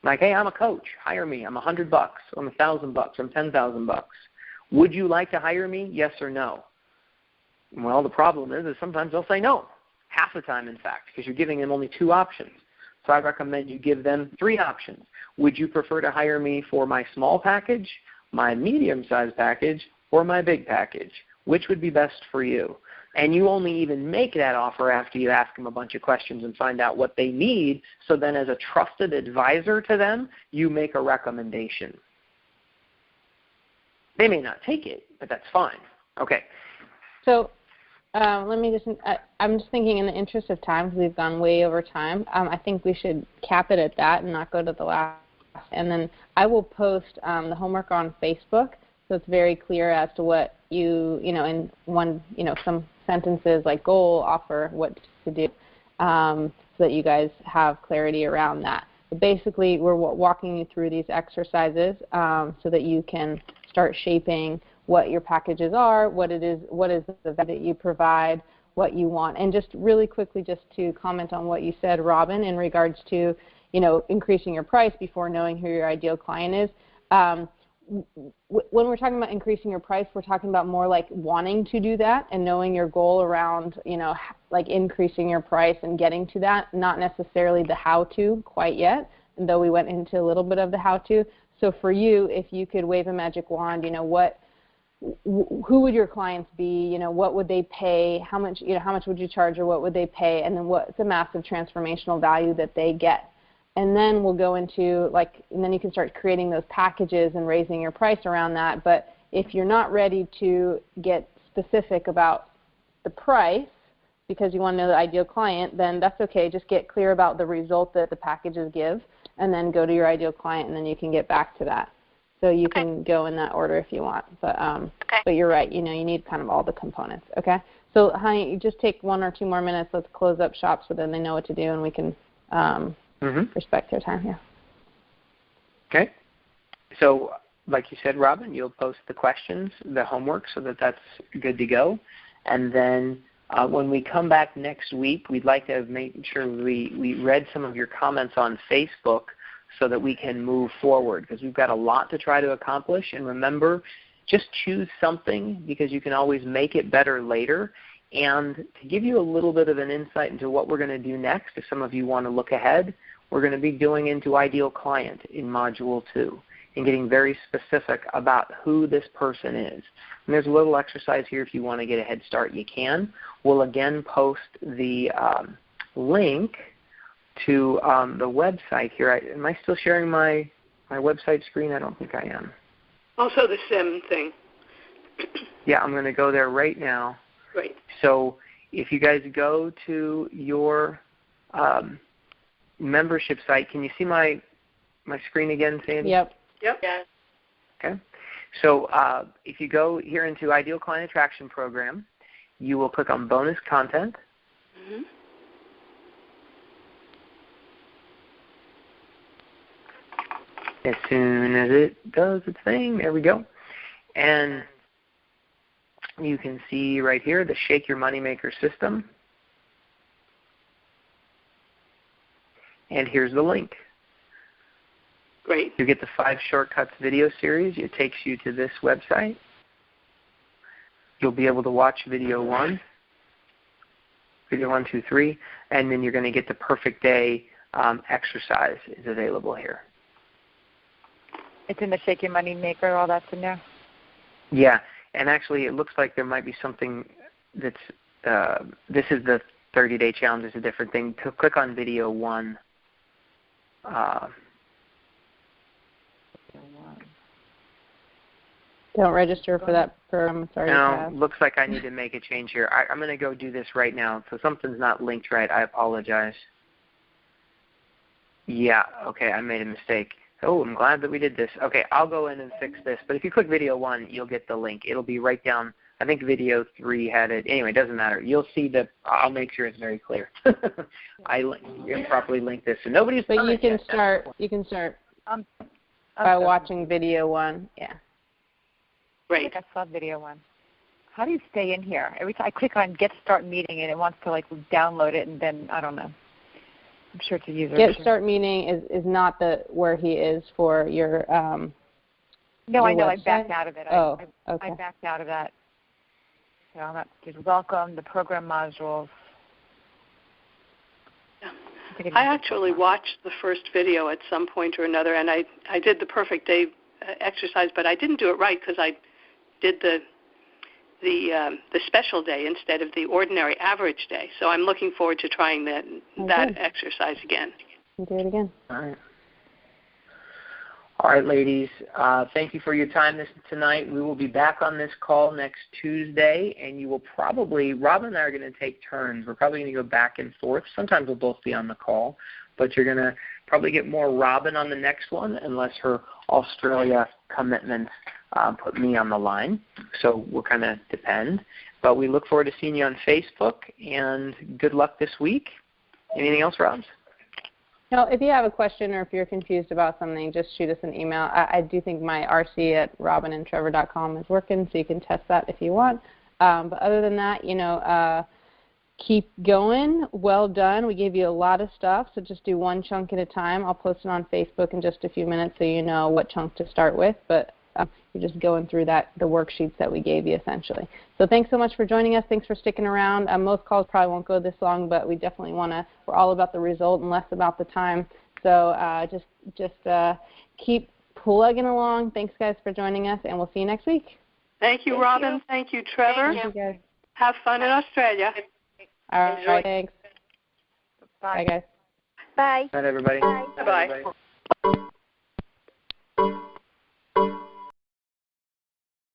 like, hey, I'm a coach, hire me. I'm $100, I'm $1,000, I'm $10,000. Would you like to hire me? Yes or no? Well, the problem is sometimes they'll say no. Half the time, in fact, because you're giving them only 2 options. So I recommend you give them 3 options. Would you prefer to hire me for my small package, my medium-sized package, or my big package? Which would be best for you? And you only even make that offer after you ask them a bunch of questions and find out what they need. So then as a trusted advisor to them, you make a recommendation. They may not take it, but that's fine. Okay. So let me I'm just thinking in the interest of time, because we've gone way over time, I think we should cap it at that and not go to the last. And then I will post the homework on Facebook, so it's very clear as to what in one, some sentences like goal, offer, what to do, so that you guys have clarity around that. But basically, we're walking you through these exercises so that you can start shaping what your packages are, what is the value that you provide, what you want. And just really quickly, just to comment on what you said, Robin, in regards to, increasing your price before knowing who your ideal client is. When we're talking about increasing your price, we're talking about more like wanting to do that and knowing your goal around, like increasing your price and getting to that, not necessarily the how-to quite yet, though we went into a little bit of the how-to. So for you, if you could wave a magic wand, who would your clients be? What would they pay? How much would you charge, or what would they pay? And then what's the massive transformational value that they get? And then we'll go into and then you can start creating those packages and raising your price around that. But if you're not ready to get specific about the price because you want to know the ideal client, then that's okay. Just get clear about the result that the packages give, and then go to your ideal client, and then you can get back to that. So you can go in that order if you want. But but you're right. You need kind of all the components. Okay. So honey, you just take 1 or 2 more minutes. Let's close up shop so then they know what to do, and we can respect their time here. Okay. So like you said, Robin, you'll post the questions, the homework, so that's good to go. And then when we come back next week, we'd like to make sure we read some of your comments on Facebook so that we can move forward, because we've got a lot to try to accomplish. And remember, just choose something, because you can always make it better later. And to give you a little bit of an insight into what we're going to do next, if some of you want to look ahead, we're going to be going into Ideal Client in Module 2 and getting very specific about who this person is. And there's a little exercise here if you want to get a head start, you can. We'll again post the link to the website here. Am I still sharing my website screen? I don't think I am. Also the SIM thing. Yeah, I'm going to go there right now. Right. So if you guys go to your membership site, can you see my screen again, Sandy? Yep. Yep. Yeah. Okay. So if you go here into Ideal Client Attraction Program, you will click on Bonus Content. Mm-hmm. As soon as it does its thing, there we go. And you can see right here the Shake Your Moneymaker system. And here's the link. Great. You get the 5 Shortcuts video series. It takes you to this website. You'll be able to watch video 1, video 1, 2, 3, and then you're going to get the Perfect Day exercise is available here. It's in the Shake Your Moneymaker, all that's in there? Yeah, and actually it looks like there might be something that's, this is the 30-day challenge, is a different thing. Click on video 1. Don't register for that program. Sorry. No, looks like I need to make a change here. I'm going to go do this right now. So something's not linked right. I apologize. Yeah, okay, I made a mistake. Oh, I'm glad that we did this. Okay, I'll go in and fix this. But if you click video 1, you'll get the link. It'll be right down. I think video 3 had it. Anyway, it doesn't matter. You'll see that. I'll make sure it's very clear. I improperly linked this. So nobody's. But you can start. You can start by watching video 1. Yeah. Right. I think I saw video 1. How do you stay in here? Every time I click on Get Start Meeting and it wants to download it, and then I don't know. I'm sure it's a user. Get Start Meeting is not where he is for your. No, I know. Website? I backed out of it. Okay. I backed out of that. So I'm not. There's welcome, the program modules. Yeah. I actually watched the first video at some point or another, and I did the Perfect Day exercise, but I didn't do it right because I did the special day instead of the ordinary average day. So I'm looking forward to trying that exercise again. You do it again. All right. All right, ladies. Thank you for your time tonight. We will be back on this call next Tuesday, and you will probably, Robin and I are going to take turns. We're probably going to go back and forth. Sometimes we'll both be on the call, but you're going to probably get more Robin on the next one unless her Australia commitments put me on the line. So we'll kind of depend. But we look forward to seeing you on Facebook, and good luck this week. Anything else, Rob? No, if you have a question or if you're confused about something, just shoot us an email. I do think my rc@robinandtrevor.com is working, so you can test that if you want. But other than that, keep going. Well done. We gave you a lot of stuff, so just do one chunk at a time. I'll post it on Facebook in just a few minutes so you know what chunk to start with, but you're just going through the worksheets that we gave you essentially. So thanks so much for joining us. Thanks for sticking around. Most calls probably won't go this long, but we definitely we're all about the result and less about the time. So just keep plugging along. Thanks, guys, for joining us, and we'll see you next week. Thank you, Robin. Thank you, Trevor. Thank you, guys. Have fun in Australia. All right, thanks. Bye. Bye, guys. Bye. Good night, everybody. Bye. Bye-bye.